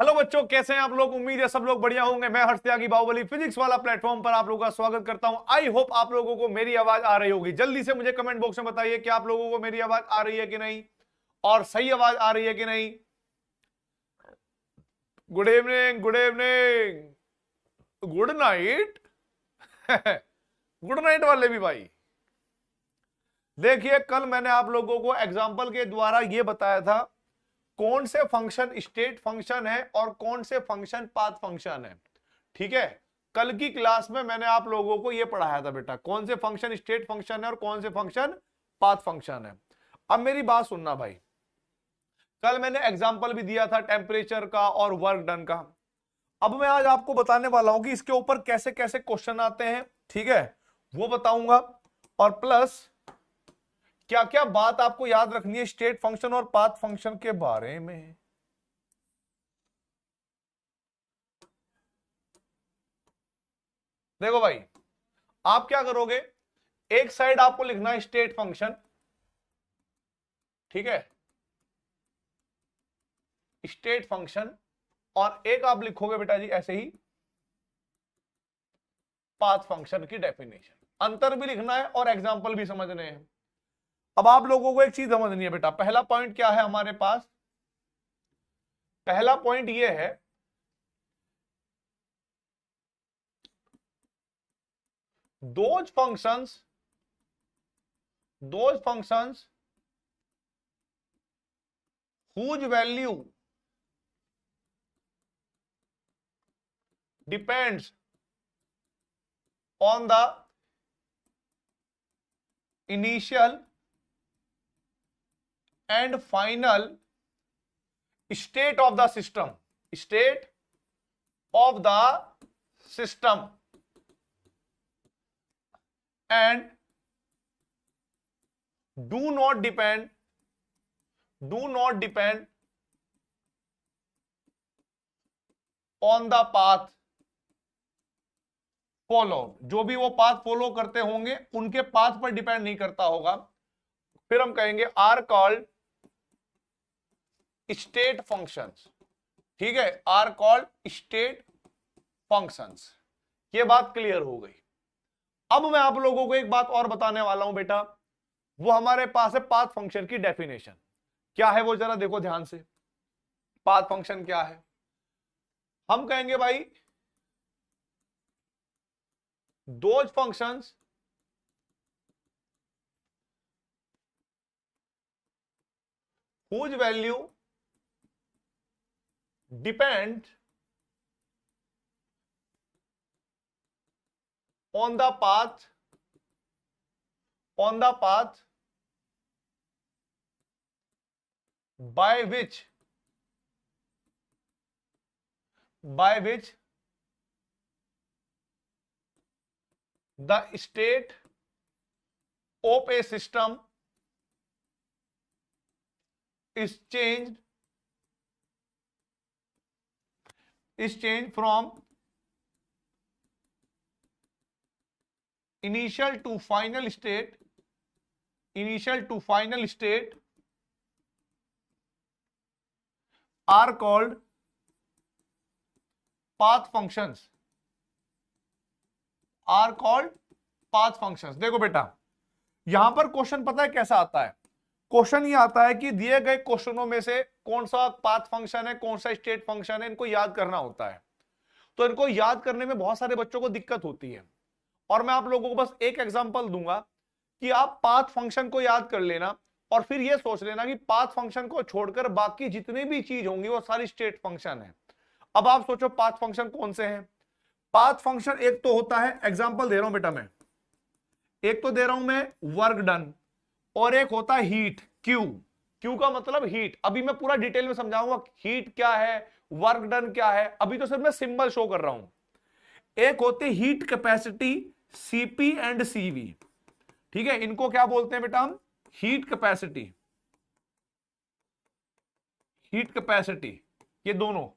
Hello बच्चों, कैसे हैं आप लोग। उम्मीद है सब लोग बढ़िया होंगे। मैं हर्ष त्यागी बाहुबली फिजिक्स वाला प्लेटफॉर्म पर आप लोगों का स्वागत करता हूं। आई होप आप लोगों को मेरी आवाज आ रही होगी। जल्दी से मुझे कमेंट बॉक्स में बताइए कि आप लोगों को मेरी आवाज आ रही है कि नहीं, और सही आवाज आ रही है कि नहीं। Good evening, good evening, good night. Good night वाले भी भाई। देखिए, कल मैंने आप लोगों को एग्जाम्पल के द्वारा यह बताया था कौन से फंक्शन स्टेट फंक्शन है और कौन से फंक्शन पाथ फंक्शन है। ठीक है, कल की क्लास में मैंने आप लोगों को यह पढ़ाया था बेटा, कौन से फंक्शन स्टेट फंक्शन है और कौन से फंक्शन पाथ फंक्शन है। अब मेरी बात सुनना भाई, कल मैंने एग्जाम्पल भी दिया था टेम्परेचर का और वर्क डन का। अब मैं आज आपको बताने वाला हूं कि इसके ऊपर कैसे कैसे क्वेश्चन आते हैं, ठीक है, वो बताऊंगा। और प्लस क्या क्या बात आपको याद रखनी है स्टेट फंक्शन और पाथ फंक्शन के बारे में। देखो भाई, आप क्या करोगे, एक साइड आपको लिखना है स्टेट फंक्शन, ठीक है, स्टेट फंक्शन, और एक आप लिखोगे बेटा जी ऐसे ही पाथ फंक्शन की डेफिनेशन। अंतर भी लिखना है और एग्जांपल भी समझने हैं। अब आप लोगों को एक चीज समझनी है बेटा, पहला पॉइंट क्या है हमारे पास। पहला पॉइंट ये है, those functions whose value depends on the initial and final state of the system, and do not depend on the path follow. जो भी वो पाथ फॉलो करते होंगे उनके पाथ पर डिपेंड नहीं करता होगा, फिर हम कहेंगे आर कॉल्ड स्टेट फंक्शंस। ठीक है, आर कॉल्ड स्टेट फंक्शंस। ये बात क्लियर हो गई। अब मैं आप लोगों को एक बात और बताने वाला हूं बेटा, वो हमारे पास है पाथ फंक्शन की डेफिनेशन। क्या है वो, जरा देखो ध्यान से। पाथ फंक्शन क्या है, हम कहेंगे भाई those functions whose value depend on the path by which the state of a system is changed from initial to final state are called path functions। देखो बेटा, यहां पर क्वेश्चन पता है कैसा आता है। क्वेश्चन ये आता है कि दिए गए क्वेश्चनों में से कौन सा पाथ फंक्शन है, कौन सा स्टेट फंक्शन है, इनको याद करना होता है। तो इनको याद करने में बहुत सारे बच्चों को दिक्कत होती है, और मैं आप लोगों को बस एक एग्जांपल दूंगा कि आप पाथ फंक्शन को याद कर लेना और फिर यह सोच लेना कि पाथ फंक्शन को छोड़कर बाकी जितनी भी चीज होंगी वो सारी स्टेट फंक्शन है। अब आप सोचो पाथ फंक्शन कौन से हैं। पाथ फंक्शन एक तो होता है, एग्जांपल दे रहा हूं बेटा मैं, एक तो दे रहा हूं मैं वर्क डन, और एक होता है हीट। क्यू का मतलब हीट। अभी मैं पूरा डिटेल में समझाऊंगा हीट क्या है, वर्क डन क्या है। अभी तो सिर्फ मैं सिंबल शो कर रहा हूं। एक होती heat capacity, CP and CV. ठीक है, इनको क्या बोलते हैं बेटा हम, हीट कैपेसिटी, ये दोनों,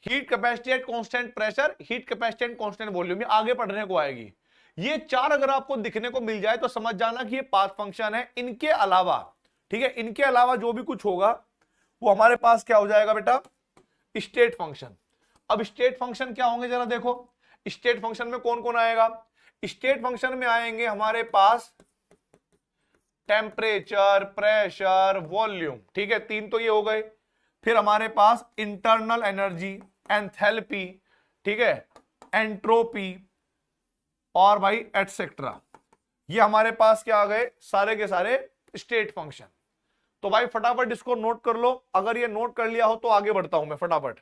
heat capacity at constant pressure, heat capacity at constant volume, ये आगे पढ़ने को आएगी। ये चार अगर आपको दिखने को मिल जाए तो समझ जाना कि ये पाथ फंक्शन है। इनके अलावा, ठीक है, इनके अलावा जो भी कुछ होगा वो हमारे पास क्या हो जाएगा बेटा, स्टेट फंक्शन। अब स्टेट फंक्शन क्या होंगे जरा देखो, स्टेट फंक्शन में कौन कौन आएगा? स्टेट फंक्शन में आएंगे हमारे पास टेम्परेचर, प्रेशर, वॉल्यूम, ठीक है, तीन तो ये हो गए। फिर हमारे पास इंटरनल एनर्जी, एंथैल्पी, ठीक है, एंट्रोपी और भाई एटसेट्रा, ये हमारे पास क्या आ गए? सारे के सारे स्टेट फंक्शन। तो भाई फटाफट इसको नोट कर लो, अगर ये नोट कर लिया हो तो आगे बढ़ता हूं मैं फटाफट।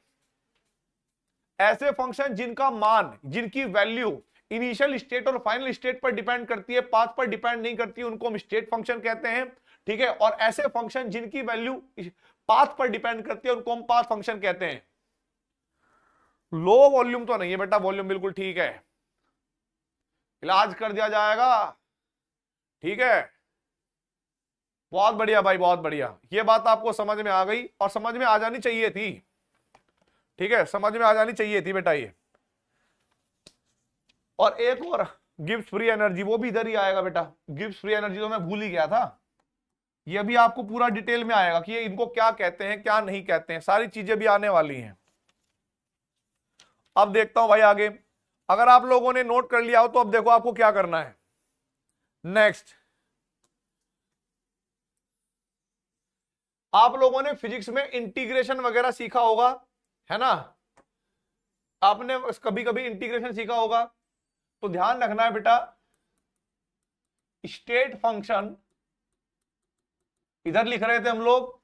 ऐसे फंक्शन जिनका मान, जिनकी वैल्यू इनिशियल स्टेट और फाइनल स्टेट पर डिपेंड करती है, पाथ पर डिपेंड नहीं करती, उनको हम स्टेट फंक्शन कहते हैं, ठीक है। और ऐसे फंक्शन जिनकी वैल्यू पाथ पर डिपेंड करती है, उनको हम पाथ फंक्शन कहते हैं। लो वॉल्यूम तो नहीं है बेटा, वॉल्यूम बिल्कुल ठीक है, इलाज कर दिया जाएगा, ठीक है। बहुत बढ़िया भाई, बहुत बढ़िया, ये बात आपको समझ में आ गई और समझ में आ जानी चाहिए थी, ठीक है, समझ में आ जानी चाहिए थी बेटा ये। और एक और गिब्स फ्री एनर्जी, वो भी इधर ही आएगा बेटा। गिब्स फ्री एनर्जी तो मैं भूल ही गया था, ये भी आपको पूरा डिटेल में आएगा कि ये इनको क्या कहते हैं क्या नहीं कहते हैं, सारी चीजें भी आने वाली हैं। अब देखता हूं भाई आगे, अगर आप लोगों ने नोट कर लिया हो तो अब देखो आपको क्या करना है। नेक्स्ट, आप लोगों ने फिजिक्स में इंटीग्रेशन वगैरह सीखा होगा, है ना? आपने कभी कभी इंटीग्रेशन सीखा होगा, तो ध्यान रखना है बेटा, स्टेट फंक्शन इधर लिख रहे थे हम लोग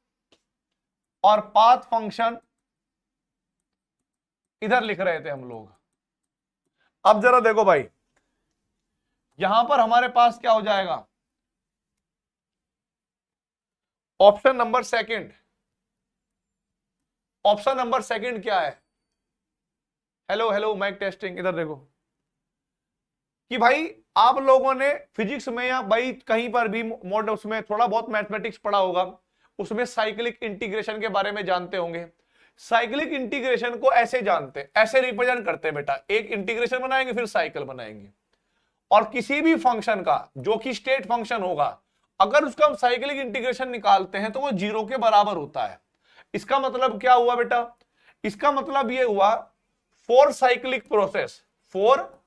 और पाथ फंक्शन इधर लिख रहे थे हम लोग। अब जरा देखो भाई, यहां पर हमारे पास क्या हो जाएगा? Option number second, option number second क्या है? हेलो हेलो माइक टेस्टिंग, इधर देखो कि भाई आप लोगों ने फिजिक्स में या भाई कहीं पर भी मॉडल उसमें थोड़ा बहुत मैथमेटिक्स पढ़ा होगा, उसमें साइक्लिक इंटीग्रेशन के बारे में जानते होंगे। साइक्लिक इंटीग्रेशन को ऐसे जानते, ऐसे रिप्रेजेंट करते हैं बेटा, एक इंटीग्रेशन बनाएंगे फिर साइकिल बनाएंगे, और किसी भी फंक्शन का जो कि स्टेट फंक्शन होगा, अगर उसका हम साइक्लिक इंटीग्रेशन निकालते हैं तो वो जीरो के बराबर होता है। इसका मतलब क्या हुआ बेटा? इसका मतलब ये हुआ for cyclic process, for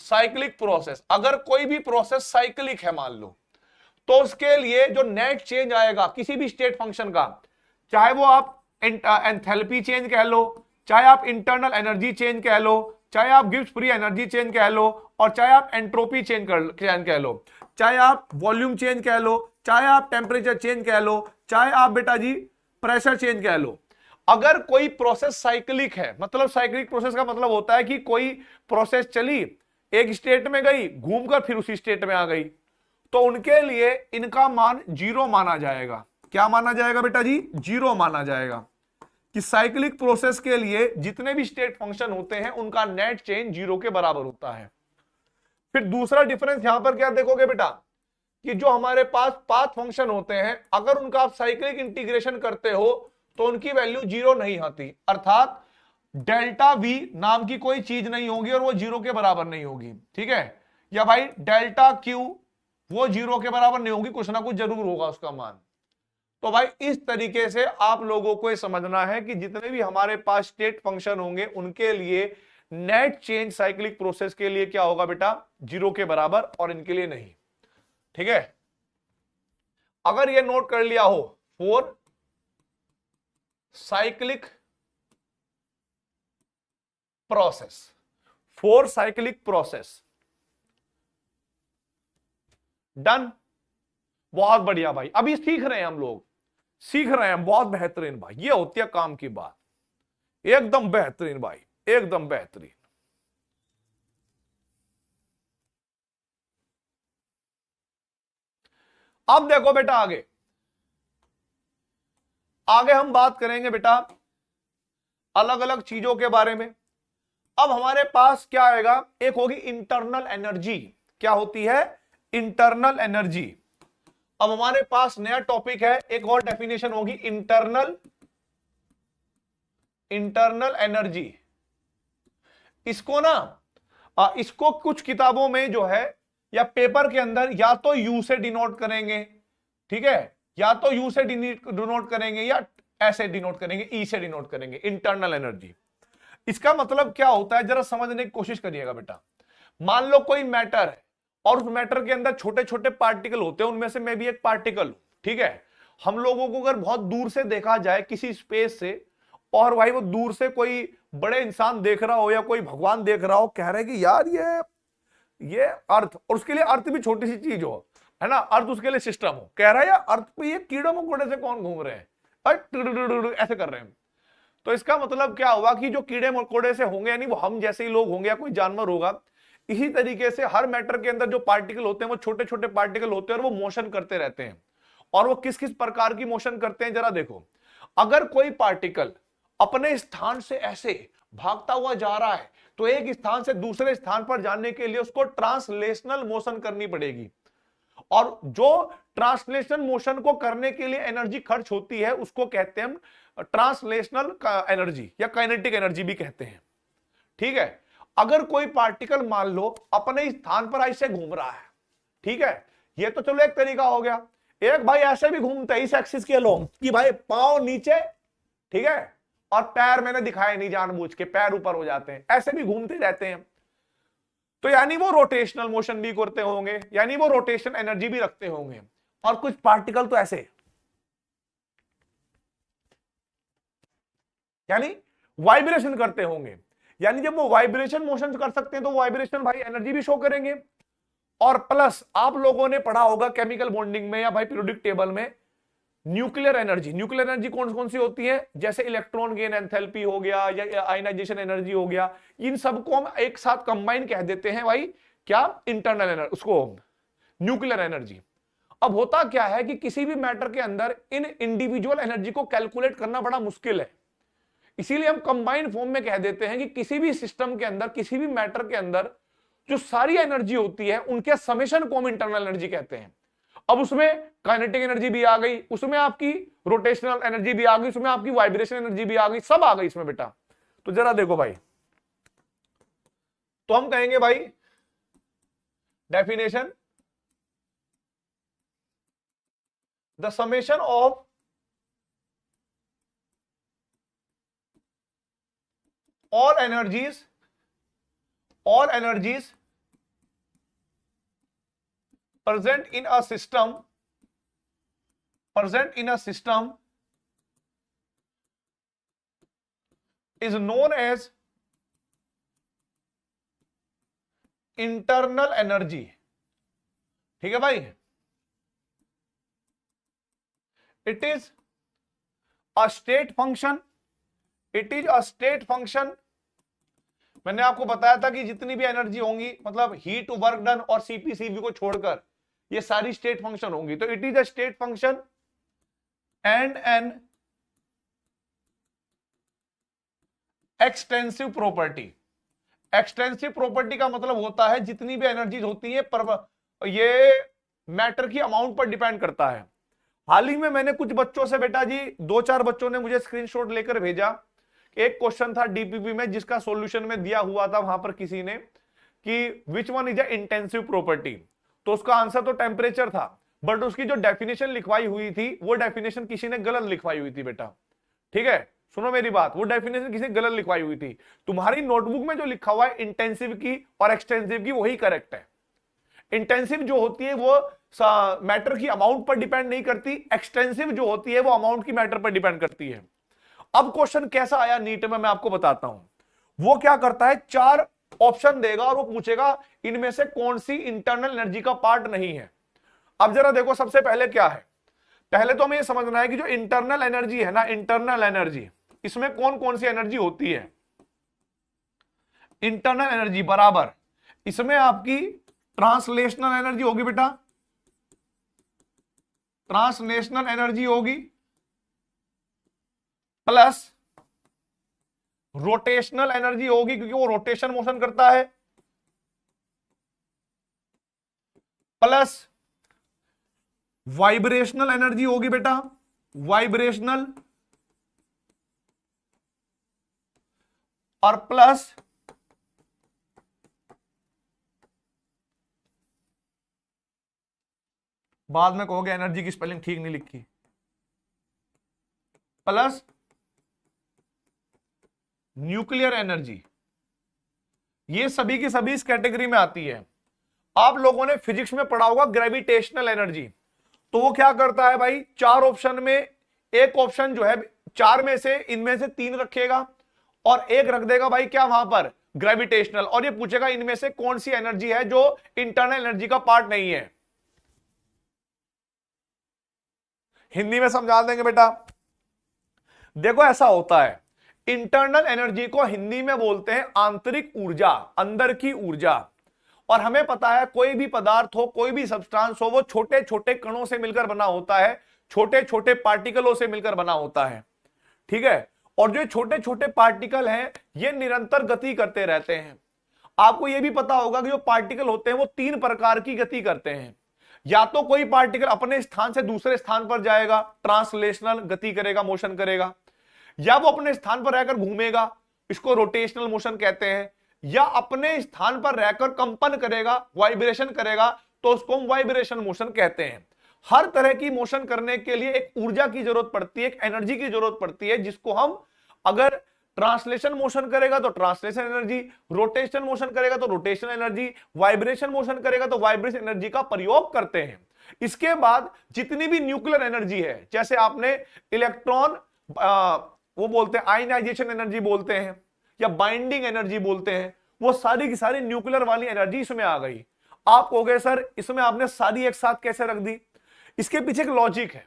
cyclic process, अगर कोई भी प्रोसेस साइक्लिक है मान लो, तो उसके लिए जो नेट चेंज आएगा किसी भी स्टेट फंक्शन का, चाहे वो आप एंथैल्पी चेंज कह लो, चाहे आप इंटरनल एनर्जी चेंज कह लो, चाहे आप गिब्स फ्री एनर्जी चेंज कह लो, और चाहे आप एंट्रोपी चेंज कह लो, चाहे आप वॉल्यूम चेंज कह लो, चाहे आप टेम्परेचर चेंज कह लो, चाहे आप बेटा जी प्रेशर चेंज कह लो, अगर कोई प्रोसेस साइक्लिक है, मतलब साइक्लिक प्रोसेस का मतलब होता है कि कोई प्रोसेस चली, एक स्टेट में गई, घूमकर फिर उसी स्टेट में आ गई, तो उनके लिए इनका मान जीरो माना जाएगा। क्या माना जाएगा बेटा जी? जीरो माना जाएगा, कि साइक्लिक प्रोसेस के लिए जितने भी स्टेट फंक्शन होते हैं उनका नेट चेंज जीरो के बराबर होता है। फिर दूसरा डिफरेंस यहां पर क्या देखोगे बेटा, कि जो हमारे पास पाथ फंक्शन होते हैं, अगर उनका आप साइक्लिक इंटीग्रेशन करते हो तो उनकी वैल्यू जीरो नहीं आती, अर्थात डेल्टा वी नाम की कोई चीज नहीं होगी और वो जीरो के बराबर नहीं होगी, ठीक है। या भाई डेल्टा क्यू, वो जीरो के बराबर नहीं होगी, कुछ ना कुछ जरूर होगा उसका मान। तो भाई इस तरीके से आप लोगों को ये समझना है कि जितने भी हमारे पास स्टेट फंक्शन होंगे उनके लिए नेट चेंज साइक्लिक प्रोसेस के लिए क्या होगा बेटा? जीरो के बराबर, और इनके लिए नहीं, ठीक है। अगर ये नोट कर लिया हो, for cyclic process, for cyclic process, done. बहुत बढ़िया भाई, अभी सीख रहे हैं हम लोग, सीख रहे हैं, बहुत बेहतरीन भाई, ये होती है काम की बात, एकदम बेहतरीन भाई, एकदम बेहतरीन। अब देखो बेटा आगे, आगे हम बात करेंगे बेटा अलग अलग चीजों के बारे में। अब हमारे पास क्या आएगा? एक होगी इंटरनल एनर्जी। क्या होती है? Internal energy. अब हमारे पास नया टॉपिक है, एक और डेफिनेशन होगी इंटरनल एनर्जी। इसको ना इसको कुछ किताबों में जो है या पेपर के अंदर या तो यू से डिनोट करेंगे, ठीक है, या तो यू से डिनोट करेंगे, या ऐसे डिनोट करेंगे, ई से डिनोट करेंगे, इंटरनल एनर्जी। इसका मतलब क्या होता है जरा समझने की कोशिश करिएगा बेटा। मान लो कोई मैटर है और उस मैटर के अंदर छोटे छोटे पार्टिकल होते हैं, उनमें से मैं भी एक पार्टिकल हूं, ठीक है। हम लोगों को अगर बहुत दूर से देखा जाए किसी स्पेस से, और भाई वो दूर से कोई बड़े इंसान देख रहा हो या कोई भगवान देख रहा हो, कह रहे हैं कि यार ये अर्थ, और उसके लिए अर्थ भी छोटी सी चीज हो, है ना, अर्थ उसके लिए सिस्टम हो, कह रहा है यार अर्थ पे ये कीड़ों मकोड़े से कौन घूम रहे हैं, ऐसे कर रहे हैं। तो इसका मतलब क्या हुआ कि जो कीड़े मकोड़े से होंगे, यानी वो हम जैसे ही लोग होंगे या कोई जानवर होगा, इसी तरीके से हर मैटर के अंदर जो पार्टिकल होते हैं वो छोटे छोटे पार्टिकल होते हैं और वो मोशन करते रहते हैं। और वो किस किस प्रकार की मोशन करते हैं जरा देखो। अगर कोई पार्टिकल अपने स्थान से ऐसे भागता हुआ जा रहा है तो एक स्थान से दूसरे स्थान पर जाने के लिए उसको ट्रांसलेशनल मोशन करनी पड़ेगी, और जो ट्रांसलेशनल मोशन को करने के लिए एनर्जी खर्च होती है उसको कहते हैं ट्रांसलेशनल एनर्जी या काइनेटिक एनर्जी भी कहते हैं, ठीक है। अगर कोई पार्टिकल मान लो अपने स्थान पर ऐसे घूम रहा है, ठीक है, ये तो चलो एक तरीका हो गया। एक भाई ऐसे भी घूमते हैं इस एक्सिस के अलोंग कि भाई पांव नीचे, ठीक है, और पैर मैंने दिखाए नहीं जानबूझ के, पैर ऊपर हो जाते हैं, ऐसे भी घूमते रहते हैं। तो यानी वो रोटेशनल मोशन भी करते होंगे, यानी वो रोटेशन एनर्जी भी रखते होंगे। और कुछ पार्टिकल तो ऐसे, यानी वाइब्रेशन करते होंगे, यानी जब वो वाइब्रेशन मोशन कर सकते हैं तो वाइब्रेशन भाई एनर्जी भी शो करेंगे। और प्लस आप लोगों ने पढ़ा होगा केमिकल बॉन्डिंग में या भाई पीरियोडिक टेबल में न्यूक्लियर एनर्जी। न्यूक्लियर एनर्जी कौन कौन सी होती है, जैसे इलेक्ट्रॉन गेन एंथैल्पी हो गया या आयनाइजेशन एनर्जी हो गया, इन सबको हम एक साथ कंबाइन कह देते हैं भाई क्या, इंटरनल एनर्जी, उसको न्यूक्लियर एनर्जी। अब होता क्या है कि किसी भी मैटर के अंदर इन इंडिविजुअल एनर्जी को कैलकुलेट करना बड़ा मुश्किल है, इसीलिए हम कंबाइंड फॉर्म में कह देते हैं कि किसी भी सिस्टम के अंदर, किसी भी मैटर के अंदर जो सारी एनर्जी होती है उनके समेशन को हम इंटरनल एनर्जी कहते हैं। अब उसमें काइनेटिक एनर्जी भी आ गई, उसमें आपकी रोटेशनल एनर्जी भी आ गई, उसमें आपकी वाइब्रेशन एनर्जी भी आ गई, सब आ गई इसमें बेटा। तो जरा देखो भाई, तो हम कहेंगे भाई definition, the summation of all energies present in a system is known as internal energy, ठीक है भाई। it is a state function। मैंने आपको बताया था कि जितनी भी एनर्जी होंगी, मतलब हीट, वर्क डन और सीपी सीवी को छोड़कर ये सारी स्टेट फंक्शन होंगी। तो it is a state function and an extensive property. Extensive property का मतलब होता है जितनी भी एनर्जीज होती है ये मैटर की अमाउंट पर डिपेंड करता है। हाल ही में मैंने कुछ बच्चों से बेटा जी, 2-4 बच्चों ने मुझे स्क्रीनशॉट लेकर भेजा। एक क्वेश्चन था डीपीपी में जिसका सॉल्यूशन में दिया हुआ था वहां पर किसी ने कि which one is a intensive property, तो उसका आंसर तो टेम्परेचर था, बट उसकी जो डेफिनेशन लिखवाई हुई थी वो डेफिनेशन किसी ने गलत लिखवाई हुई थी बेटा, ठीक है, सुनो मेरी बात, वो डेफिनेशन किसी ने गलत लिखवाई हुई थी। तुम्हारी नोटबुक में जो लिखा हुआ है इंटेंसिव की और एक्सटेंसिव की वही करेक्ट है। इंटेंसिव जो होती है वो मैटर की अमाउंट पर डिपेंड नहीं करती, एक्सटेंसिव जो होती है वो अमाउंट की मैटर पर डिपेंड करती है। अब क्वेश्चन कैसा आया नीट में मैं आपको बताता हूं। वो क्या करता है, 4 ऑप्शन देगा और वो पूछेगा इनमें से कौन सी इंटरनल एनर्जी का पार्ट नहीं है। अब जरा देखो, सबसे पहले क्या है, पहले तो हमें ये समझना है कि जो इंटरनल एनर्जी है ना, इंटरनल एनर्जी, इसमें कौन कौन सी एनर्जी होती है। इंटरनल एनर्जी बराबर इसमें आपकी ट्रांसलेशनल एनर्जी होगी बेटा, ट्रांसलेशनल एनर्जी होगी, प्लस रोटेशनल एनर्जी होगी क्योंकि वो रोटेशन मोशन करता है, प्लस वाइब्रेशनल एनर्जी होगी बेटा, वाइब्रेशनल, और प्लस बाद में कहोगे एनर्जी की स्पेलिंग ठीक नहीं लिखी, प्लस न्यूक्लियर एनर्जी, ये सभी की सभी इस कैटेगरी में आती है। आप लोगों ने फिजिक्स में पढ़ा होगा ग्रेविटेशनल एनर्जी, तो वो क्या करता है भाई, चार ऑप्शन में एक ऑप्शन जो है चार में से इनमें से तीन रखेगा और एक रख देगा भाई क्या वहां पर, ग्रेविटेशनल, और ये पूछेगा इनमें से कौन सी एनर्जी है जो इंटरनल एनर्जी का पार्ट नहीं है। हिंदी में समझा देंगे बेटा। देखो ऐसा होता है, इंटरनल एनर्जी को हिंदी में बोलते हैं आंतरिक ऊर्जा, अंदर की ऊर्जा। और हमें पता है कोई भी पदार्थ हो, कोई भी सब्सटेंस हो, वो छोटे छोटे कणों से मिलकर बना होता है, छोटे छोटे पार्टिकलों से मिलकर बना होता है, ठीक है। और जो छोटे छोटे पार्टिकल हैं ये निरंतर गति करते रहते हैं। आपको यह भी पता होगा कि जो पार्टिकल होते हैं वो तीन प्रकार की गति करते हैं। या तो कोई पार्टिकल अपने स्थान से दूसरे स्थान पर जाएगा, ट्रांसलेशनल गति करेगा, मोशन करेगा, या वो अपने स्थान पर रहकर घूमेगा, इसको रोटेशनल मोशन कहते हैं, या अपने स्थान पर रहकर कंपन करेगा, वाइब्रेशन करेगा, तो उसको हम वाइब्रेशन मोशन कहते हैं। हर तरह की मोशन करने के लिए एक ऊर्जा की जरूरत पड़ती है, एक एनर्जी की जरूरत पड़ती है, जिसको हम अगर ट्रांसलेशन मोशन करेगा तो ट्रांसलेशन एनर्जी, रोटेशन मोशन करेगा तो रोटेशन एनर्जी, वाइब्रेशन मोशन करेगा तो वाइब्रेशन एनर्जी का प्रयोग करते हैं। इसके बाद जितनी भी न्यूक्लियर एनर्जी है, जैसे आपने इलेक्ट्रॉन वो बोलते हैं आयनाइजेशन एनर्जी बोलते हैं या बाइंडिंग एनर्जी बोलते हैं, वो सारी की सारी न्यूक्लियर वाली एनर्जी इसमें आ गई। आप कहोगे सर इसमें आपने सारी एक साथ कैसे रख दी, इसके पीछे एक लॉजिक है।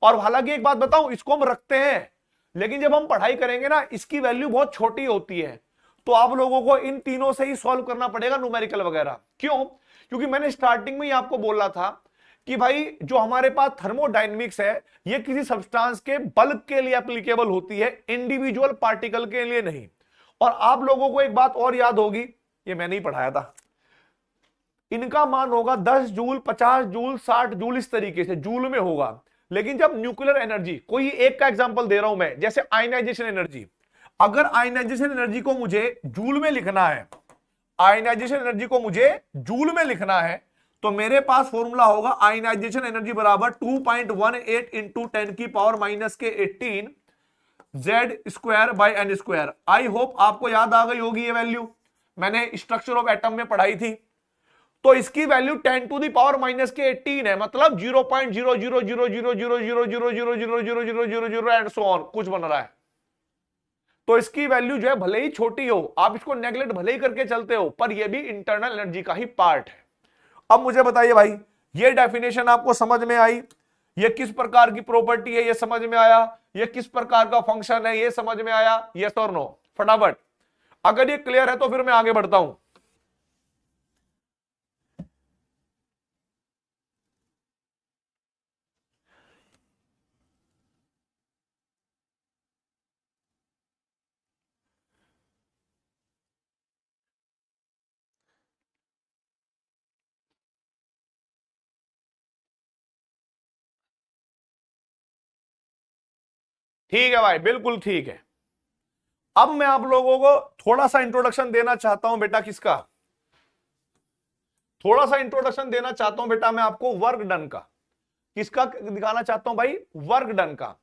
और हालांकि एक बात बताऊं, इसको हम रखते हैं, लेकिन जब हम पढ़ाई करेंगे ना इसकी वैल्यू बहुत छोटी होती है, तो आप लोगों को इन तीनों से ही सॉल्व करना पड़ेगा न्यूमेरिकल वगैरह। क्यों? क्योंकि मैंने स्टार्टिंग में ही आपको बोला था कि भाई जो हमारे पास थर्मोडायनेमिक्स है ये किसी सब्सटेंस के बल्क के लिए एप्लीकेबल होती है, इंडिविजुअल पार्टिकल के लिए नहीं। और आप लोगों को एक बात और याद होगी, ये मैंने ही पढ़ाया था, इनका मान होगा 10 जूल, 50 जूल, 60 जूल, इस तरीके से जूल में होगा। लेकिन जब न्यूक्लियर एनर्जी, कोई एक का एग्जांपल दे रहा हूं मैं, जैसे आयनाइजेशन एनर्जी, अगर आयनाइजेशन एनर्जी को मुझे जूल में लिखना है, आयनाइजेशन एनर्जी को मुझे जूल में लिखना है, तो मेरे पास फॉर्मूला होगा आयनाइजेशन एनर्जी बराबर 2.18 इंटू 10 की पावर माइनस के 18 Z square by n square. I hope आपको याद आ गई होगी ये वैल्यू, मैंने स्ट्रक्चर ऑफ एटम में पढ़ाई थी। तो इसकी value 10 to the power minus के 18 है, मतलब 0.0000000000000 एंड सो ऑन कुछ बन रहा है। तो इसकी वैल्यू जो है भले ही छोटी हो, आप इसको नेग्लेक्ट भले ही करके चलते हो, पर यह भी इंटरनल एनर्जी का ही पार्ट है। अब मुझे बताइए भाई, ये डेफिनेशन आपको समझ में आई, ये किस प्रकार की प्रॉपर्टी है ये समझ में आया, ये किस प्रकार का फंक्शन है ये समझ में आया, यस और नो? फटाफट, अगर ये क्लियर है तो फिर मैं आगे बढ़ता हूं। ठीक है भाई, बिल्कुल ठीक है। अब मैं आप लोगों को थोड़ा सा इंट्रोडक्शन देना चाहता हूं बेटा, किसका? थोड़ा सा इंट्रोडक्शन देना चाहता हूं बेटा मैं आपको वर्क डन का। किसका दिखाना चाहता हूं भाई? वर्क डन का।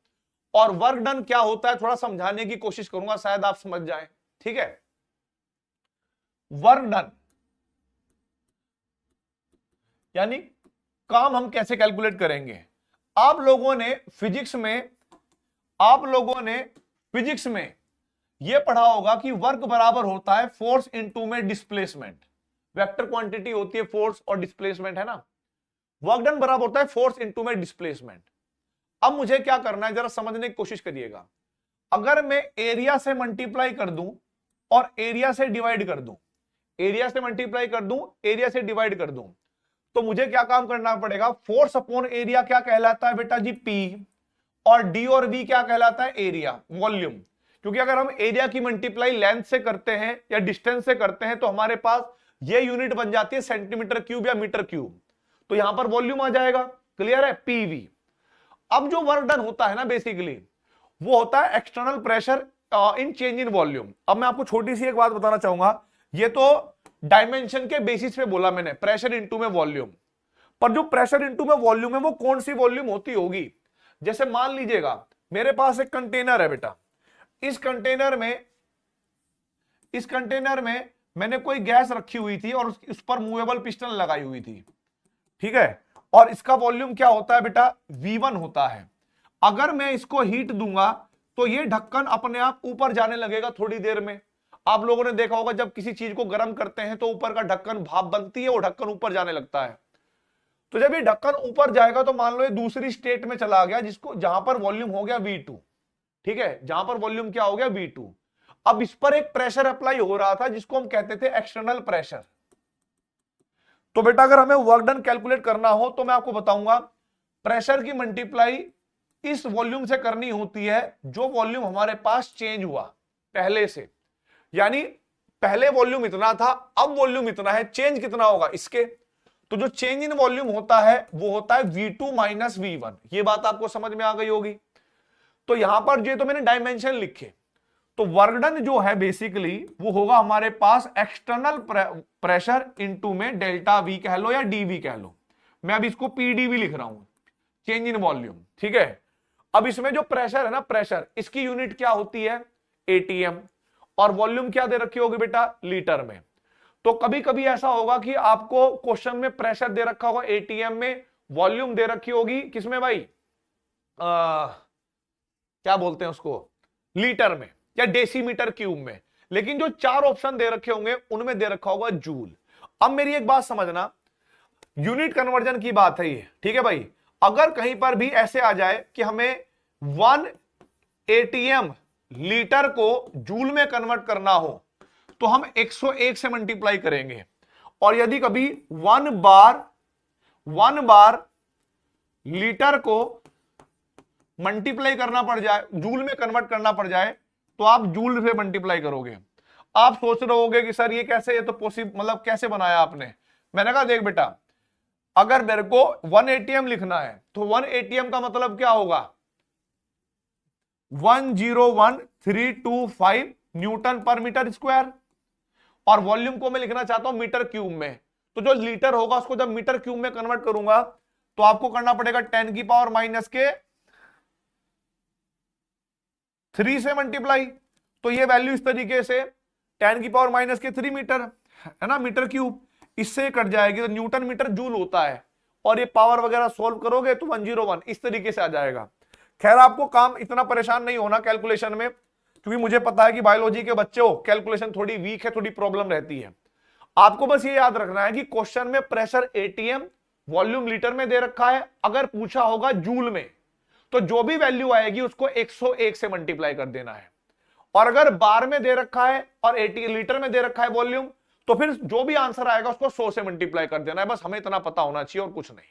और वर्क डन क्या होता है थोड़ा समझाने की कोशिश करूंगा, शायद आप समझ जाएं। ठीक है, वर्क डन यानी काम हम कैसे कैलकुलेट करेंगे। आप लोगों ने फिजिक्स में यह पढ़ा होगा कि वर्क बराबर होता है फोर्स इनटू में डिस्प्लेसमेंट। वेक्टर क्वांटिटी होती है फोर्स और डिस्प्लेसमेंट, है ना। वर्क डन बराबर होता है फोर्स इनटू में डिस्प्लेसमेंट। अब मुझे क्या करना है जरा समझने की कोशिश करिएगा। अगर मैं एरिया से मल्टीप्लाई कर दूं और एरिया से डिवाइड कर दूं, एरिया से मल्टीप्लाई कर दूं, एरिया से डिवाइड कर दूं, तो मुझे क्या काम करना पड़ेगा? फोर्स अपॉन एरिया क्या कहलाता है बेटा जी? पी। और डी और वी क्या कहलाता है? Area, volume. क्योंकि अगर हम एरिया की मल्टीप्लाई लेंथ से करते हैं या डिस्टेंस से करते हैं तो हमारे पास ये यूनिट बन जाती है सेंटीमीटर क्यूब या मीटर क्यूब, तो यहां पर वॉल्यूम आ जाएगा। क्लियर है? पीवी। अब जो वर्क डन होता है ना बेसिकली वो होता है external pressure in change in volume. अब मैं आपको छोटी सी एक बात बताना चाहूंगा, ये तो डायमेंशन के बेसिस पे बोला मैंने, प्रेशर इनटू में वॉल्यूम। पर जो प्रेशर इनटू में वॉल्यूम है वो कौन सी वॉल्यूम होती होगी? जैसे मान लीजिएगा मेरे पास एक कंटेनर है बेटा, इस कंटेनर में मैंने कोई गैस रखी हुई थी और उस पर मूवेबल पिस्टन लगाई हुई थी, ठीक है, और इसका वॉल्यूम क्या होता है बेटा, V1 होता है। अगर मैं इसको हीट दूंगा तो ये ढक्कन अपने आप ऊपर जाने लगेगा थोड़ी देर में। आप लोगों ने देखा होगा जब किसी चीज को गर्म करते हैं तो ऊपर का ढक्कन भाप बनती है, वो ढक्कन ऊपर जाने लगता है। तो जब ये ढक्कन ऊपर जाएगा तो मान लो ये दूसरी स्टेट में चला गया, जिसको जहां पर वॉल्यूम हो गया V2, ठीक है, जहां पर वॉल्यूम क्या हो गया V2। अब इस पर एक प्रेशर अप्लाई हो रहा था जिसको हम कहते थे एक्सटर्नल प्रेशर। तो बेटा अगर हमें वर्क डन कैलकुलेट करना हो तो मैं आपको बताऊंगा, प्रेशर की मल्टीप्लाई इस वॉल्यूम से करनी होती है जो वॉल्यूम हमारे पास चेंज हुआ पहले से। यानी पहले वॉल्यूम इतना था, अब वॉल्यूम इतना है, चेंज कितना होगा इसके। तो जो चेंज इन वॉल्यूम होता है वो होता है V2 माइनस V1। ये बात आपको समझ में आ गई होगी। तो यहां पर जो तो मैंने डायमेंशन लिखे, तो वर्क डन जो है बेसिकली वो होगा हमारे पास एक्सटर्नल प्रेशर इनटू में डेल्टा V कह लो या DV कह लो। मैं अब इसको PDV लिख रहा हूं, चेंज इन वॉल्यूम, ठीक है। अब इसमें जो प्रेशर है ना, प्रेशर, इसकी यूनिट क्या होती है, ATM, और वॉल्यूम क्या दे रखी होगी बेटा, लीटर में। तो कभी कभी ऐसा होगा कि आपको क्वेश्चन में प्रेशर दे रखा होगा ATM में, वॉल्यूम दे रखी होगी किसमें भाई, क्या बोलते हैं उसको, लीटर में या डेसीमीटर क्यूब में। लेकिन जो चार ऑप्शन दे रखे होंगे उनमें दे रखा होगा जूल। अब मेरी एक बात समझना, यूनिट कन्वर्जन की बात है ये, ठीक है भाई। अगर कहीं पर भी ऐसे आ जाए कि हमें 1 ATM लीटर को जूल में कन्वर्ट करना हो तो हम 101 से मल्टीप्लाई करेंगे। और यदि कभी 1 बार लीटर को मल्टीप्लाई करना पड़ जाए, जूल में कन्वर्ट करना पड़ जाए, तो आप जूल से मल्टीप्लाई करोगे। आप सोच रहे होगे कि सर ये कैसे, ये तो पॉसिबल, मतलब कैसे बनाया आपने। मैंने कहा देख बेटा, अगर मेरे को 1 ATM लिखना है तो 1 ATM का मतलब क्या होगा, 101,325 न्यूटन पर मीटर स्क्वायर। और वॉल्यूम को मैं लिखना चाहता हूं मीटर क्यूब में, तो जो लीटर होगा उसको जब मीटर क्यूब में कन्वर्ट करूंगा तो आपको करना पड़ेगा 10 की पावर माइनस के 3 से मल्टीप्लाई। तो ये वैल्यू इस तरीके से 10 की पावर माइनस के 3 मीटर है ना, मीटर क्यूब, इससे कट जाएगी तो न्यूटन मीटर जूल होता है। और ये पावर वगैरह सोल्व करोगे तो 101 इस तरीके से आ जाएगा। खैर आपको काम इतना परेशान नहीं होना कैलकुलेशन में, क्योंकि मुझे पता है कि बायोलॉजी के बच्चे हो, कैलकुलेशन थोड़ी वीक है, थोड़ी प्रॉब्लम रहती है। आपको बस ये याद रखना है कि क्वेश्चन में प्रेशर ATM, वॉल्यूम लीटर में दे रखा है, अगर पूछा होगा जूल में तो जो भी वैल्यू आएगी उसको 101 से मल्टीप्लाई कर देना है। और अगर बार में दे रखा है और 80 लीटर में दे रखा है वॉल्यूम, तो फिर जो भी आंसर आएगा उसको 100 से मल्टीप्लाई कर देना है। बस हमें इतना पता होना चाहिए और कुछ नहीं।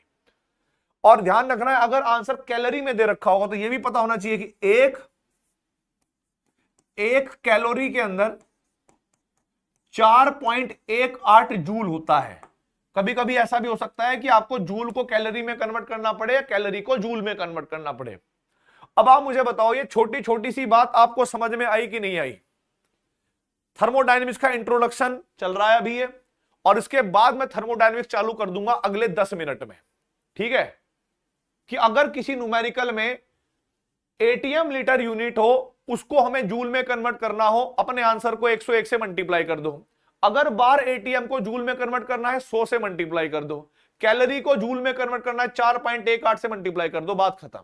और ध्यान रखना है, अगर आंसर कैलोरी में दे रखा होगा तो यह भी पता होना चाहिए कि एक कैलोरी के अंदर 4.18 जूल होता है। कभी कभी ऐसा भी हो सकता है कि आपको जूल को कैलोरी में कन्वर्ट करना पड़े या कैलोरी को जूल में कन्वर्ट करना पड़े। अब आप मुझे बताओ, ये छोटी छोटी सी बात आपको समझ में आई कि नहीं आई। थर्मोडायनेमिक्स का इंट्रोडक्शन चल रहा है अभी ये, और इसके बाद मैं थर्मोडायनेमिक्स चालू कर दूंगा अगले 10 मिनट में, ठीक है। कि अगर किसी न्यूमेरिकल में ATM लीटर यूनिट हो, उसको हमें जूल में कन्वर्ट करना हो, अपने आंसर को 101 से मल्टीप्लाई कर दो। अगर बार ATM को जूल में कन्वर्ट करना है 100 से मल्टीप्लाई कर दो। कैलोरी को जूल में कन्वर्ट करना है 4.18 से मल्टीप्लाई कर दो, बात खत्म।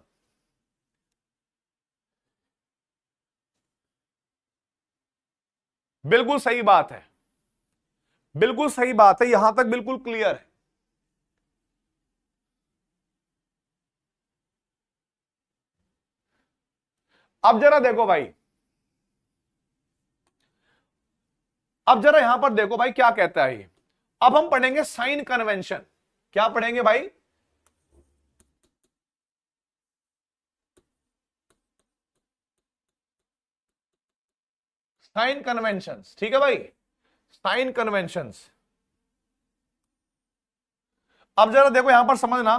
बिल्कुल सही बात है, बिल्कुल सही बात है, यहां तक बिल्कुल क्लियर है। अब जरा देखो भाई, अब जरा यहां पर देखो भाई क्या कहता है ये। अब हम पढ़ेंगे साइन कन्वेंशन। क्या पढ़ेंगे भाई, साइन कन्वेंशंस, ठीक है भाई, साइन कन्वेंशंस। अब जरा देखो यहां पर समझना,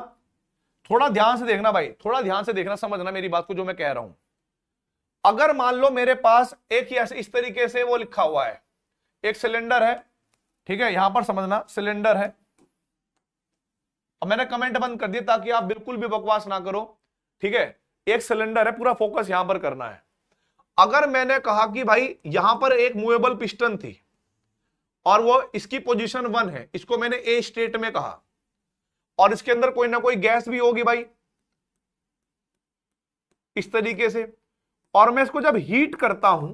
थोड़ा ध्यान से देखना भाई, थोड़ा ध्यान से देखना, समझना मेरी बात को जो मैं कह रहा हूं। अगर मान लो मेरे पास एक ही ऐसे इस तरीके से वो लिखा हुआ है, एक सिलेंडर है, ठीक है, यहां पर समझना सिलेंडर है। अब मैंने कमेंट बंद कर दिया ताकि आप बिल्कुल भी बकवास ना करो, ठीक है। एक सिलेंडर है, पूरा फोकस यहां पर करना है। अगर मैंने कहा कि भाई यहां पर एक मूवेबल पिस्टन थी और वो इसकी पोजीशन 1 है, इसको मैंने ए स्टेट में कहा, और इसके अंदर कोई ना कोई गैस भी होगी भाई इस तरीके से, और मैं इसको जब हीट करता हूं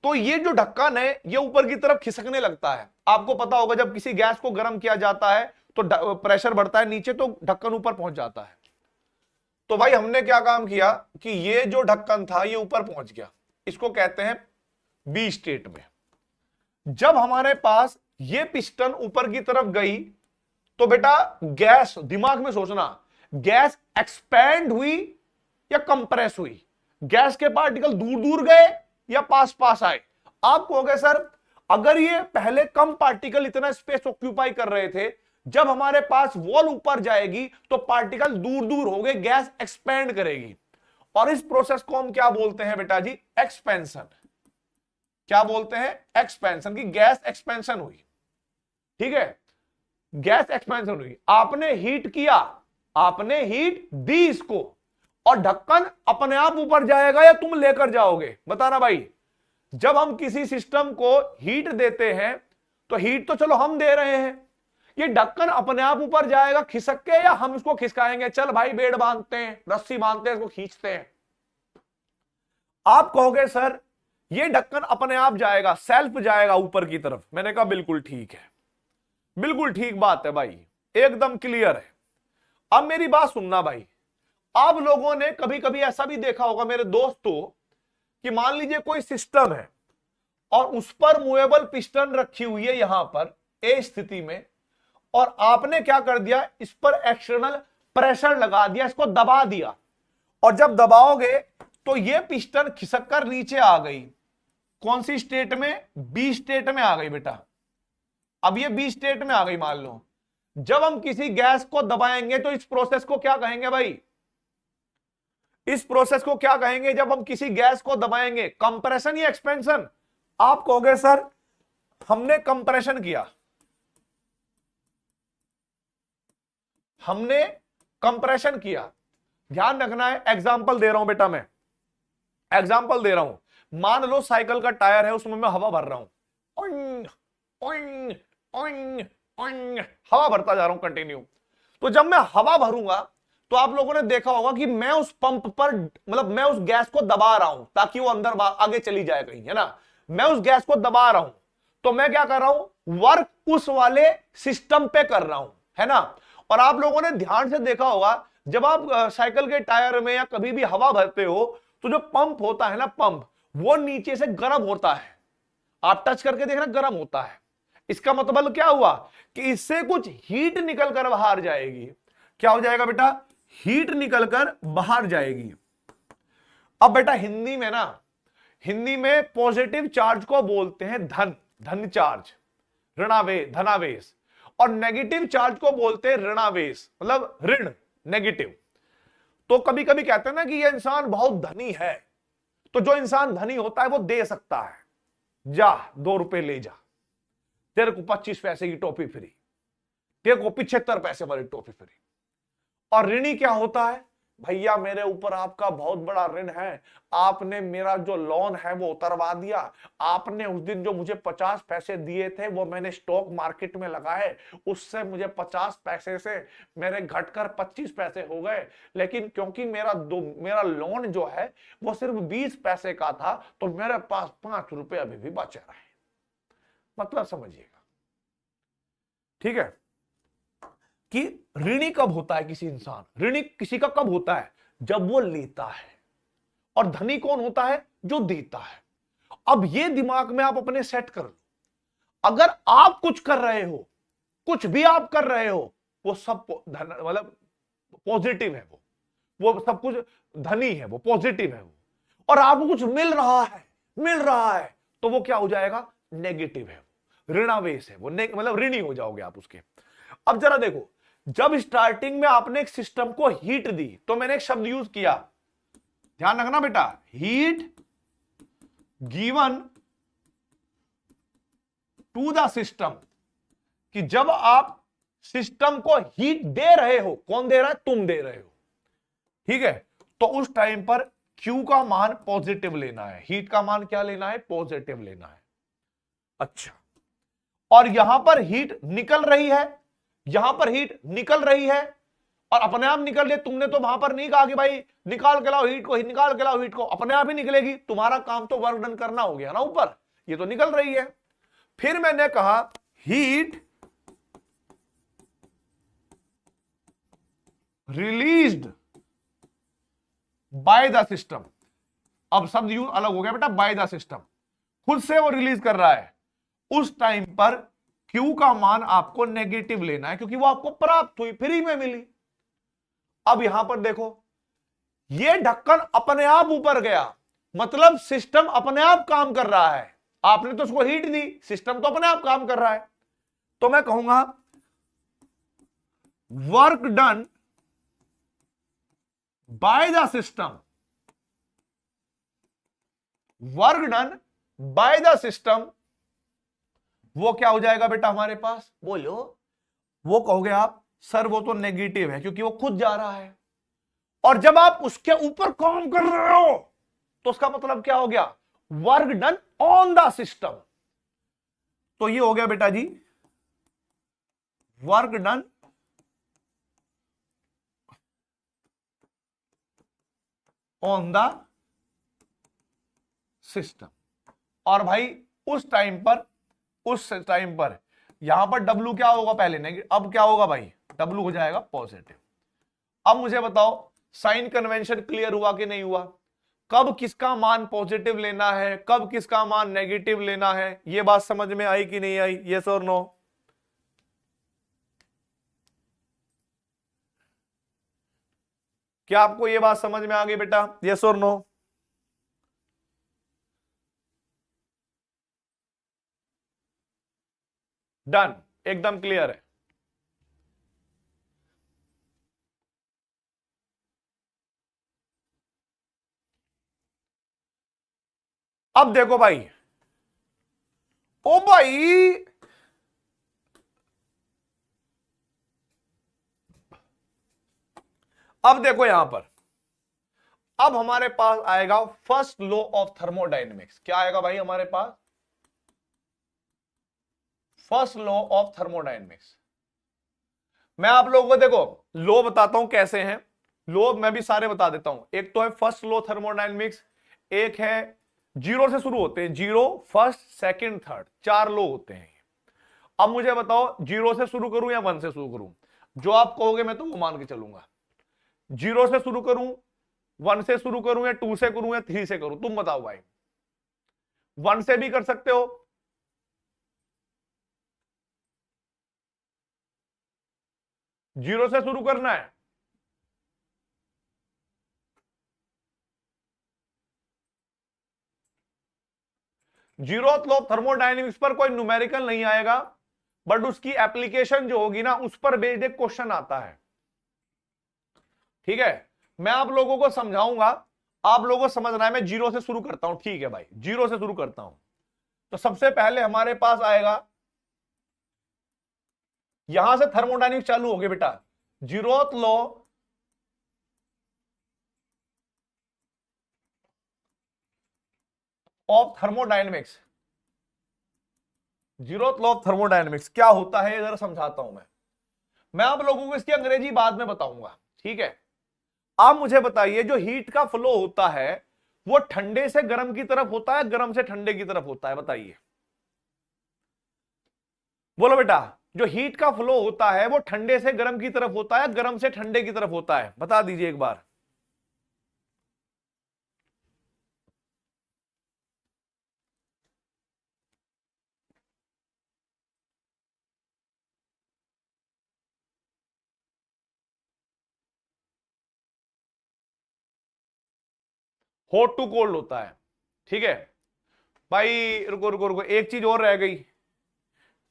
तो ये जो ढक्कन है ये ऊपर की तरफ खिसकने लगता है। आपको पता होगा जब किसी गैस को गर्म किया जाता है तो प्रेशर बढ़ता है नीचे, तो ढक्कन ऊपर पहुंच जाता है। तो भाई हमने क्या काम किया कि ये जो ढक्कन था ये ऊपर पहुंच गया, इसको कहते हैं बी स्टेट में। जब हमारे पास ये पिस्टन ऊपर की तरफ गई तो बेटा गैस, दिमाग में सोचना, गैस एक्सपैंड हुई या कंप्रेस हुई, गैस के पार्टिकल दूर दूर गए या पास पास आए। आप कहोगे सर अगर ये पहले कम पार्टिकल इतना स्पेस ऑक्यूपाई कर रहे थे, जब हमारे पास वॉल ऊपर जाएगी तो पार्टिकल दूर दूर हो गए, गैस एक्सपैंड करेगी, और इस प्रोसेस को हम क्या बोलते हैं बेटा जी, एक्सपेंशन। क्या बोलते हैं, एक्सपेंशन, की गैस एक्सपेंशन हुई। ठीक है, गैस एक्सपेंशन हुई, आपने हीट किया, आपने हीट दी इसको, और ढक्कन अपने आप ऊपर जाएगा या तुम लेकर जाओगे, बताना भाई। जब हम किसी सिस्टम को हीट देते हैं तो हीट तो चलो हम दे रहे हैं, ये ढक्कन अपने आप ऊपर जाएगा खिसक के, या हम इसको खिसकाएंगे, चल भाई बेड़ बांधते हैं, रस्सी बांधते हैं, इसको खींचते हैं। आप कहोगे सर ये ढक्कन अपने आप जाएगा, सेल्फ जाएगा ऊपर की तरफ। मैंने कहा बिल्कुल ठीक है, बिल्कुल ठीक बात है भाई, एकदम क्लियर है। अब मेरी बात सुनना भाई, आप लोगों ने कभी कभी ऐसा भी देखा होगा मेरे दोस्तों कि मान लीजिए कोई सिस्टम है और उस पर मूवेबल पिस्टन रखी हुई है यहां पर ए स्थिति में, और आपने क्या कर दिया, इस पर एक्सटर्नल प्रेशर लगा दिया, इसको दबा दिया, और जब दबाओगे तो ये पिस्टन खिसक कर नीचे आ गई। कौन सी स्टेट में, बी स्टेट में आ गई बेटा। अब ये बी स्टेट में आ गई मान लो। जब हम किसी गैस को दबाएंगे तो इस प्रोसेस को क्या कहेंगे भाई, इस प्रोसेस को क्या कहेंगे जब हम किसी गैस को दबाएंगे, कंप्रेशन या एक्सपेंशन। आप कहोगे सर हमने कंप्रेशन किया, हमने कंप्रेशन किया। ध्यान रखना है, एग्जांपल दे रहा हूं बेटा, मैं एग्जांपल दे रहा हूं। मान लो साइकिल का टायर है, उसमें मैं हवा भर रहा हूं, ओइंग, ओइंग, ओइंग, ओइंग, हवा भरता जा रहा हूं कंटिन्यू। तो जब मैं हवा भरूंगा तो आप लोगों ने देखा होगा कि मैं उस पंप पर, मतलब मैं उस गैस को दबा रहा हूं ताकि वो अंदर आगे चली जाए कहीं, है ना। मैं उस गैस को दबा रहा हूं, तो मैं क्या कर रहा हूं, वर्क उस वाले सिस्टम पे कर रहा हूं, है ना। और आप लोगों ने ध्यान से देखा होगा जब आप साइकिल के टायर में या कभी भी हवा भरते हो तो जो पंप होता है ना, पंप वो नीचे से गर्म होता है, आप टच करके देखना गर्म होता है। इसका मतलब क्या हुआ कि इससे कुछ हीट निकलकर बाहर जाएगी। क्या हो जाएगा बेटा, हीट निकलकर बाहर जाएगी। अब बेटा हिंदी में ना, हिंदी में पॉजिटिव चार्ज को बोलते हैं धन, धन चार्ज, धनावेश, और नेगेटिव चार्ज को बोलते हैं ऋणावेश, मतलब ऋण, नेगेटिव। तो कभी कभी कहते हैं ना कि ये इंसान बहुत धनी है, तो जो इंसान धनी होता है वो दे सकता है, जा 2 रुपए ले जा, तेरे को 25 पैसे की टॉफी फ्री, तेरे को 75 पैसे वाली टॉफी फ्री। और ऋणी क्या होता है, भैया मेरे ऊपर आपका बहुत बड़ा ऋण है, आपने मेरा जो लोन है वो उतरवा दिया, आपने उस दिन जो मुझे 50 पैसे दिए थे वो मैंने स्टॉक मार्केट में लगाए, उससे मुझे 50 पैसे से मेरे घटकर 25 पैसे हो गए, लेकिन क्योंकि मेरा लोन जो है वो सिर्फ 20 पैसे का था, तो मेरे पास 5 रुपए अभी भी बचे रहे। मतलब समझिएगा, ठीक है, कि ऋणी कब होता है किसी इंसान, ऋणी किसी का कब होता है, जब वो लेता है, और धनी कौन होता है, जो देता है। अब ये दिमाग में आप अपने सेट कर लो, अगर आप कुछ कर रहे हो, कुछ भी आप कर रहे हो, वो सब मतलब पॉजिटिव है, वो सब कुछ धनी है, वो पॉजिटिव है वो, और आपको कुछ मिल रहा है तो वो क्या हो जाएगा, नेगेटिव है, ऋणावेश है वो, मतलब ऋणी हो जाओगे आप उसके। अब जरा देखो, जब स्टार्टिंग में आपने एक सिस्टम को हीट दी तो मैंने एक शब्द यूज किया, ध्यान रखना बेटा, heat given to the system, कि जब आप सिस्टम को हीट दे रहे हो, कौन दे रहा है, तुम दे रहे हो, ठीक है, तो उस टाइम पर Q का मान पॉजिटिव लेना है, हीट का मान क्या लेना है, पॉजिटिव लेना है। अच्छा, और यहां पर हीट निकल रही है, यहां पर हीट निकल रही है और अपने आप निकल रही, तुमने तो वहां पर नहीं कहा कि भाई निकाल के लाओ हीट को, निकाल के लाओ हीट को, अपने आप ही निकलेगी, तुम्हारा काम तो वर्क डन करना हो गया ना ऊपर, ये तो निकल रही है। फिर मैंने कहा heat released by the system, अब शब्द यूज अलग हो गया बेटा, बाय द सिस्टम, खुद से वो रिलीज कर रहा है, उस टाइम पर Q का मान आपको नेगेटिव लेना है, क्योंकि वो आपको प्राप्त हुई, फ्री में मिली। अब यहां पर देखो, ये ढक्कन अपने आप ऊपर गया, मतलब सिस्टम अपने आप काम कर रहा है, आपने तो उसको हीट दी, सिस्टम तो अपने आप काम कर रहा है। तो मैं कहूंगा work done by the system, work done by the system, वो क्या हो जाएगा बेटा हमारे पास, बोलो, वो कहोगे आप सर वो तो नेगेटिव है क्योंकि वो खुद जा रहा है, और जब आप उसके ऊपर काम कर रहे हो तो उसका मतलब क्या हो गया, work done on the system. तो ये हो गया बेटा जी work done on the system. और भाई उस टाइम पर यहां पर W क्या होगा पहले नेगेटिव, अब क्या होगा भाई, W हो जाएगा पॉजिटिव। अब मुझे बताओ साइन कन्वेंशन क्लियर हुआ कि नहीं हुआ, कब किसका मान पॉजिटिव लेना है, कब किसका मान नेगेटिव लेना है, ये बात समझ में आई कि नहीं आई, यस और नो। क्या आपको ये बात समझ में आ गई बेटा, यस और नो। डन, एकदम क्लियर है। अब देखो भाई, ओ भाई अब देखो यहां पर, अब हमारे पास आएगा फर्स्ट लॉ ऑफ थर्मोडायनेमिक्स। क्या आएगा भाई हमारे पास, फर्स्ट लॉ ऑफ थर्मोडायनेमिक्स। मैं आप लोगों को देखो लॉ बताता हूं कैसे हैं, लॉ मैं भी सारे बता देता हूं। एक तो है फर्स्ट लॉ थर्मोडायनेमिक्स, एक है जीरो से शुरू होते हैं, जीरो फर्स्ट सेकंड थर्ड, चार लॉ होते हैं। अब मुझे बताओ जीरो से शुरू करूं या वन से शुरू करूं, जो आप कहोगे मैं तो वो मान के चलूंगा। जीरो से शुरू करूं, वन से शुरू करूं, या टू से करूं, या थ्री से करूं, तुम बताओ भाई। वन से भी कर सकते हो, जीरो से शुरू करना है, जीरोथ लॉ ऑफ थर्मोडायनेमिक्स पर कोई न्यूमेरिकल नहीं आएगा, बट उसकी एप्लीकेशन जो होगी ना उस पर बेस्ड एक क्वेश्चन आता है। ठीक है, मैं आप लोगों को समझाऊंगा, आप लोगों को समझना है। मैं जीरो से शुरू करता हूं, ठीक है भाई, जीरो से शुरू करता हूं। तो सबसे पहले हमारे पास आएगा, यहां से थर्मोडायनेमिक्स चालू हो गए बेटा, zeroth law of thermodynamics. Zeroth law of thermodynamics क्या होता है इधर समझाता हूं मैं आप लोगों को इसकी अंग्रेजी बाद में बताऊंगा। ठीक है, आप मुझे बताइए जो हीट का फ्लो होता है वो ठंडे से गर्म की तरफ होता है, गर्म से ठंडे की तरफ होता है, बताइए, बोलो बेटा। जो हीट का फ्लो होता है वो ठंडे से गर्म की तरफ होता है, गर्म से ठंडे की तरफ होता है, बता दीजिए एक बार। हॉट टू कोल्ड होता है। ठीक है भाई, रुको रुको रुको, एक चीज और रह गई,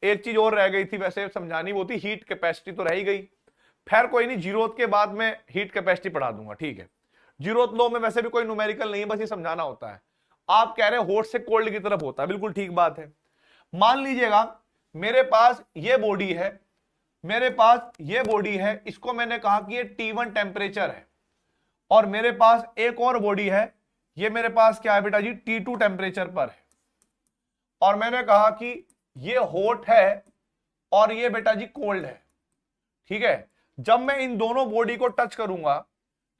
एक चीज और रह गई थी वैसे समझानी, वो थी हीट कैपेसिटी, तो रह ही गई। खैर कोई नहीं, जीरोथ के बाद में हीट कैपेसिटी पढ़ा दूंगा। ठीक है, जीरोथ लॉ में वैसे भी कोई न्यूमेरिकल नहीं है, बस ये समझाना होता है। आप कह रहे हैं हॉट से कोल्ड की तरफ होता है, बिल्कुल ठीक बात है। मान लीजिएगा मेरे पास ये बॉडी है, मेरे पास ये बॉडी है, इसको मैंने कहा कि ये T1 टेम्परेचर है, और मेरे पास एक और बॉडी है, ये मेरे पास क्या है बेटा जी, T2 टेम्परेचर पर है, और मैंने कहा कि ये हॉट है और ये बेटा जी कोल्ड है। ठीक है, जब मैं इन दोनों बॉडी को टच करूंगा,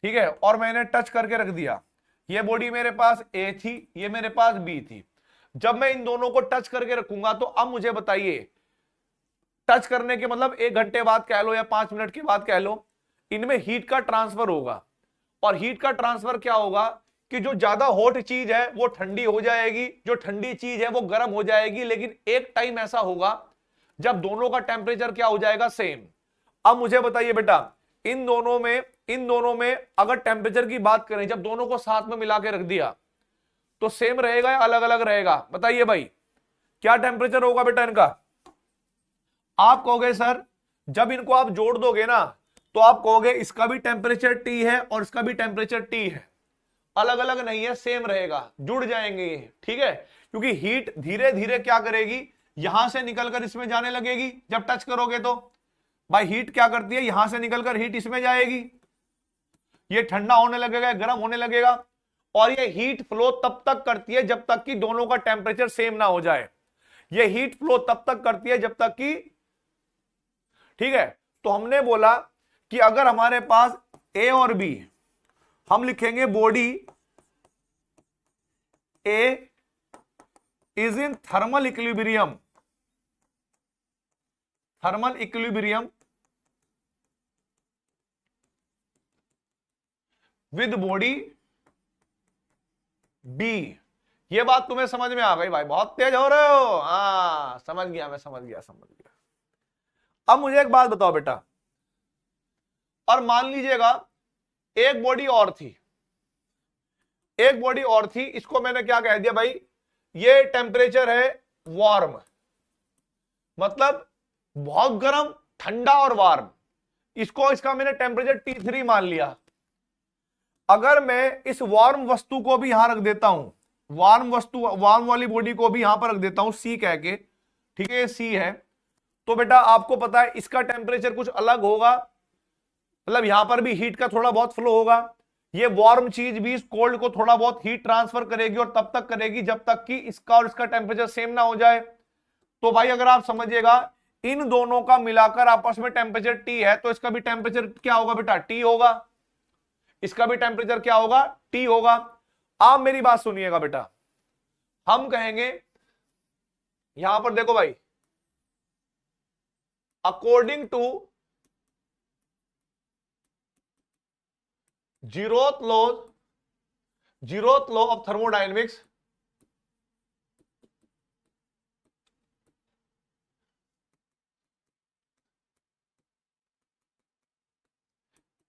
ठीक है, और मैंने टच करके रख दिया, ये बॉडी मेरे पास ए थी, ये मेरे पास बी थी, जब मैं इन दोनों को टच करके रखूंगा तो अब मुझे बताइए, टच करने के मतलब 1 घंटे बाद कह लो या 5 मिनट के बाद कह लो, इनमें हीट का ट्रांसफर होगा, और हीट का ट्रांसफर क्या होगा कि जो ज्यादा हॉट चीज है वो ठंडी हो जाएगी, जो ठंडी चीज है वो गर्म हो जाएगी, लेकिन एक टाइम ऐसा होगा जब दोनों का टेम्परेचर क्या हो जाएगा, सेम। अब मुझे बताइए बेटा, इन दोनों में अगर टेम्परेचर की बात करें, जब दोनों को साथ में मिला के रख दिया तो सेम रहेगा या अलग अलग रहेगा, बताइए भाई, क्या टेम्परेचर होगा बेटा इनका? आप कहोगे सर जब इनको आप जोड़ दोगे ना तो आप कहोगे इसका भी टेम्परेचर T है और इसका भी टेम्परेचर T है, अलग अलग नहीं है, सेम रहेगा, जुड़ जाएंगे ये। ठीक है, क्योंकि हीट धीरे धीरे क्या करेगी, यहां से निकलकर इसमें जाने लगेगी, जब टच करोगे तो भाई हीट क्या करती है, यहां से निकलकर हीट इसमें जाएगी, ये ठंडा होने लगेगा, गर्म होने लगेगा, और ये हीट फ्लो तब तक करती है जब तक कि दोनों का टेम्परेचर सेम ना हो जाए। ये हीट फ्लो तब तक करती है जब तक कि, ठीक है, तो हमने बोला कि अगर हमारे पास ए और बी, हम लिखेंगे body A is in thermal equilibrium, thermal equilibrium with body B. ये बात तुम्हें समझ में आ गई भाई, बहुत तेज हो रहे हो, हाँ समझ गया, मैं समझ गया। अब मुझे एक बात बताओ बेटा, और मान लीजिएगा एक बॉडी और थी, एक बॉडी और थी, इसको मैंने क्या कह दिया भाई, ये टेम्परेचर है वार्म, मतलब बहुत गर्म, ठंडा और वार्म, इसको इसका मैंने टेम्परेचर T3 मान लिया। अगर मैं इस वार्म वस्तु को भी यहां रख देता हूं, वार्म वस्तु, वार्म वाली बॉडी को भी यहां पर रख देता हूं C कह के, ठीक है, ये C है, तो बेटा आपको पता है इसका टेम्परेचर कुछ अलग होगा, मतलब यहां पर भी हीट का थोड़ा बहुत फ्लो होगा, ये वार्म चीज भी इस कोल्ड को थोड़ा बहुत हीट ट्रांसफर करेगी, और तब तक करेगी जब तक कि इसका और इसका टेम्परेचर सेम ना हो जाए। तो भाई अगर आप समझिएगा इन दोनों का मिलाकर आपस में टेम्परेचर T है, तो इसका भी टेम्परेचर क्या होगा बेटा, T होगा, इसका भी टेम्परेचर क्या होगा, T होगा। आप मेरी बात सुनिएगा बेटा, हम कहेंगे यहां पर देखो भाई, according to zeroth law of thermodynamics,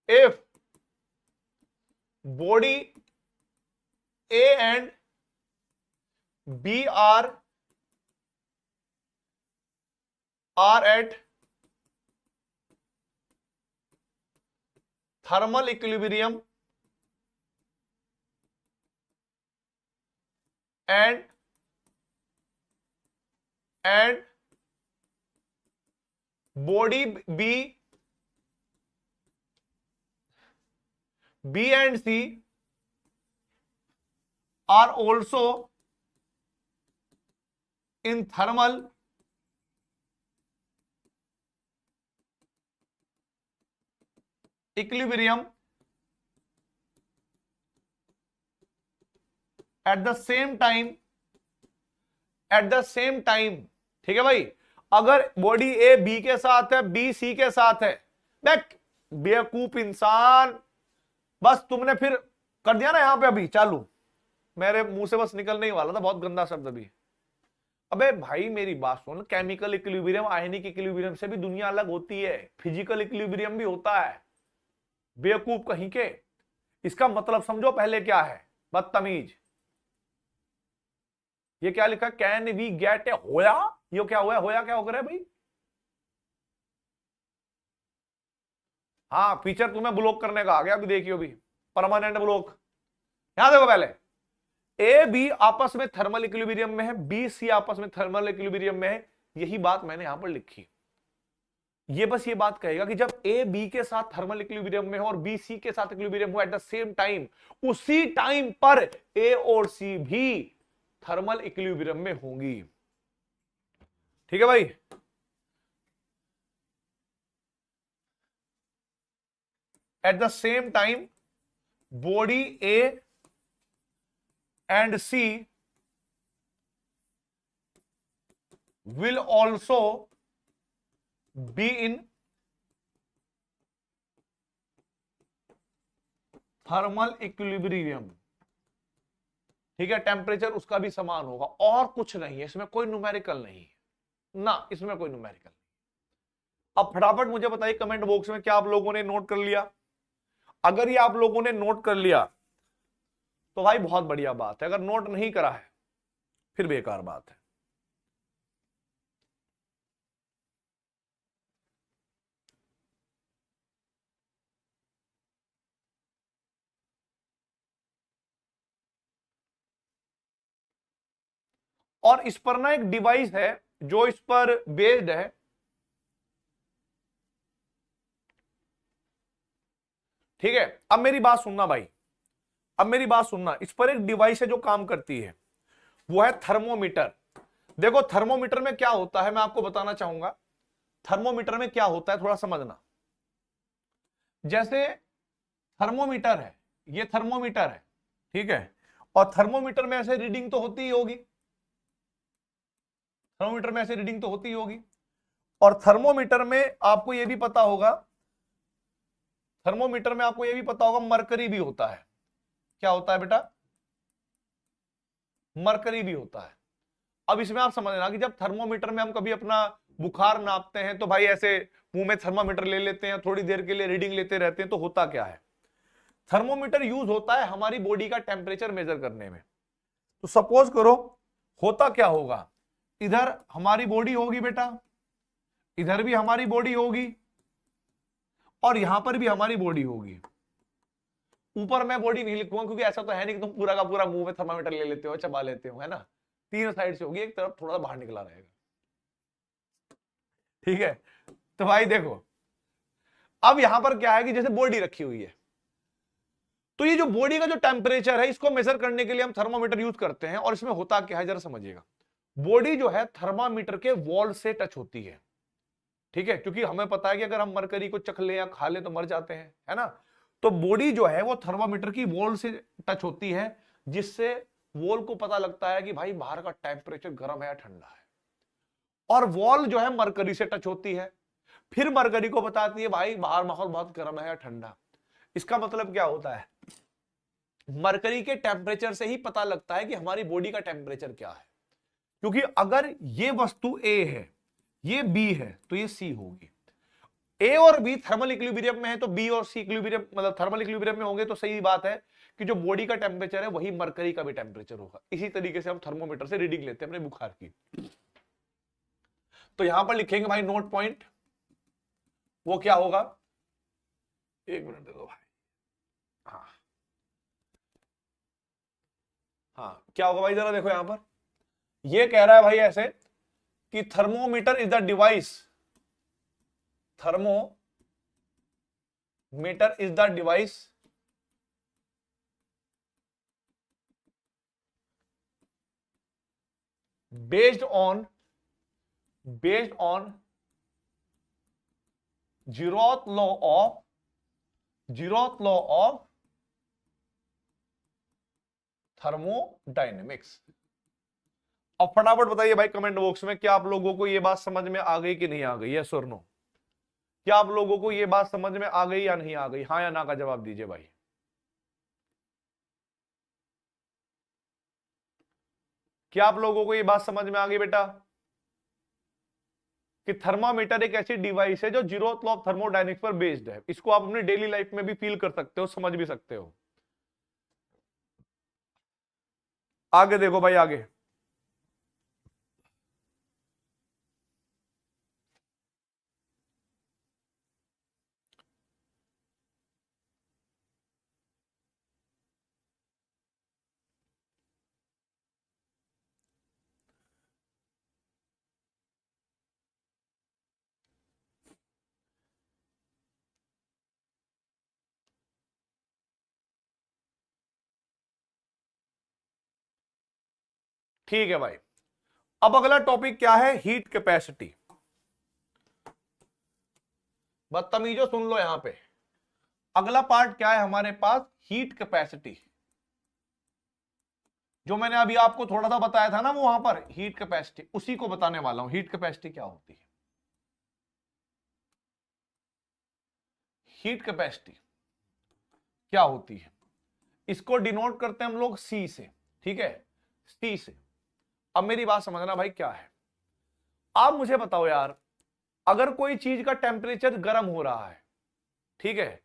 if body A and B are at thermal equilibrium and body B and C are also in thermal equilibrium at the same time, ठीक है भाई। अगर बॉडी ए बी के साथ है, B C के साथ है, बेवकूफ इंसान, बस तुमने फिर कर दिया ना यहां पे, अभी चालू, मेरे मुंह से बस निकलने ही वाला था, बहुत गंदा शब्द अभी। अबे भाई मेरी बात सुन, केमिकल इक्विलिब्रियम आयनिक इक्विलिब्रियम से भी दुनिया अलग होती है, फिजिकल इक्विलिब्रियम भी होता है, बेवकूफ कहीं के। इसका मतलब समझो पहले क्या है, बदतमीज। ये क्या लिखा, कैन वी गेट ए होया, ये क्या हुआ, होया क्या हो रहा है भाई? हाँ फीचर तुम्हें ब्लॉक करने का आ गया, अभी देखियो, भी परमानेंट ब्लॉक। यहां देखो पहले, ए बी आपस में थर्मल इक्विलिब्रियम में है, बी सी आपस में थर्मल इक्विलिब्रियम में है, यही बात मैंने यहां पर लिखी। ये बस ये बात कहेगा कि जब ए बी के साथ थर्मल इक्विलिब्रियम में हो और बी सी के साथ इक्विलिब्रियम हो एट द सेम टाइम, उसी टाइम पर ए और सी भी थर्मल इक्विलिब्रियम में होंगी। ठीक है भाई। At the same time body A and C will also be in thermal equilibrium. ठीक है, टेम्परेचर उसका भी समान होगा और कुछ नहीं है, इसमें कोई न्यूमेरिकल नहीं है ना, इसमें कोई न्यूमेरिकल। अब फटाफट मुझे बताइए कमेंट बॉक्स में, क्या आप लोगों ने नोट कर लिया? अगर ये आप लोगों ने नोट कर लिया तो भाई बहुत बढ़िया बात है, अगर नोट नहीं करा है फिर बेकार बात है। और इस पर ना एक डिवाइस है जो इस पर बेस्ड है। ठीक है, अब मेरी बात सुनना भाई, अब मेरी बात सुनना, इस पर एक डिवाइस है जो काम करती है, वो है थर्मोमीटर। देखो थर्मोमीटर में क्या होता है मैं आपको बताना चाहूंगा। थर्मोमीटर में क्या होता है थोड़ा समझना। जैसे थर्मोमीटर है, ये थर्मोमीटर है, ठीक है, और थर्मोमीटर में ऐसे रीडिंग तो होती ही होगी, थर्मोमीटर में ऐसे रीडिंग तो होती ही होगी। और थर्मोमीटर में आपको यह भी पता होगा, थर्मोमीटर में आपको यह भी पता होगा मरकरी भी होता है। क्या होता है बेटा? मरकरी भी होता है। अब इसमें आप समझना कि जब थर्मोमीटर में हम कभी अपना बुखार नापते हैं तो भाई ऐसे मुंह में थर्मोमीटर ले लेते हैं, थोड़ी देर के लिए रीडिंग लेते रहते हैं, तो होता क्या है, थर्मोमीटर यूज होता है हमारी बॉडी का टेम्परेचर मेजर करने में। तो सपोज करो होता क्या होगा, इधर हमारी बॉडी होगी बेटा, इधर भी हमारी बॉडी होगी, और यहां पर भी हमारी बॉडी होगी। ऊपर मैं बॉडी नहीं लिखूंगा क्योंकि ऐसा तो है नहीं कि तुम पूरा का पूरा मुंह में थर्मामीटर ले लेते हो, चबा लेते हो, है ना। तीन साइड से होगी, एक तरफ थोड़ा सा बाहर निकला रहेगा। ठीक है, तो भाई देखो अब यहां पर क्या है कि जैसे बॉडी रखी हुई है, तो ये जो बॉडी का जो टेम्परेचर है इसको मेजर करने के लिए हम थर्मोमीटर यूज करते हैं। और इसमें होता क्या है जरा समझिएगा, बॉडी जो है थर्मामीटर के वॉल से टच होती है। ठीक है, क्योंकि हमें पता है कि अगर हम मरकरी को चख ले या खा ले तो मर जाते हैं, है ना। तो बॉडी जो है वो थर्मामीटर की वॉल से टच होती है, जिससे वॉल को पता लगता है कि भाई बाहर का टेम्परेचर गर्म है या ठंडा है। और वॉल जो है मरकरी से टच होती है, फिर मरकरी को बताती है भाई बाहर माहौल बहुत गर्म है या ठंडा। इसका मतलब क्या होता है, मरकरी के टेम्परेचर से ही पता लगता है कि हमारी बॉडी का टेम्परेचर क्या है। क्योंकि अगर ये वस्तु ए है, ये बी है, तो ये सी होगी। ए और बी थर्मल इक्विलिब्रियम में है तो बी और सी इक्विलिब्रियम मतलब थर्मल इक्विलिब्रियम में होंगे, तो सही बात है कि जो बॉडी का टेम्परेचर है वही मरकरी का भी टेम्परेचर होगा। इसी तरीके से हम थर्मोमीटर से रीडिंग लेते हैं अपने बुखार की। तो यहां पर लिखेंगे भाई नोट पॉइंट, वो क्या होगा, एक मिनट दे दो भाई। हाँ हाँ, क्या होगा भाई जरा देखो यहां पर, ये कह रहा है भाई ऐसे कि thermometer is the device, thermometer is the device based on zeroth law of thermodynamics. अब फटाफट बताइए भाई कमेंट बॉक्स में, क्या आप लोगों को यह बात समझ में आ गई कि नहीं आ गई, यस और नो। क्या आप लोगों को यह बात समझ में आ गई या नहीं आ गई, हाँ या ना का जवाब दीजिए भाई। क्या आप लोगों को यह बात समझ में आ गई बेटा कि थर्मामीटर एक ऐसी डिवाइस है जो जीरोथ लॉ ऑफ थर्मोडायनेमिक्स पर बेस्ड है। इसको आप अपनी डेली लाइफ में भी फील कर सकते हो, समझ भी सकते हो। आगे देखो भाई आगे, ठीक है भाई। अब अगला टॉपिक क्या है, हीट कैपेसिटी। बदतमीजो सुन लो यहां पे, अगला पार्ट क्या है हमारे पास, हीट कैपेसिटी। जो मैंने अभी आपको थोड़ा सा बताया था ना वो वहां पर हीट कैपेसिटी, उसी को बताने वाला हूं। हीट कैपेसिटी क्या होती है, हीट कैपेसिटी क्या होती है, इसको डिनोट करते हैं हम लोग सी से, ठीक है, सी से। अब मेरी बात समझना भाई क्या है, आप मुझे बताओ यार, अगर कोई चीज का टेम्परेचर गर्म हो रहा है, ठीक है,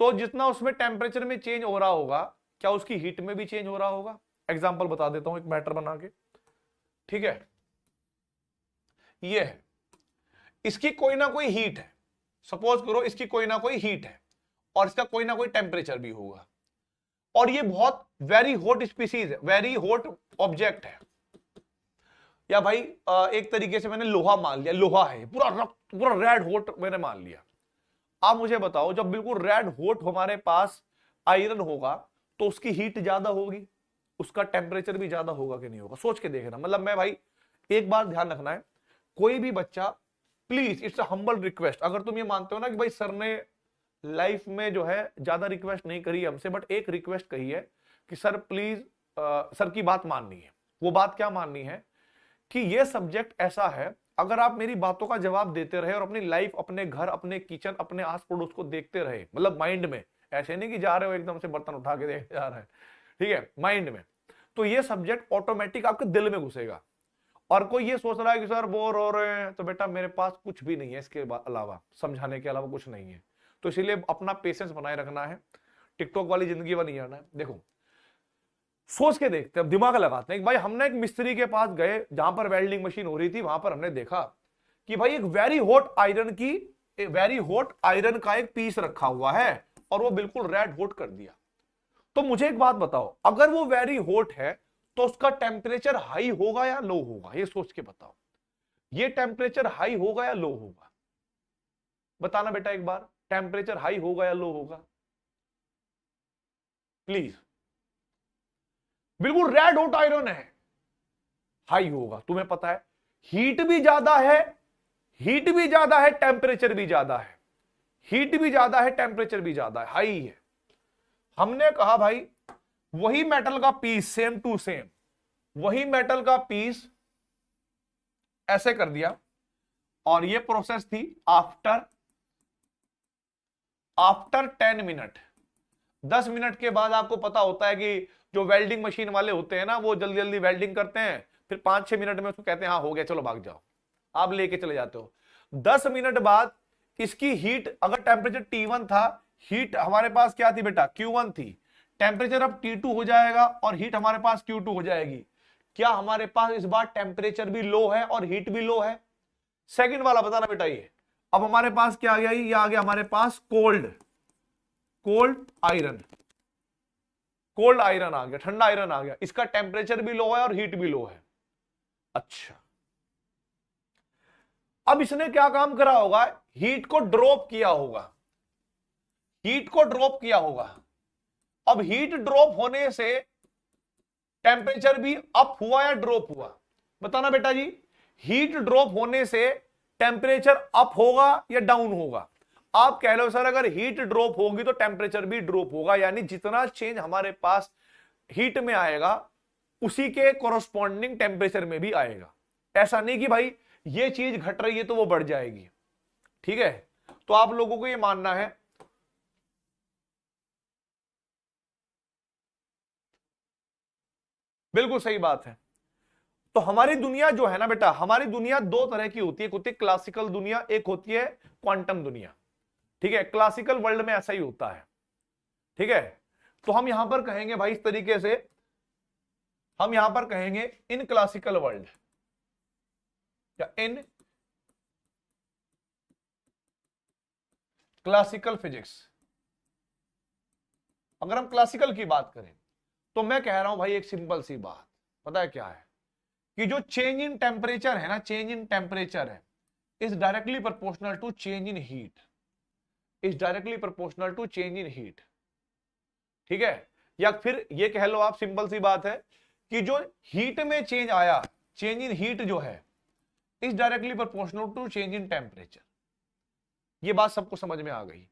तो जितना उसमें टेम्परेचर में चेंज हो रहा होगा, क्या उसकी हीट में भी चेंज हो रहा होगा। एग्जांपल बता देता हूं एक मैटर बना के, ठीक है, ये है, इसकी कोई ना कोई हीट है, सपोज करो इसकी कोई ना कोई हीट है और इसका कोई ना कोई टेम्परेचर भी होगा, और ये बहुत वेरी हॉट स्पीसीज है, वेरी हॉट ऑब्जेक्ट है, या भाई एक तरीके से मैंने लोहा मान लिया, लोहा है पूरा रक्त, पूरा रेड हॉट मैंने मान लिया। आप मुझे बताओ जब बिल्कुल रेड हॉट हमारे पास आयरन होगा तो उसकी हीट ज्यादा होगी, उसका टेम्परेचर भी ज्यादा होगा कि नहीं होगा, सोच के देखना। मतलब मैं भाई एक बार ध्यान रखना है, कोई भी बच्चा please, it's a humble request, अगर तुम ये मानते हो ना कि भाई सर ने लाइफ में जो है ज्यादा रिक्वेस्ट नहीं करी हमसे, बट एक रिक्वेस्ट कही है कि सर प्लीज सर की बात माननी है। वो बात क्या माननी है कि ये सब्जेक्ट ऐसा है, अगर आप मेरी बातों का जवाब देते रहे और अपनी लाइफ, अपने घर, अपने किचन, अपने आस पड़ोस को देखते रहे, मतलब माइंड में, ऐसे नहीं कि जा रहे हो एकदम से बर्तन उठा के देख जा रहे हैं, ठीक है, माइंड में, तो ये सब्जेक्ट ऑटोमेटिक आपके दिल में घुसेगा। और कोई ये सोच रहा है कि सर बोर हो रहे हैं, तो बेटा मेरे पास कुछ भी नहीं है इसके अलावा, समझाने के अलावा कुछ नहीं है, तो इसीलिए अपना पेशेंस बनाए रखना है, टिकटॉक वाली जिंदगी बनी जाना है। देखो सोच के देखते हैं, दिमाग लगाते हैं। भाई हमने एक मिस्त्री के पास गए जहां पर वेल्डिंग मशीन हो रही थी, वहां पर हमने देखा कि भाई एक वेरी हॉट आयरन की, वेरी हॉट आयरन का एक पीस रखा हुआ है और वो बिल्कुल रेड हॉट कर दिया। तो मुझे एक बात बताओ, अगर वो वेरी हॉट है तो उसका टेम्परेचर हाई होगा या लो होगा, ये सोच के बताओ, ये टेम्परेचर हाई होगा या लो होगा, बताना बेटा एक बार, टेम्परेचर हाई होगा या लो होगा, प्लीज। बिल्कुल रेड हॉट आयरन है, हाई होगा, तुम्हें पता है हीट भी ज्यादा है, हीट भी ज्यादा है, टेम्परेचर भी ज्यादा है, हीट भी ज्यादा है, टेम्परेचर भी ज्यादा है, हाई है। हमने कहा भाई वही मेटल का पीस, सेम टू सेम वही मेटल का पीस ऐसे कर दिया, और ये प्रोसेस थी आफ्टर 10 मिनट। 10 मिनट के बाद आपको पता होता है कि जो वेल्डिंग मशीन वाले होते हैं ना, वो जल्दी जल्दी वेल्डिंग करते हैं, फिर 5-6 मिनट में उसको कहते हैं हाँ हो गया चलो भाग जाओ, आप लेके चले जाते हो। 10 मिनट बाद इसकी हीट, अगर टेम्परेचर T1 था, हीट हमारे पास क्या थी बेटा, Q1 थी, टेम्परेचर अब T2 हो जाएगा और हीट हमारे पास Q2 हो जाएगी। क्या हमारे पास इस बार टेम्परेचर भी लो है और हीट भी लो है? सेकंड वाला बताना बेटा। ये अब हमारे पास क्या आ गया, ये आ गया हमारे पास कोल्ड आयरन, कोल्ड आयरन आ गया, ठंडा आयरन आ गया, इसका टेम्परेचर भी लो है और हीट भी लो है। अच्छा, अब इसने क्या काम करा होगा, हीट को ड्रॉप किया होगा, हीट को ड्रॉप किया होगा। अब हीट ड्रॉप होने से टेम्परेचर भी अप हुआ या ड्रॉप हुआ, बताना बेटा जी। हीट ड्रॉप होने से टेम्परेचर अप होगा या डाउन होगा? आप कह लो सर अगर हीट ड्रॉप होगी तो टेम्परेचर भी ड्रॉप होगा, यानी जितना चेंज हमारे पास हीट में आएगा उसी के कोरोस्पॉन्डिंग टेम्परेचर में भी आएगा। ऐसा नहीं कि भाई ये चीज घट रही है तो वो बढ़ जाएगी, ठीक है। तो आप लोगों को ये मानना है, बिल्कुल सही बात है। तो हमारी दुनिया जो है ना बेटा, हमारी दुनिया दो तरह की होती है, एक होती है क्लासिकल दुनिया, एक होती है क्वांटम दुनिया, ठीक है। क्लासिकल वर्ल्ड में ऐसा ही होता है, ठीक है। तो हम यहां पर कहेंगे भाई इस तरीके से, हम यहां पर कहेंगे इन क्लासिकल वर्ल्ड या इन क्लासिकल फिजिक्स। अगर हम क्लासिकल की बात करें तो मैं कह रहा हूं भाई एक सिंपल सी बात, पता है क्या है, कि जो चेंज इन टेम्परेचर है ना, चेंज इन टेम्परेचर है, is directly proportional to change in heat, is directly proportional to change in heat, ठीक है। या फिर ये कह लो आप, सिंपल सी बात है कि जो हीट में चेंज आया, चेंज इन हीट जो है is directly proportional to change in temperature. ये बात सबको समझ में आ गई।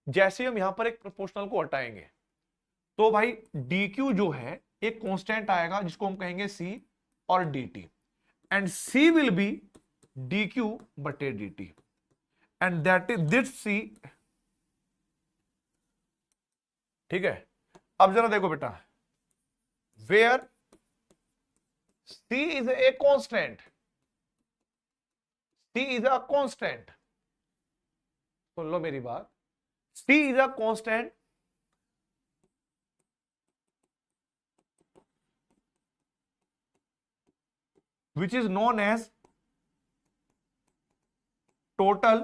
जैसे हम यहां पर एक प्रोपोर्शनल को हटाएंगे तो भाई dq जो है एक कांस्टेंट आएगा जिसको हम कहेंगे c और dt, and c will be dq बटे dt, and that is this c। ठीक है, अब जरा देखो बेटा, where c is a constant, c is a constant, सुन लो मेरी बात, c is a constant which is known as total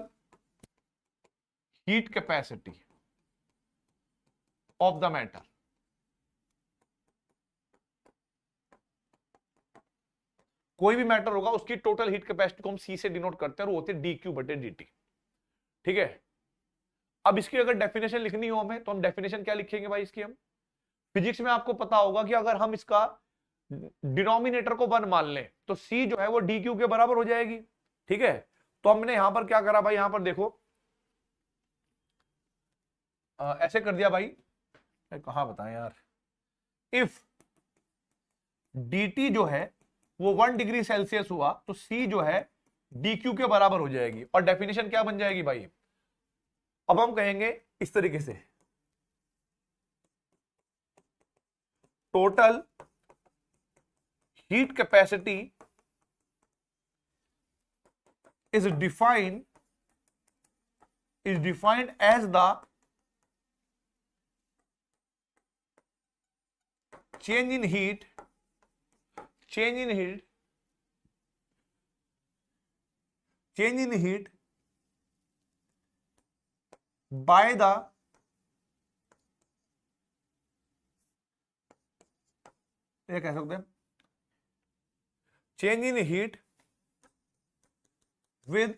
heat capacity of the matter। कोई भी मैटर होगा उसकी टोटल हीट कैपेसिटी को हम सी से डिनोट करते हैं और वो होती है dq बटे dt। ठीक है, अब इसकी अगर डेफिनेशन लिखनी हो हमें तो हम डेफिनेशन क्या लिखेंगे भाई इसकी? हम फिजिक्स में आपको पता होगा कि अगर हम इसका डिनोमिनेटर को 1 मान लें तो c जो है वो dq के बराबर हो जाएगी। ठीक है, तो हमने यहां पर क्या करा भाई, यहां पर देखो ऐसे कर दिया भाई, कहां बताएं यार, इफ dt जो है वो 1 डिग्री सेल्सियस हुआ तो c जो है dq के बराबर हो जाएगी। और डेफिनेशन क्या बन जाएगी भाई, अब हम कहेंगे इस तरीके से, total heat capacity is defined as the change in heat by the ये कह सकते हैं change in heat with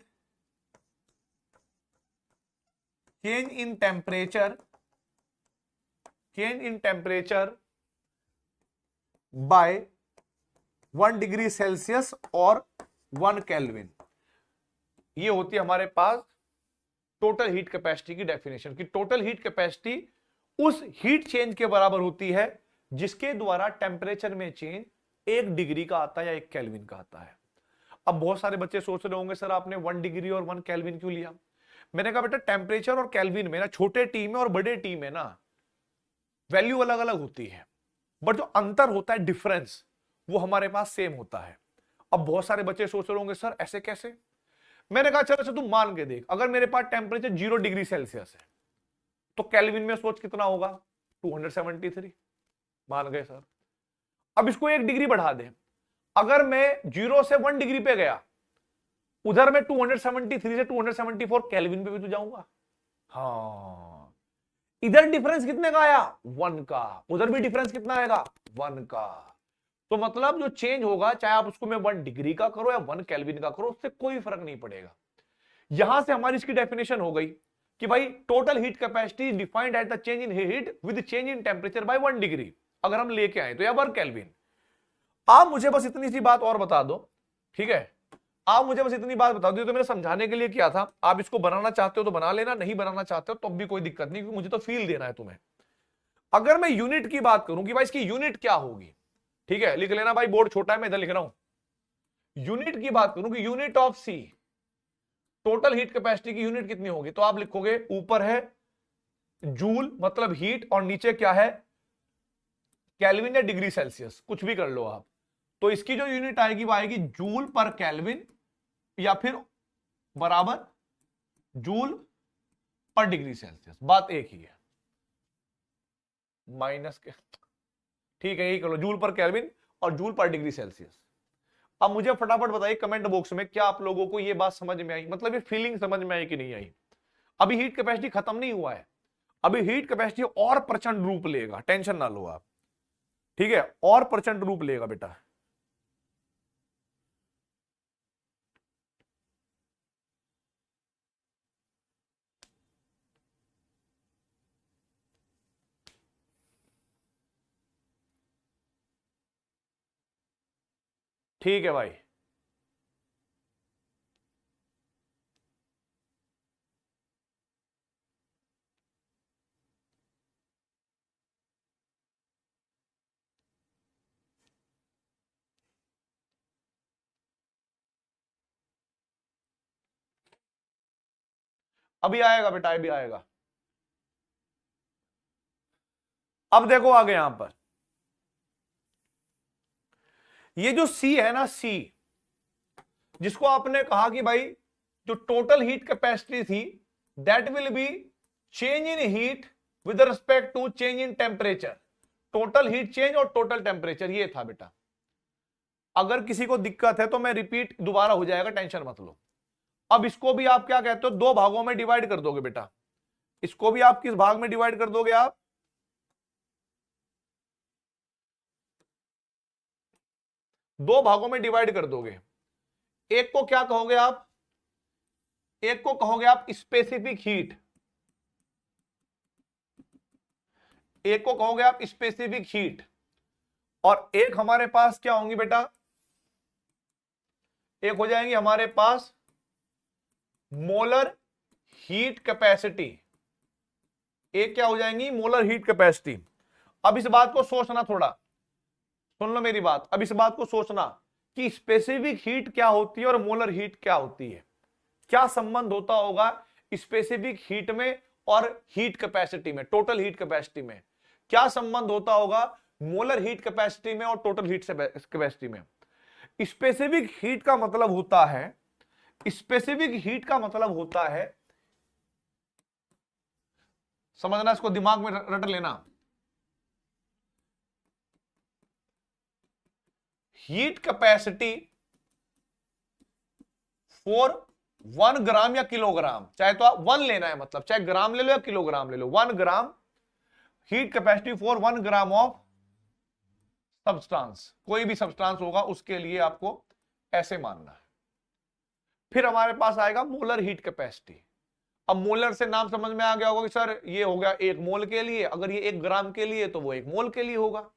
change in temperature by 1 degree Celsius और 1 केल्विन। ये होती है हमारे पास टोटल हीट कैपेसिटी की डेफिनेशन, कि टोटल हीट कैपेसिटी उस हीट चेंज के बराबर होती है जिसके द्वारा टेम्परेचर में चेंज 1 डिग्री का आता है या 1 केल्विन का आता है। अब बहुत सारे बच्चे सोच रहे होंगे सर आपने 1 डिग्री और 1 केल्विन क्यों लिया? मैंने कहा बेटा टेम्परेचर और केल्विन में ना छोटे टी में और बड़े टी में ना वैल्यू अलग अलग होती है, बट जो अंतर होता है डिफरेंस वो हमारे पास सेम होता है। अब बहुत सारे बच्चे सोच रहे होंगे सर ऐसे कैसे? मैंने कहा चलो तू मान के देख, अगर मेरे पास टेम्परेचर 0 डिग्री सेल्सियस है तो केल्विन में सोच कितना होगा, 273। मान गए सर। अब इसको 1 डिग्री बढ़ा दे, अगर मैं 0 से 1 डिग्री पे गया उधर मैं 273 से 274 केल्विन पे भी तो जाऊंगा। हाँ, इधर डिफरेंस कितने का आया? 1 का। उधर भी डिफरेंस कितना आएगा? 1 का। तो मतलब जो चेंज होगा चाहे आप उसको मैं 1 डिग्री का करो या 1 केल्विन का करो उससे कोई फर्क नहीं पड़ेगा। यहां से हमारी इसकी डेफिनेशन हो गई कि भाई total heat capacity defined at the change in heat with change in temperature by 1 degree अगर हम लेके आए तो, या 1 केल्विन। आप मुझे बस इतनी सी बात और बता दो, ठीक है, आप मुझे बस इतनी बात बता दो, तो मैंने समझाने के लिए किया था। आप इसको बनाना चाहते हो तो बना लेना, नहीं बनाना चाहते हो तो भी कोई दिक्कत नहीं, क्योंकि मुझे तो फील देना है तुम्हें। अगर मैं यूनिट की बात करूं कि भाई इसकी यूनिट क्या होगी, ठीक है, लिख लेना भाई, बोर्ड छोटा है मैं इधर लिख रहा हूं। यूनिट की बात करूं कि unit of C, total heat capacity की यूनिट कितनी होगी, तो आप लिखोगे ऊपर है जूल मतलब हीट और नीचे क्या है केल्विन या डिग्री सेल्सियस, कुछ भी कर लो आप। तो इसकी जो यूनिट आएगी वो आएगी जूल पर केल्विन या फिर बराबर जूल पर डिग्री सेल्सियस, बात एक ही है। माइनस के ठीक है, यही कर लो, जूल पर केल्विन और जूल पर डिग्री सेल्सियस। अब मुझे फटाफट बताइए कमेंट बॉक्स में, क्या आप लोगों को ये बात समझ में आई, मतलब ये फीलिंग समझ में आई कि नहीं आई? अभी हीट कैपेसिटी खत्म नहीं हुआ है, अभी हीट कैपेसिटी और प्रचंड रूप लेगा, टेंशन ना लो आप, ठीक है, और प्रचंड रूप लेगा बेटा। ठीक है भाई। अभी आएगा बेटा, अभी आएगा। अब देखो आगे यहां पर ये जो सी है ना, सी, जिसको आपने कहा कि भाई जो टोटल हीट कैपेसिटी थी that will be change in heat with respect to change in temperature, total heat change और टोटल टेम्परेचर, ये था बेटा। अगर किसी को दिक्कत है तो मैं रिपीट दोबारा हो जाएगा, टेंशन मत लो। अब इसको भी आप क्या कहते हो, दो भागों में डिवाइड कर दोगे बेटा। इसको भी आप किस भाग में डिवाइड कर दोगे, आप दो भागों में डिवाइड कर दोगे। एक को क्या कहोगे आप, एक को कहोगे आप स्पेसिफिक हीट, एक को कहोगे आप स्पेसिफिक हीट, और एक हमारे पास क्या होंगी बेटा, एक हो जाएंगी हमारे पास मोलर हीट कैपेसिटी, एक क्या हो जाएंगी, मोलर हीट कैपेसिटी। अब इस बात को सोचना, थोड़ा सुन लो मेरी बात, अब इस बात को सोचना कि स्पेसिफिक हीट क्या होती है और मोलर हीट क्या होती है, क्या संबंध होता होगा स्पेसिफिक हीट में और हीट कैपेसिटी में, टोटल हीट कैपेसिटी में क्या संबंध होता होगा मोलर हीट कैपेसिटी में और टोटल हीट कैपेसिटी में। स्पेसिफिक हीट का मतलब होता है, स्पेसिफिक हीट का मतलब होता है, समझना, इसको दिमाग में रट लेना, हीट कैपेसिटी फॉर 1 ग्राम या किलोग्राम, चाहे तो आप 1 लेना है, मतलब चाहे ग्राम ले लो या किलोग्राम ले लो, 1 gram heat capacity for 1 gram of substance, कोई भी सब्सटेंस होगा उसके लिए आपको ऐसे मानना है। फिर हमारे पास आएगा मोलर हीट कैपेसिटी। अब मोलर से नाम समझ में आ गया होगा कि सर ये हो गया 1 मोल के लिए, अगर ये 1 ग्राम के लिए तो वो 1 मोल के लिए होगा।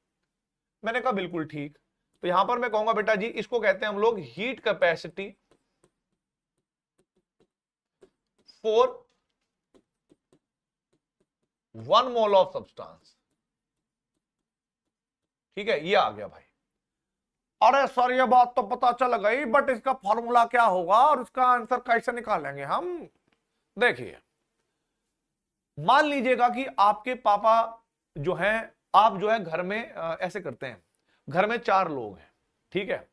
मैंने कहा बिल्कुल ठीक। तो यहां पर मैं कहूंगा बेटा जी इसको कहते हैं हम लोग heat capacity for 1 mole of substance. ठीक है, ये आ गया भाई। अरे सर ये बात तो पता चल गई, बट इसका फॉर्मूला क्या होगा और इसका आंसर कैसे निकालेंगे हम। देखिए, मान लीजिएगा कि आपके पापा जो हैं, आप जो है घर में ऐसे करते हैं, घर में 4 लोग हैं, ठीक है,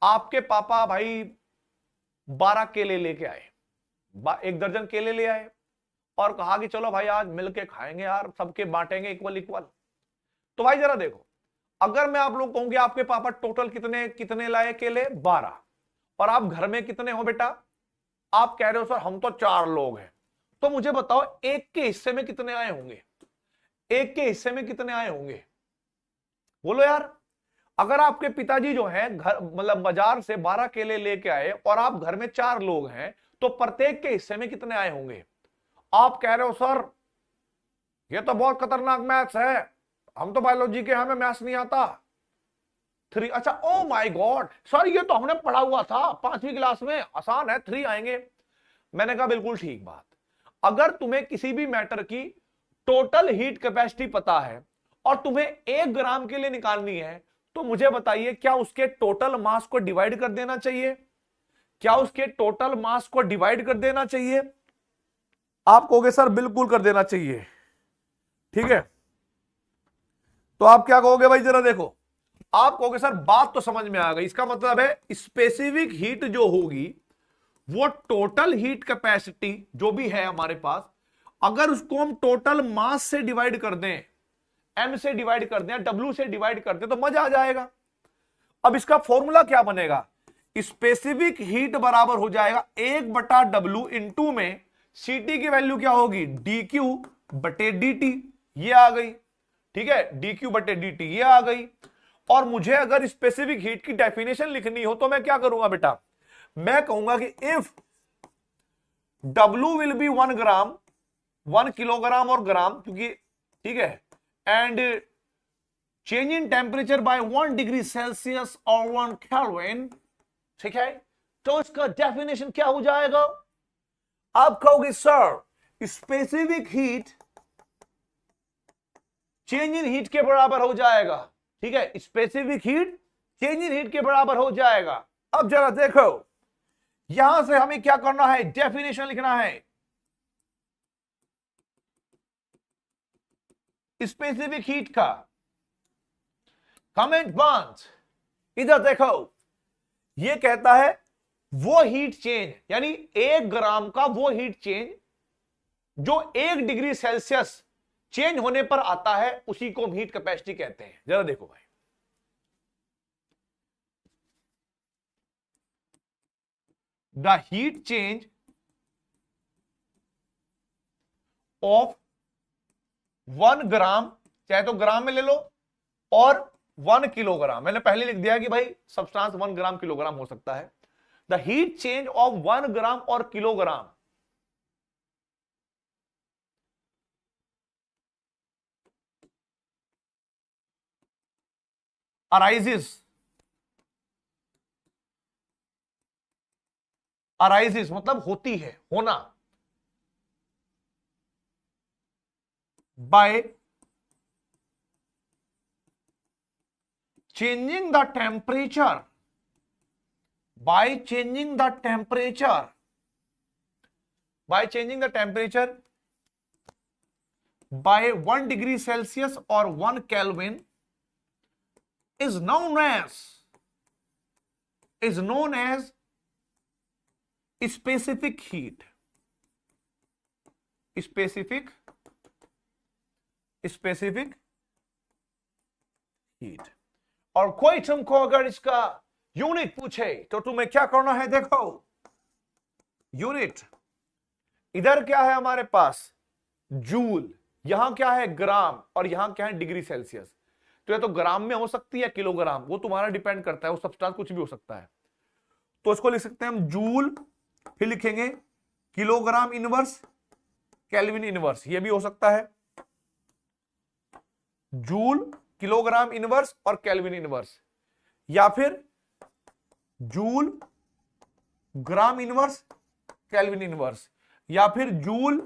आपके पापा भाई 12 केले लेके आए, 1 दर्जन केले ले आए और कहा कि चलो भाई आज मिलके खाएंगे यार, सबके बांटेंगे इक्वल इक्वल। तो भाई जरा देखो, अगर मैं आप लोग कहूंगी आपके पापा टोटल कितने कितने लाए केले, 12, और आप घर में कितने हो बेटा, आप कह रहे हो सर हम तो 4 लोग हैं, तो मुझे बताओ एक के हिस्से में कितने आए होंगे, एक के हिस्से में कितने आए होंगे, बोलो यार। अगर आपके पिताजी जो है घर मतलब बाजार से 12 केले लेके आए और आप घर में 4 लोग हैं, तो प्रत्येक के हिस्से में कितने आए होंगे। आप कह रहे हो सर ये तो बहुत खतरनाक मैथ्स है, हम तो बायोलॉजी के, हमें मैथ्स नहीं आता। 3, अच्छा, ओ माय गॉड सर ये तो हमने पढ़ा हुआ था 5वीं क्लास में, आसान है, 3 आएंगे। मैंने कहा बिल्कुल ठीक बात। अगर तुम्हें किसी भी मैटर की टोटल हीट कैपेसिटी पता है और तुम्हें 1 ग्राम के लिए निकालनी है, तो मुझे बताइए क्या उसके टोटल मास को डिवाइड कर देना चाहिए, क्या उसके टोटल मास को डिवाइड कर देना चाहिए। आप कहोगे सर बिल्कुल कर देना चाहिए, ठीक है। तो आप क्या कहोगे भाई, जरा देखो, आप कहोगे सर बात तो समझ में आ गई, इसका मतलब है स्पेसिफिक हीट जो होगी वो टोटल हीट कैपेसिटी जो भी है हमारे पास, अगर उसको हम टोटल मास से डिवाइड कर दें, m से डिवाइड कर दें, w से डिवाइड कर दें, तो मजा आ जाएगा। अब इसका फॉर्मूला क्या बनेगा, स्पेसिफिक हीट बराबर हो जाएगा 1/w इंटू में Ct की वैल्यू क्या होगी, dq बटे dt, ये आ गई, ठीक है, dq बटे dt ये आ गई। और मुझे अगर स्पेसिफिक हीट की डेफिनेशन लिखनी हो तो मैं क्या करूंगा बेटा, मैं कहूंगा कि if W will be 1 gram, 1 kilogram और ग्राम, क्योंकि ठीक है, and change in temperature by 1 degree Celsius और 1 केल्विन, ठीक है, तो इसका डेफिनेशन क्या हो जाएगा? आप कहोगे sir specific heat change in heat के बराबर हो जाएगा, ठीक है, specific heat change in heat के बराबर हो जाएगा। अब जरा देखो, यहां से हमें क्या करना है, डेफिनेशन लिखना है। स्पेसिफिक हीट का कमेंट बंद। इधर देखो, यह कहता है वो हीट चेंज, यानी 1 ग्राम का वो हीट चेंज जो 1 डिग्री सेल्सियस चेंज होने पर आता है, उसी को हम हीट कैपेसिटी कहते हैं। जरा देखो भाई, द हीट चेंज ऑफ 1 ग्राम, चाहे तो ग्राम में ले लो, और 1 किलोग्राम, मैंने पहले लिख दिया कि भाई सब्सटेंस 1 ग्राम किलोग्राम हो सकता है। द हीट चेंज ऑफ 1 ग्राम और किलोग्राम अराइजेस मतलब होती है, होना, bye changing the temperature, by changing the temperature, by changing the temperature by 1 degree Celsius or 1 Kelvin is known as specific heat, specific heat। और कोई तुमको अगर इसका यूनिट पूछे तो तुम्हें क्या करना है, देखो यूनिट, इधर क्या है हमारे पास जूल, यहां क्या है ग्राम, और यहां क्या है डिग्री सेल्सियस। तो ये तो ग्राम में हो सकती है, किलोग्राम, वो तुम्हारा डिपेंड करता है, वो सब्सटेंस कुछ भी हो सकता है। तो इसको लिख सकते हैं हम जूल, फिर लिखेंगे किलोग्राम इनवर्स केल्विन इनवर्स, ये भी हो सकता है, जूल किलोग्राम इनवर्स और केल्विन इनवर्स, या फिर जूल ग्राम इनवर्स केल्विन इनवर्स, या फिर जूल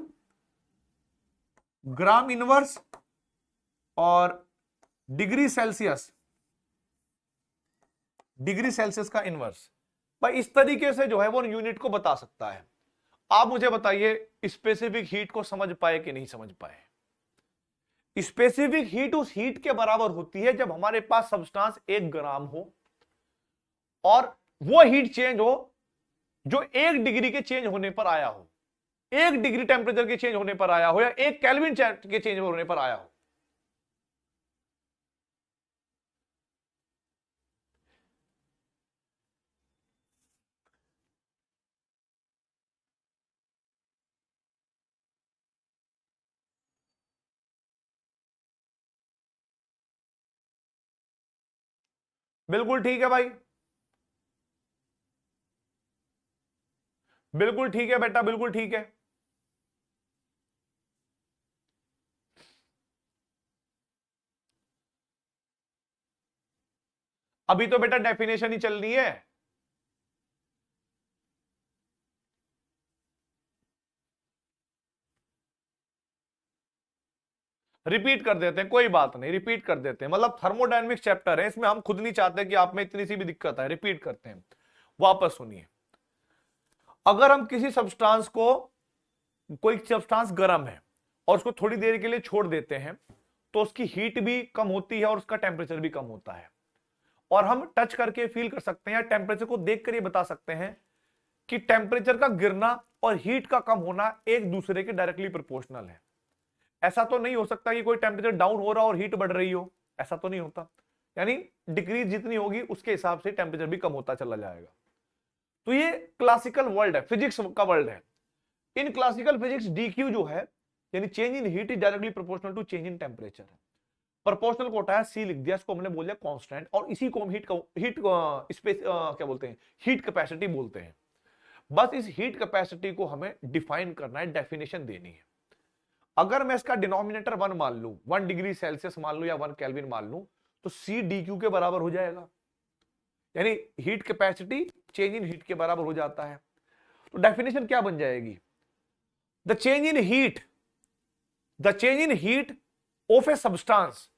ग्राम इनवर्स और डिग्री सेल्सियस का इनवर्स। भाई इस तरीके से जो है वो यूनिट को बता सकता है। आप मुझे बताइए स्पेसिफिक हीट को समझ पाए कि नहीं समझ पाए? स्पेसिफिक हीट उस हीट के बराबर होती है जब हमारे पास सब्सटेंस 1 ग्राम हो और वो हीट चेंज हो जो 1 डिग्री के चेंज होने पर आया हो, 1 डिग्री टेम्परेचर के चेंज होने पर आया हो, या 1 केल्विन के चेंज होने पर आया हो। बिल्कुल ठीक है भाई, बिल्कुल ठीक है बेटा, बिल्कुल ठीक है। अभी तो बेटा डेफिनेशन ही चल रही है। रिपीट कर देते हैं, कोई बात नहीं, रिपीट कर देते हैं, मतलब थर्मोडायनेमिक्स चैप्टर है, इसमें हम खुद नहीं चाहते कि आप में इतनी सी भी दिक्कत है। रिपीट करते हैं, वापस सुनिए। अगर हम किसी सब्सटेंस को, कोई सब्सटेंस गर्म है और उसको थोड़ी देर के लिए छोड़ देते हैं तो उसकी हीट भी कम होती है और उसका टेम्परेचर भी कम होता है, और हम टच करके फील कर सकते हैं, टेम्परेचर को देखकर ये बता सकते हैं कि टेम्परेचर का गिरना और हीट का कम होना एक दूसरे के डायरेक्टली प्रोपोर्शनल है। ऐसा तो नहीं हो सकता कि कोई टेम्परेचर डाउन हो रहा और हीट बढ़ रही हो, ऐसा तो नहीं होता। यानी डिक्रीज जितनी होगी उसके हिसाब से टेम्परेचर भी कम होता चला जाएगा। तो ये क्लासिकल वर्ल्ड है, फिजिक्स का वर्ल्ड है। इन क्लासिकल फिजिक्स डीक्यू जो है, यानी change in heat is directly proportional to change in temperature है। प्रोपोर्शनल को हटाया, सी लिख दिया, इसको हमने बोल दिया कांस्टेंट, और इसी को हम हीट स्पेस क्या बोलते हैं, हीट कैपेसिटी बोलते हैं। बस इस हीट कैपेसिटी को हमें डिफाइन करना है, डेफिनेशन देनी है। अगर मैं इसका डिनोमिनेटर 1 मान लूं, 1 डिग्री सेल्सियस मान लूं या 1 केल्विन मान लूं, तो सी डी क्यू के बराबर हो जाएगा, यानी heat capacity change in heat के बराबर हो जाता है। तो डेफिनेशन क्या बन जाएगी, the change in heat of a substance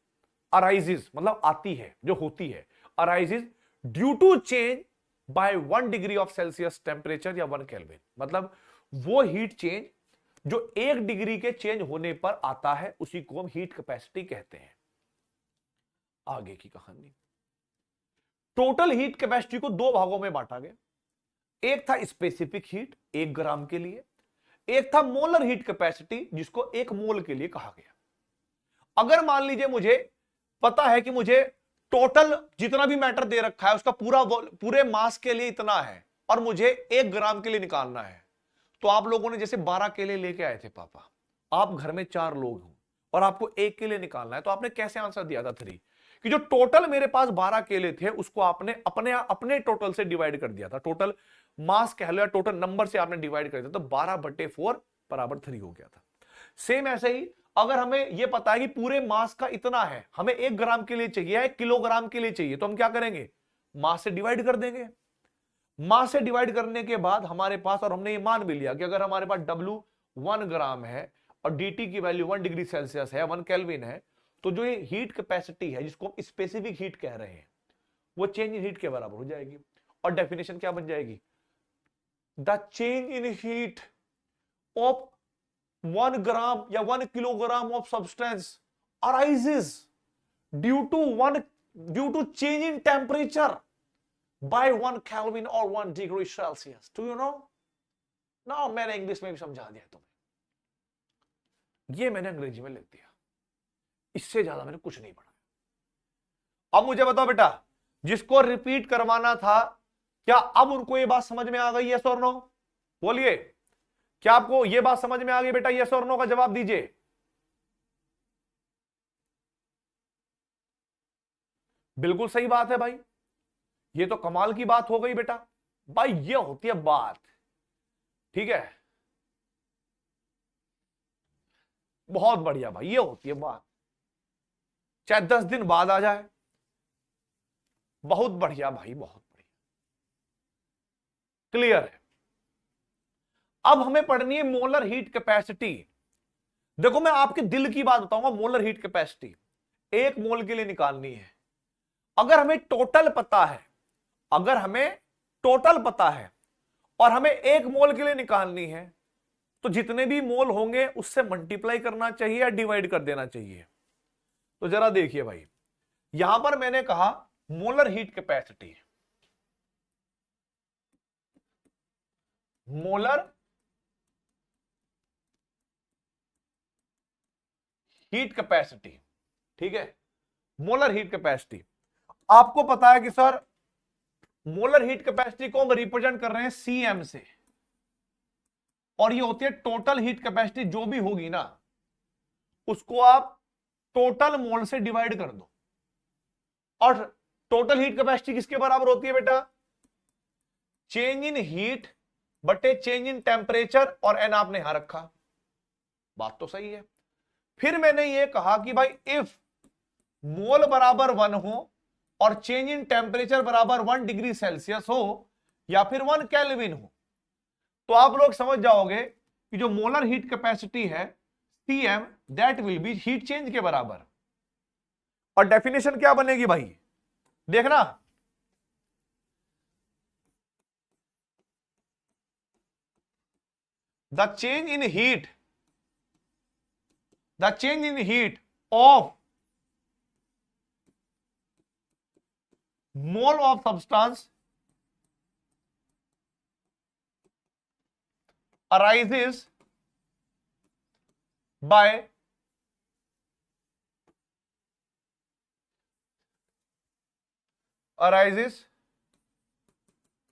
arises, मतलब आती है, जो होती है, arises due to change by 1 degree of Celsius temperature या 1 केल्विन, मतलब वो हीट चेंज जो 1 डिग्री के चेंज होने पर आता है उसी को हम हीट कैपेसिटी कहते हैं। आगे की कहानी, टोटल हीट कैपेसिटी को 2 भागों में बांटा गया, एक था स्पेसिफिक हीट 1 ग्राम के लिए, एक था मोलर हीट कैपेसिटी जिसको 1 मोल के लिए कहा गया। अगर मान लीजिए मुझे पता है कि मुझे टोटल जितना भी मैटर दे रखा है उसका पूरे मास के लिए इतना है और मुझे 1 ग्राम के लिए निकालना है, तो आप लोगों ने जैसे 12 केले लेके आए थे पापा, आप घर में 4 लोग हो और आपको 1 केले निकालना है, तो आपने कैसे आंसर दिया था 3, कि जो टोटल मेरे पास 12 केले थे उसको आपने अपने टोटल से डिवाइड कर दिया था, टोटल मास कह लो या टोटल नंबर से आपने डिवाइड कर दिया, तो 12/4 बराबर 3 हो गया था। सेम ऐसे ही अगर हमें यह पता है कि पूरे मास का इतना है, हमें 1 ग्राम के लिए चाहिए, 1 किलोग्राम के लिए चाहिए, तो हम क्या करेंगे, मास से डिवाइड कर देंगे। मास से डिवाइड करने के बाद हमारे पास, और हमने ये मान भी लिया कि अगर हमारे पास W 1 ग्राम है और dt की वैल्यू 1 डिग्री सेल्सियस है, 1 केल्विन है, तो जो ये हीट कैपेसिटी है जिसको हम स्पेसिफिक हीट कह रहे हैं वो चेंज इन हीट के बराबर हो जाएगी। और डेफिनेशन क्या बन जाएगी, the change in heat of 1 gram या 1 kilogram of substance arises due to change in temperature by 1 Kelvin or 1 degree Celsius. Do you know? Now मैंने इंग्लिश में भी समझा दिया तुम्हें, ये मैंने अंग्रेजी में लिख दिया, इससे ज्यादा मैंने कुछ नहीं पढ़ा। अब मुझे बताओ बेटा, जिसको रिपीट करवाना था, क्या अब उनको ये बात समझ में आ गई, यस और नो? बोलिए, क्या आपको ये बात समझ में आ गई बेटा? यस और नो का जवाब दीजिए। बिल्कुल सही बात है भाई, ये तो कमाल की बात हो गई बेटा। भाई ये होती है बात, ठीक है, बहुत बढ़िया भाई, ये होती है बात, चाहे 10 दिन बाद आ जाए, बहुत बढ़िया भाई, बहुत बढ़िया, क्लियर है। अब हमें पढ़नी है मोलर हीट कैपेसिटी। देखो मैं आपके दिल की बात बताऊंगा, मोलर हीट कैपेसिटी 1 मोल के लिए निकालनी है। अगर हमें टोटल पता है, अगर हमें टोटल पता है और हमें 1 मोल के लिए निकालनी है, तो जितने भी मोल होंगे उससे मल्टीप्लाई करना चाहिए या डिवाइड कर देना चाहिए। तो जरा देखिए भाई, यहां पर मैंने कहा molar heat capacity, molar heat capacity, ठीक है, मोलर हीट कैपेसिटी। आपको पता है कि सर मोलर हीट कैपेसिटी को हम रिप्रेजेंट कर रहे हैं cm से, और ये होती है टोटल हीट कैपेसिटी, जो भी होगी ना उसको आप टोटल मोल से डिवाइड कर दो। और टोटल हीट कैपेसिटी किसके बराबर होती है बेटा? चेंज इन हीट बटे चेंज इन टेम्परेचर, और एन आपने यहां रखा, बात तो सही है। फिर मैंने ये कहा कि भाई इफ मोल बराबर 1 हो और चेंज इन टेम्परेचर बराबर 1 डिग्री सेल्सियस हो या फिर 1 केल्विन हो, तो आप लोग समझ जाओगे कि जो मोलर हीट कैपेसिटी है Cm that will B heat change के बराबर। और डेफिनेशन क्या बनेगी भाई, देखना, the change in heat of mole of substance arises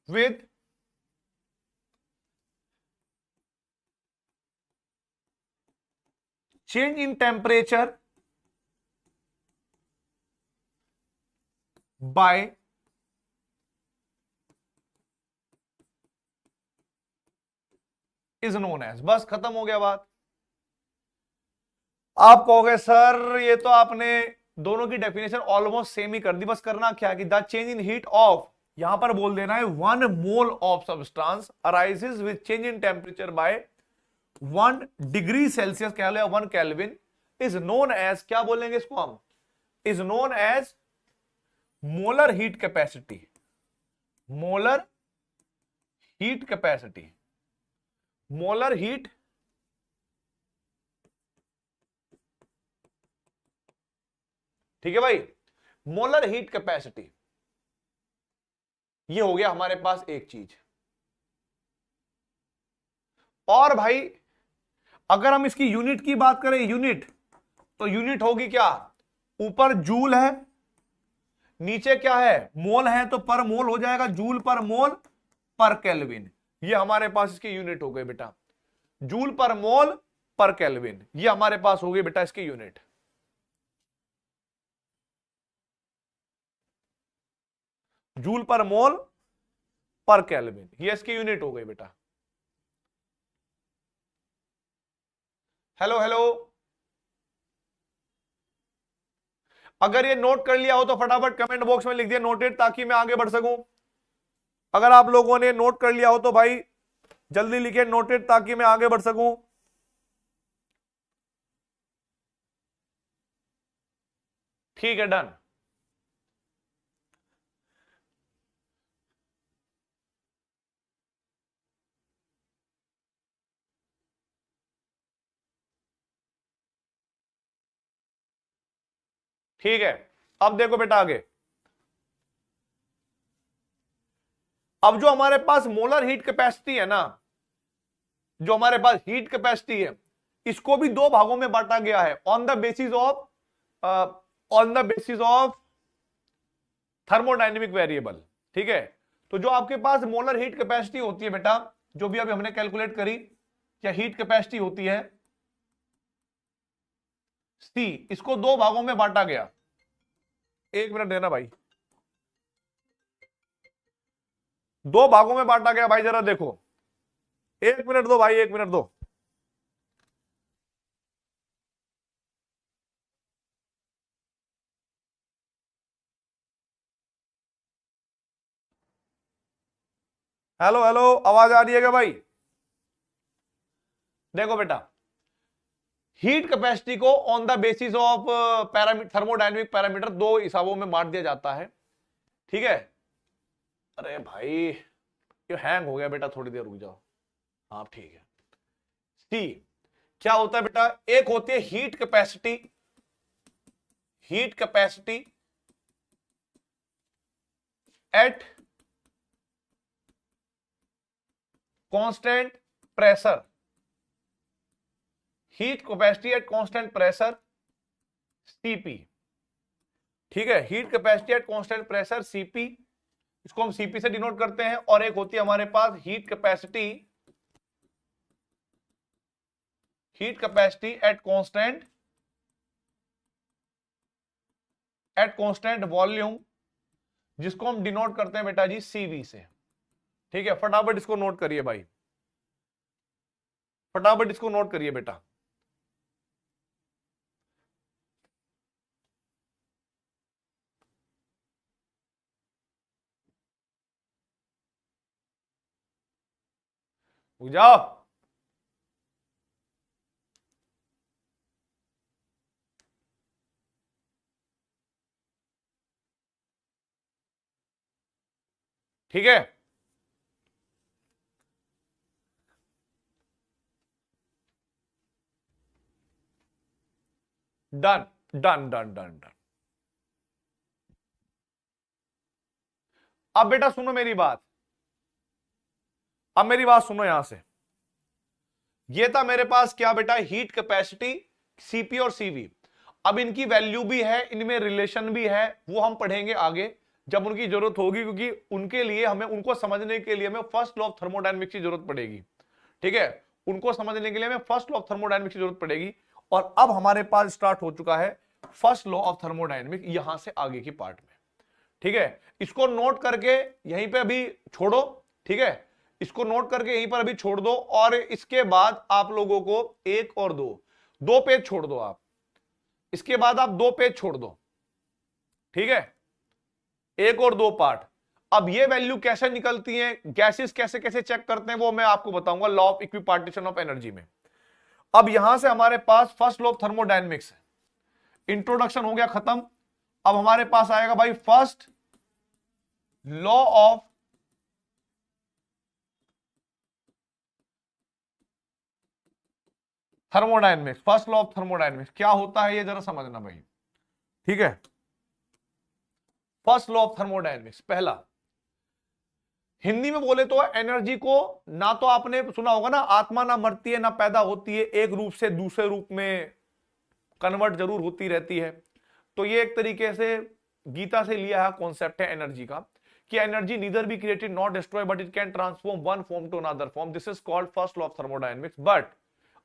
with change in temperature by is known as। बस खत्म हो गया बात। आप कहोगे सर ये तो आपने दोनों की डेफिनेशन ऑलमोस्ट सेम ही कर दी, बस करना क्या है कि the change in heat of, यहां पर बोल देना है 1 mole of substance arises with change in temperature by 1 degree Celsius, कह लो 1 केल्विन, इज नोन एज, क्या बोलेंगे इसको हम, is known as molar heat capacity, molar heat capacity, molar heat ठीक है भाई, मोलर हीट कैपेसिटी, ये हो गया हमारे पास एक चीज। और भाई अगर हम इसकी यूनिट की बात करें, यूनिट, तो यूनिट होगी क्या, ऊपर जूल है, नीचे क्या है, मोल है, तो पर मोल हो जाएगा जूल पर मोल पर केल्विन, ये हमारे पास इसकी यूनिट हो गई बेटा, जूल पर मोल पर केल्विन, ये हमारे पास हो गई बेटा इसकी यूनिट। जूल पर मोल पर केल्विन, ये इसकी यूनिट हो गई बेटा। हेलो हेलो, अगर ये नोट कर लिया हो तो फटाफट कमेंट बॉक्स में लिख दिया नोटेड, ताकि मैं आगे बढ़ सकूं। अगर आप लोगों ने नोट कर लिया हो तो भाई जल्दी लिखे नोटेड, ताकि मैं आगे बढ़ सकूं। ठीक है, डन। ठीक है, अब देखो बेटा आगे, अब जो हमारे पास मोलर हीट कैपेसिटी है ना, जो हमारे पास हीट कैपेसिटी है, इसको भी दो भागों में बांटा गया है, on the basis of thermodynamic variable. ठीक है, तो जो आपके पास मोलर हीट कैपेसिटी होती है बेटा, जो भी अभी हमने कैलकुलेट करी, या हीट कैपेसिटी होती है सी, इसको दो भागों में बांटा गया। एक मिनट देना भाई, दो भागों में बांटा गया भाई, जरा देखो, एक मिनट दो भाई, एक मिनट दो। हेलो हेलो, आवाज आ रही है क्या भाई? देखो बेटा, हीट कैपेसिटी को on the basis of thermodynamic parameter दो हिसाबों में बांट दिया जाता है। ठीक है, अरे भाई ये हैंग हो गया बेटा, थोड़ी देर रुक जाओ। हाँ ठीक है, सी क्या होता है बेटा, एक होती है heat capacity, heat capacity at constant pressure, heat capacity at constant pressure CP. ठीक है, heat capacity at constant pressure CP, इसको हम सीपी से डिनोट करते हैं। और एक होती है हमारे पास heat capacity at constant volume, जिसको हम डिनोट करते हैं बेटा जी सीवी से। ठीक है, फटाफट इसको नोट करिए भाई, फटाफट इसको नोट करिए बेटा। जाओ, ठीक है, done done done done done. अब बेटा सुनो मेरी बात, अब मेरी बात सुनो यहां से, ये था मेरे पास क्या बेटा, हीट कैपेसिटी सीपी और सीवी। अब इनकी वैल्यू भी है, इनमें रिलेशन भी है, वो हम पढ़ेंगे आगे जब उनकी जरूरत होगी, क्योंकि उनके लिए हमें, उनको समझने के लिए हमें फर्स्ट लॉ ऑफ थर्मोडायनेमिक्स की जरूरत पड़ेगी। ठीक है, उनको समझने के लिए हमें फर्स्ट लॉ ऑफ थर्मोडायनेमिक्स की जरूरत पड़ेगी। और अब हमारे पास स्टार्ट हो चुका है फर्स्ट लॉ ऑफ थर्मोडायनेमिक्स, यहां से आगे की पार्ट में। ठीक है, इसको नोट करके यहीं पे अभी छोड़ो। ठीक है, इसको नोट करके यहीं पर अभी छोड़ दो, और इसके बाद आप लोगों को एक और दो पेज छोड़ दो आप, इसके बाद आप दो पेज छोड़ दो। ठीक है, एक और दो पार्ट। अब ये वैल्यू कैसे निकलती है, गैसेस कैसे कैसे चेक करते हैं, वो मैं आपको बताऊंगा law of equipartition of energy में। अब यहां से हमारे पास फर्स्ट लॉ ऑफ थर्मोडायनेमिक्स है, इंट्रोडक्शन हो गया खत्म। अब हमारे पास आएगा भाई first law of thermodynamics. First law of thermodynamics क्या होता है ये जरा समझना भाई, ठीक है। फर्स्ट लॉ ऑफ थर्मोडायनेमिक्स, पहला, हिंदी में बोले तो एनर्जी को, ना तो आपने सुना होगा ना, आत्मा ना मरती है ना पैदा होती है, एक रूप से दूसरे रूप में कन्वर्ट जरूर होती रहती है। तो ये एक तरीके से गीता से लिया है कॉन्सेप्ट है एनर्जी का, कि energy neither be created not destroy but it can transform one form to another form, this is called first law of thermodynamics. But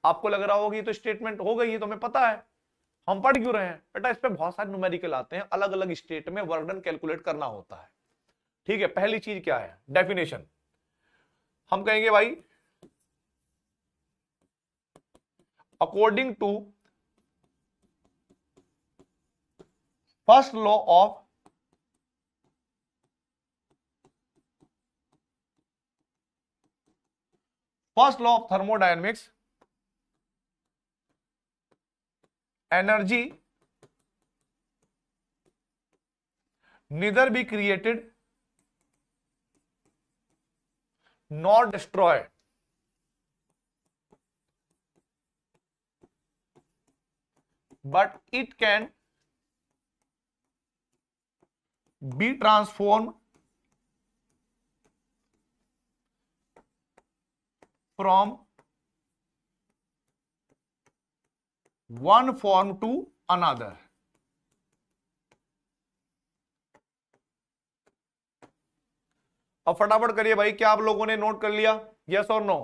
आपको लग रहा होगा ये तो स्टेटमेंट हो गई, ये तो हमें पता है, हम पढ़ क्यों रहे हैं बेटा, इस पे बहुत सारे न्यूमेरिकल आते हैं, अलग अलग स्टेट में वर्क डन कैलकुलेट करना होता है, ठीक है। पहली चीज क्या है, डेफिनेशन, हम कहेंगे भाई according to first law of thermodynamics, energy neither be created nor destroyed but it can be transformed from one form to another। अब फटाफट करिए भाई, क्या आप लोगों ने नोट कर लिया, यस और नो?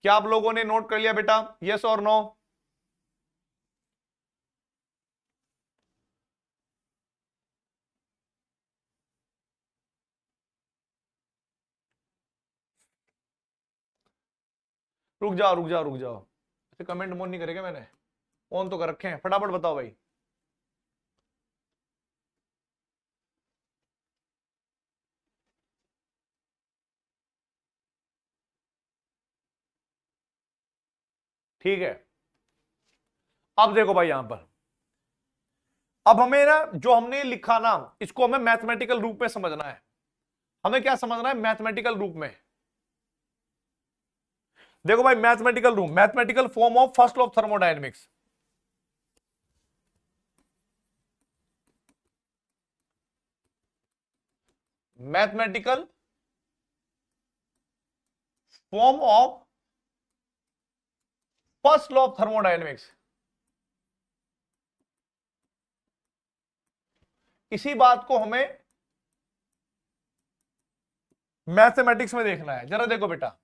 क्या आप लोगों ने नोट कर लिया बेटा, यस और नो? रुक जाओ रुक जाओ रुक जाओ, ऐसे कमेंट मोन नहीं करेगा, मैंने ऑन तो कर रखे हैं, फटाफट बताओ भाई। ठीक है, अब देखो भाई यहां पर, अब हमें ना जो हमने लिखा ना, इसको हमें मैथमेटिकल रूप में समझना है। हमें क्या समझना है, मैथमेटिकल रूप में। देखो भाई मैथमेटिकल रूप, mathematical form of first law of thermodynamics. Mathematical form of first law of thermodynamics, इसी बात को हमें मैथमेटिक्स में देखना है। जरा देखो बेटा,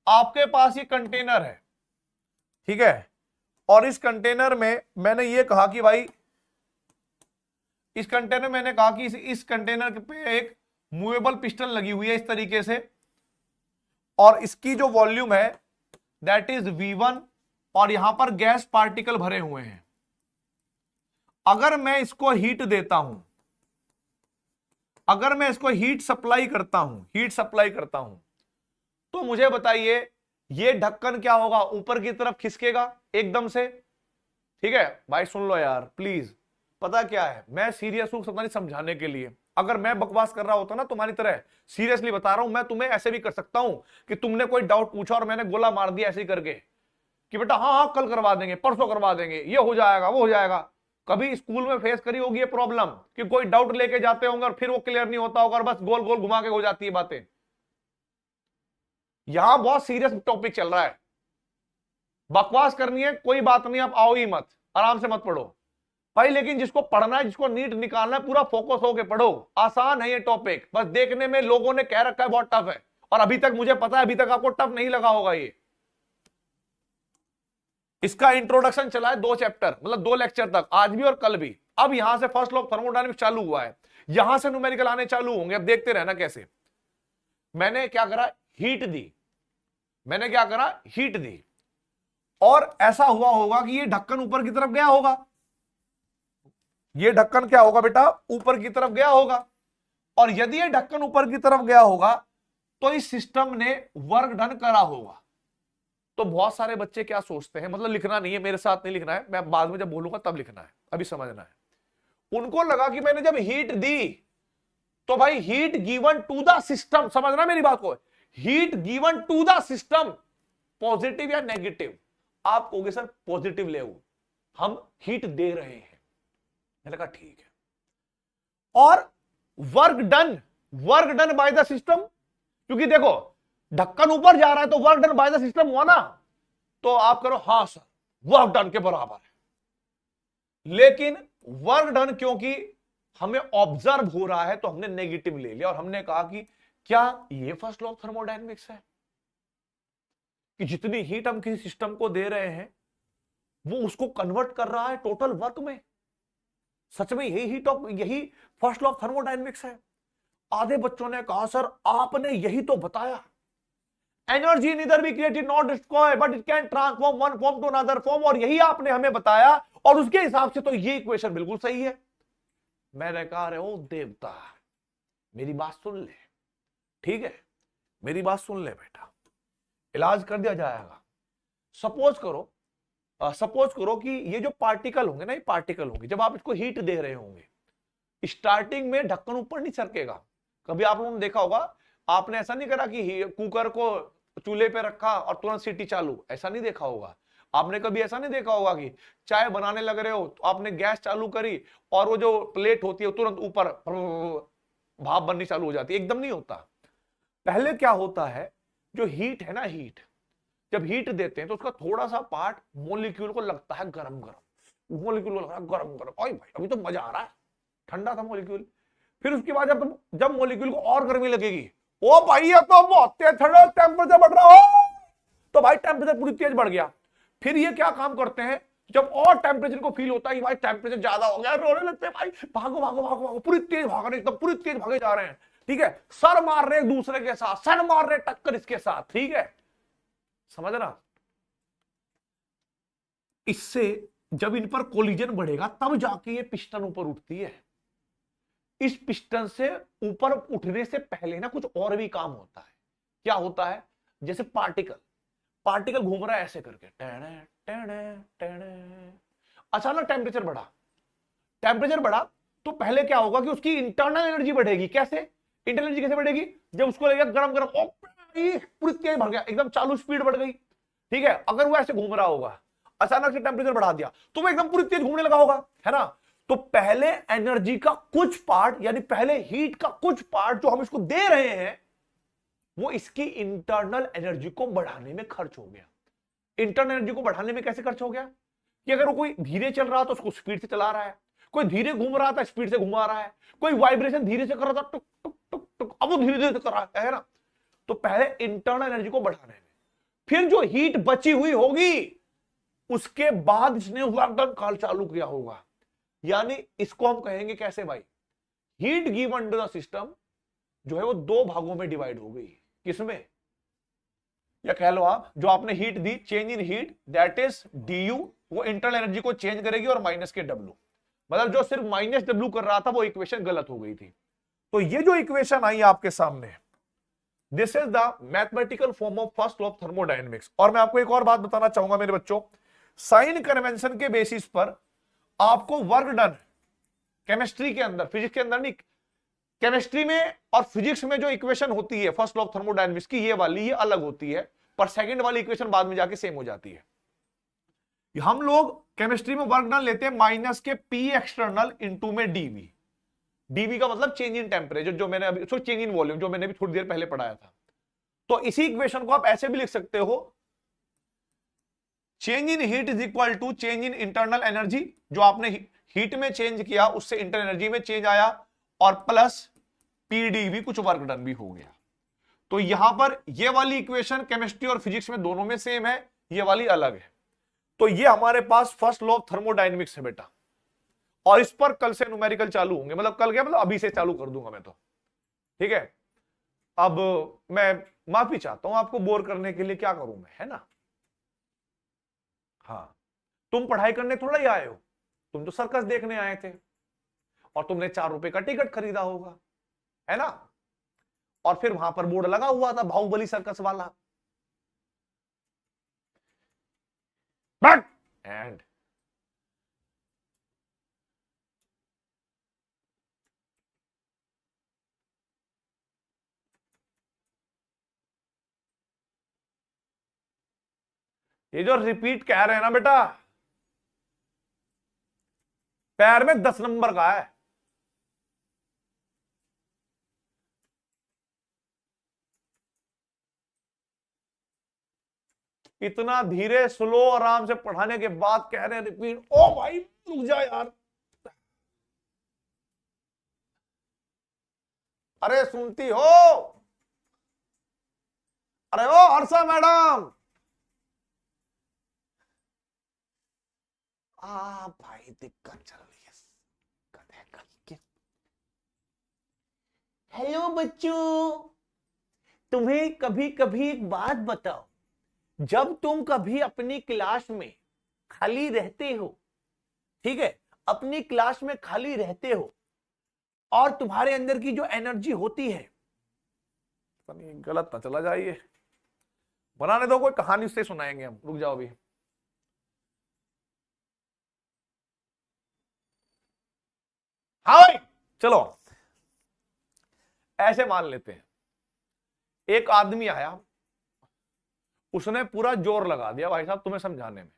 आपके पास ये कंटेनर है, ठीक है, और इस कंटेनर में मैंने ये कहा कि भाई, इस कंटेनर मैंने कहा कि इस कंटेनर पे एक मूवेबल पिस्टन लगी हुई है इस तरीके से, और इसकी जो वॉल्यूम है दैट इज V1, और यहां पर गैस पार्टिकल भरे हुए हैं। अगर मैं इसको हीट देता हूं, अगर मैं इसको हीट सप्लाई करता हूं, तो मुझे बताइए ये ढक्कन क्या होगा, ऊपर की तरफ खिसकेगा एकदम से, ठीक है। भाई सुन लो यार प्लीज, पता क्या है, मैं सीरियस हूं नहीं समझाने के लिए। अगर मैं बकवास कर रहा होता ना तुम्हारी तरह, सीरियसली बता रहा हूं, मैं तुम्हें ऐसे भी कर सकता हूं कि तुमने कोई डाउट पूछा और मैंने गोला मार दिया ऐसे ही करके कि बेटा हाँ हाँ कल करवा देंगे, परसों करवा देंगे, ये हो जाएगा वो हो जाएगा। कभी स्कूल में फेस करी होगी ये प्रॉब्लम कि कोई डाउट लेके जाते होंगे और फिर वो क्लियर नहीं होता होगा और बस गोल गोल घुमा के हो जाती है बातें। यहां बहुत सीरियस टॉपिक चल रहा है, बकवास करनी है कोई बात नहीं, आप आओ ही मत, आराम से मत पढ़ो भाई। लेकिन जिसको पढ़ना है, जिसको नीट निकालना है, पूरा फोकस होके पढ़ो। आसान है ये टॉपिक, बस देखने में लोगों ने कह रखा है बहुत टफ है, और अभी तक मुझे पता है अभी तक आपको टफ नहीं लगा होगा ये। इसका इंट्रोडक्शन चला है 2 चैप्टर, मतलब 2 लेक्चर तक, आज भी और कल भी। अब यहां से फर्स्ट लॉ ऑफ थर्मोडायनेमिक्स चालू हुआ है, यहां से न्यूमेरिकल आने चालू होंगे। अब देखते रहना कैसे। मैंने क्या करा, हीट दी, मैंने क्या करा, हीट दी, और ऐसा हुआ होगा कि ये ढक्कन ऊपर की तरफ गया होगा, ये ढक्कन क्या होगा बेटा, ऊपर की तरफ गया होगा, और यदि ये ढक्कन ऊपर की तरफ गया होगा तो इस सिस्टम ने वर्क डन करा होगा। तो बहुत सारे बच्चे क्या सोचते हैं, मतलब लिखना नहीं है मेरे साथ, नहीं लिखना है, मैं बाद में जब बोलूंगा तब लिखना है, अभी समझना है। उनको लगा कि मैंने जब हीट दी तो भाई heat given to the system, समझना मेरी बात को, heat given to the system positive या नेगेटिव। आप कहोगे सर पॉजिटिव ले, हम हीट दे रहे हैं। मैंने कहा ठीक है। और work done by the system, क्योंकि देखो ढक्कन ऊपर जा रहा है तो work done by the system हुआ ना, तो आप करो हां सर वर्क डन के बराबर है। लेकिन वर्क डन क्योंकि हमें ऑब्जर्व हो रहा है तो हमने नेगेटिव ले लिया, और हमने कहा कि क्या ये फर्स्ट लॉ ऑफ थर्मोडायनेमिक्स है कि जितनी हीट हम किसी सिस्टम को दे रहे हैं वो उसको कन्वर्ट कर रहा है टोटल वर्क में। सच में यही फर्स्ट लॉ ऑफ थर्मोडायनेमिक्स है। आधे बच्चों ने कहा सर आपने यही तो बताया, energy neither be created not destroy but it can transform one form to another form, और यही आपने हमें बताया, और उसके हिसाब से तो ये इक्वेशन बिल्कुल सही है। मैंने कहा अरे ओ देवता मेरी बात सुन ले, ठीक है मेरी बात सुन ले बेटा, इलाज कर दिया जाएगा। सपोज करो कि ये जो पार्टिकल होंगे ना, ये पार्टिकल होंगे, जब आप इसको हीट दे रहे होंगे स्टार्टिंग में ढक्कन ऊपर नहीं सरकेगा। कभी आप लोगों ने देखा होगा, आपने ऐसा नहीं करा कि कुकर को चूल्हे पे रखा और तुरंत सीटी चालू, ऐसा नहीं देखा होगा। आपने कभी ऐसा नहीं देखा होगा कि चाय बनाने लग रहे हो तो आपने गैस चालू करी और वो जो प्लेट होती है तुरंत ऊपर भाप बननी चालू हो जाती है, एकदम नहीं होता। पहले क्या होता है, जो हीट है ना, हीट जब हीट देते हैं तो उसका थोड़ा सा पार्ट मोलिक्यूल को लगता है गरम गरम, मोलिक्यूल को लग रहा है गरम गरम, ओए भाई अभी तो मजा आ रहा है, ठंडा था मोलिक्यूल। फिर उसके बाद जब मोलिक्यूल को और गर्मी लगेगी, ओ भाई ये तो बहुत तेज ठंडा टेम्परेचर बढ़ रहा हो, तो भाई टेम्परेचर पूरी तेज बढ़ गया। फिर ये क्या काम करते हैं, जब और टेम्परेचर को फील होता है कि भाई टेम्परेचर ज्यादा हो गया, रोने लगते हैं भाई भागो भागो भागो भागो, पूरी तेज भाग रहे, एकदम पूरी तेज भागे जा रहे हैं, ठीक है, सर मार रहे एक दूसरे के साथ, सर मार रहे टक्कर इसके साथ, ठीक है, समझ रहा। इससे जब इन पर कोलिजन बढ़ेगा तब जाके ये पिस्टन ऊपर उठती है। इस पिस्टन से ऊपर उठने से पहले ना कुछ और भी काम होता है। क्या होता है, जैसे पार्टिकल घूम रहा है ऐसे करके, टेने टेने टेने, अचानक टेम्परेचर बढ़ा तो पहले क्या होगा कि उसकी इंटरनल एनर्जी बढ़ेगी। कैसे इंटरनल एनर्जी कैसे बढ़ेगी, जब उसको लगेगा गरम गरम, पूरी तेज भाग गया, एकदम चालू स्पीड बढ़ गई, ठीक है। अगर वो ऐसे घूम रहा होगा, अचानक से टेम्परेचर बढ़ा दिया तो वो एकदम पूरी तेज घूमने लगा होगा, है ना। तो पहले एनर्जी का कुछ पार्ट, यानी पहले हीट का कुछ पार्ट जो हम इसको दे रहे हैं, वो इसकी इंटरनल एनर्जी को बढ़ाने में खर्च हो गया। इंटरनल एनर्जी को बढ़ाने में कैसे खर्च हो गया, कि अगर वो कोई धीरे चल रहा तो उसको स्पीड से चला रहा है, कोई धीरे घूम रहा था स्पीड से घुमा रहा है, कोई वाइब्रेशन धीरे से कर रहा था टुक टुक टुक टुक, अब वो धीरे धीरे कर रहा है ना। तो पहले इंटरनल एनर्जी को बढ़ाने में, फिर जो हीट बची हुई होगी उसके बाद इसने वर्क काल चालू किया होगा। यानी इसको हम कहेंगे कैसे भाई, heat given to the system जो है वो दो भागों में डिवाइड हो गई। किसमें, या कह लो आप, जो आपने heat the, change in heat that is du, वो इंटरनल एनर्जी को चेंज करेगी, और माइनस के W, मतलब जो सिर्फ माइनस W कर रहा था वो इक्वेशन गलत हो गई थी। तो ये जो इक्वेशन आई आपके सामने, this is the mathematical form of first law of thermodynamics. और मैं आपको एक और बात बताना चाहूंगा मेरे बच्चों, साइन कन्वेंशन के बेसिस पर आपको वर्क डन केमिस्ट्री के अंदर, फिजिक्स के अंदर नहीं, केमिस्ट्री में और फिजिक्स में जो इक्वेशन होती है फर्स्ट लॉ ऑफ थर्मोडायनेमिक्स की, ये वाली, ये अलग होती है, पर सेकंड वाली इक्वेशन बाद में जाके सेम हो जाती है। हम लोग केमिस्ट्री में वर्क डन लेते हैं माइनस के पी एक्सटर्नल इंटू में डीवी। डीवी का मतलब चेंज इन टेम्परेचर, जो मैंने अभी चेंज इन वॉल्यूम, जो मैंने अभी थोड़ी देर पहले पढ़ाया था। तो इसी इक्वेशन को आप ऐसे भी लिख सकते हो, change in heat is equal to change in internal energy, जो आपने हीट में चेंज किया उससे इंटरनल एनर्जी में चेंज आया, और प्लस पीडीवी, कुछ वर्क डन भी हो गया। तो यहां पर ये वाली इक्वेशन केमिस्ट्री और फिजिक्स में दोनों में सेम है, ये वाली अलग है। तो ये हमारे पास फर्स्ट लॉ ऑफ थर्मोडायनेमिक्स है बेटा, और इस पर कल से न्यूमेरिकल चालू होंगे, मतलब कल क्या, मतलब अभी से चालू कर दूंगा मैं तो, ठीक है। अब मैं माफी चाहता हूं आपको बोर करने के लिए, क्या करूं मैं, है ना। हाँ, तुम पढ़ाई करने थोड़ा ही आए हो, तुम तो सर्कस देखने आए थे, और तुमने 4 रुपए का टिकट खरीदा होगा, है ना। और फिर वहां पर बोर्ड लगा हुआ था बाहुबली सर्कस वाला, बट एंड ये जो रिपीट कह रहे हैं ना बेटा, पैर में 10 नंबर का है। इतना धीरे स्लो आराम से पढ़ाने के बाद कह रहे हैं रिपीट। ओ भाई रुक जा यार, अरे सुनती हो, अरे ओ हर्षा मैडम, भाई दिक्कत चल रही है। हेलो बच्चों, तुम्हें कभी कभी एक बात बताओ, जब तुम कभी अपनी क्लास में खाली रहते हो, ठीक है, अपनी क्लास में खाली रहते हो और तुम्हारे अंदर की जो एनर्जी होती है, गलत ना चला जाइए, बनाने दो, कोई कहानी उससे सुनाएंगे हम, रुक जाओ अभी। हाँ भाई चलो, ऐसे मान लेते हैं एक आदमी आया, उसने पूरा जोर लगा दिया भाई साहब तुम्हें समझाने में,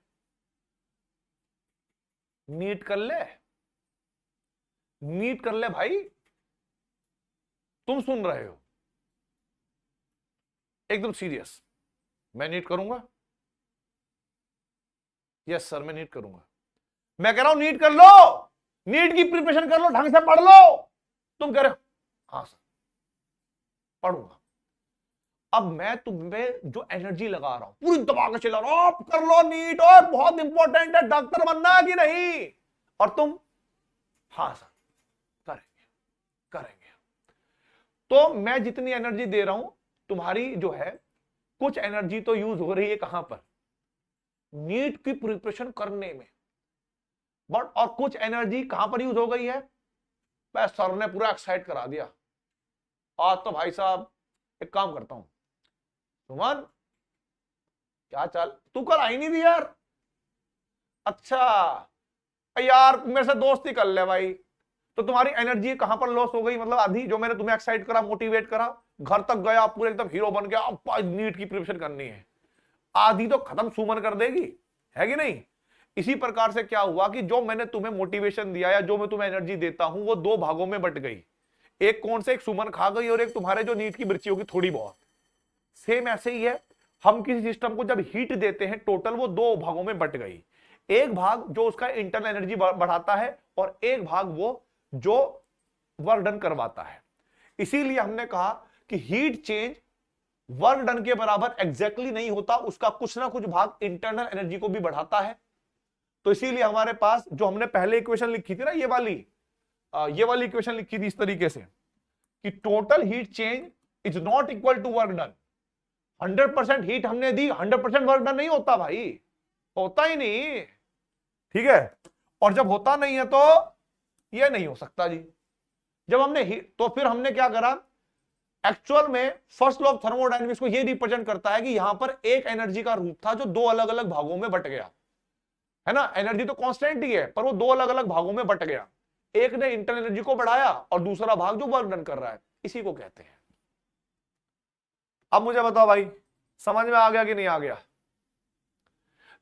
नीट कर ले, नीट कर ले भाई, तुम सुन रहे हो एकदम सीरियस, मैं नीट करूंगा, यस सर मैं नीट करूंगा, मैं कह रहा हूं नीट कर लो, नीट की प्रिपरेशन कर लो, ढंग से पढ़ लो, तुम कह रहे हो हाँ सर पढ़ूंगा। अब मैं तुम्हें जो एनर्जी लगा रहा हूं पूरी दबा के चिल्ला रहा हूं, आप कर लो नीट और बहुत इंपॉर्टेंट है, डॉक्टर बनना है कि नहीं, और तुम हाँ सर करेंगे करेंगे। तो मैं जितनी एनर्जी दे रहा हूं, तुम्हारी जो है कुछ एनर्जी तो यूज हो रही है कहां पर, नीट की प्रिपरेशन करने में, बट और कुछ एनर्जी कहां पर यूज हो गई है, बस सर ने पूरा एक्साइट करा दिया, आज तो भाई साहब एक काम करता हूं, सुमन क्या चाल, तू कल आई नहीं थी यार, अच्छा यार मेरे से दोस्ती कर ले भाई, तो तुम्हारी एनर्जी कहां पर लॉस हो गई, मतलब आधी जो मैंने तुम्हें एक्साइट करा, मोटिवेट करा, घर तक गया पूरे एकदम हीरो बन गया, अब नीट की प्रिपरेशन करनी है, आधी तो खत्म सुमन कर देगी, है कि नहीं। इसी प्रकार से क्या हुआ कि जो मैंने तुम्हें मोटिवेशन दिया या जो मैं तुम्हें एनर्जी देता हूं वो 2 भागों में बट गई, एक कौन से, एक सुमन खा गई और एक तुम्हारे जो नीट की मिर्ची होगी थोड़ी बहुत। सेम ऐसे ही है, हम किसी सिस्टम को जब हीट देते हैं टोटल वो 2 भागों में बट गई, एक भाग जो उसका इंटरनल एनर्जी बढ़ाता है और एक भाग वो जो वर्क डन करवाता है। इसीलिए हमने कहा कि हीट चेंज वर्क डन के बराबर एग्जैक्टली नहीं होता, उसका कुछ ना कुछ भाग इंटरनल एनर्जी को भी बढ़ाता है। तो इसीलिए हमारे पास जो हमने पहले इक्वेशन लिखी थी ना, ये वाली इक्वेशन लिखी थी इस तरीके से कि total heat change is not equal to work done. 100% heat हमने दी, 100% वर्क डन नहीं होता भाई, होता ही नहीं, ठीक है। और जब होता नहीं है तो ये नहीं हो सकता जी। जब हमने तो फिर हमने क्या करा, एक्चुअल में फर्स्ट लॉ ऑफ थर्मोडायनेमिक्स को ये रिप्रेजेंट करता है कि यहां पर एक एनर्जी का रूप था जो 2 अलग अलग भागों में बट गया, है ना, एनर्जी तो कांस्टेंट ही है पर वो 2 अलग अलग भागों में बट गया, एक ने इंटरनल एनर्जी को बढ़ाया और दूसरा भाग जो वर्क डन कर रहा है, इसी को कहते हैं। अब मुझे बताओ भाई समझ में आ गया कि नहीं आ गया।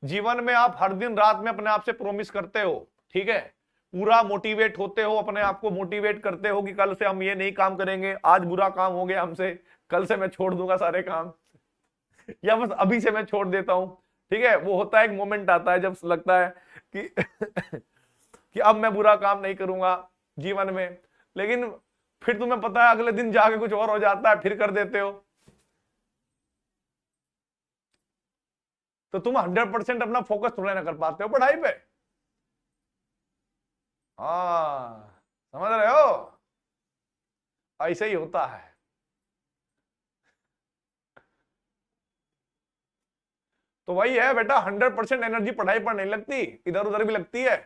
जीवन में आप हर दिन रात में अपने आप से प्रॉमिस करते हो, ठीक है, पूरा मोटिवेट होते हो, अपने आप को मोटिवेट करते हो कि कल से हम ये नहीं काम करेंगे, आज बुरा काम हो गया हमसे, कल से मैं छोड़ दूंगा सारे काम या बस अभी से मैं छोड़ देता हूं, ठीक है। वो होता है, एक मोमेंट आता है जब लगता है कि कि अब मैं बुरा काम नहीं करूंगा जीवन में, लेकिन फिर तुम्हें पता है अगले दिन जाके कुछ और हो जाता है, फिर कर देते हो। तो तुम 100% अपना फोकस थोड़ा ना कर पाते हो पढ़ाई पे, हाँ समझ रहे हो, ऐसे ही होता है। तो वही है बेटा, 100% एनर्जी पढ़ाई पर नहीं लगती, इधर उधर भी लगती है।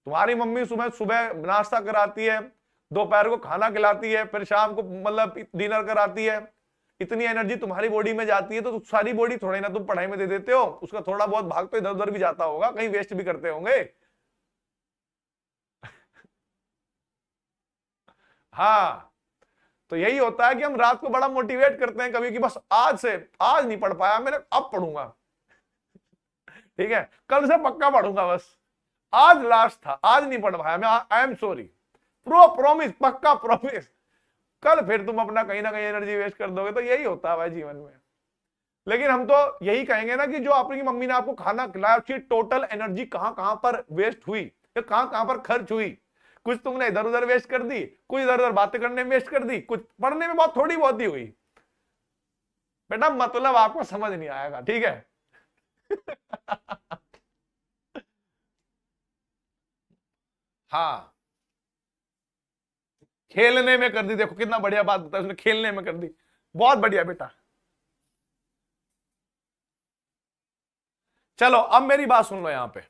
तुम्हारी मम्मी सुबह सुबह नाश्ता कराती है, दोपहर को खाना खिलाती है, फिर शाम को मतलब डिनर कराती है, इतनी एनर्जी तुम्हारी बॉडी में जाती है, तो सारी बॉडी थोड़ी ना तुम पढ़ाई में दे देते हो, उसका थोड़ा बहुत भाग तो इधर उधर भी जाता होगा, कहीं वेस्ट भी करते होंगे। हाँ, तो यही होता है कि हम रात को बड़ा मोटिवेट करते हैं कभी कि बस आज नहीं पढ़ पाया मैंने, अब पढ़ूंगा, ठीक है, कल से पक्का पढ़ूंगा, बस आज लास्ट था, आज नहीं पढ़ पाया मैं, आई एम सॉरी, प्रॉमिस, पक्का प्रॉमिस, कल फिर तुम अपना कहीं ना कहीं एनर्जी वेस्ट कर दोगे। तो यही होता है भाई जीवन में। लेकिन हम तो यही कहेंगे ना कि जो आपकी मम्मी ने आपको खाना खिलाया, उसकी टोटल एनर्जी कहां कहां पर वेस्ट हुई, या कहां कहां पर खर्च हुई। कुछ तुमने इधर उधर वेस्ट कर दी, कुछ इधर उधर बातें करने में वेस्ट कर दी, कुछ पढ़ने में बहुत थोड़ी बहुत ही हुई। बेटा मतलब आपको समझ नहीं आएगा, ठीक है। हाँ, खेलने में कर दी, देखो कितना बढ़िया बात बताया उसने, खेलने में कर दी, बहुत बढ़िया बेटा। चलो अब मेरी बात सुन लो यहां पे।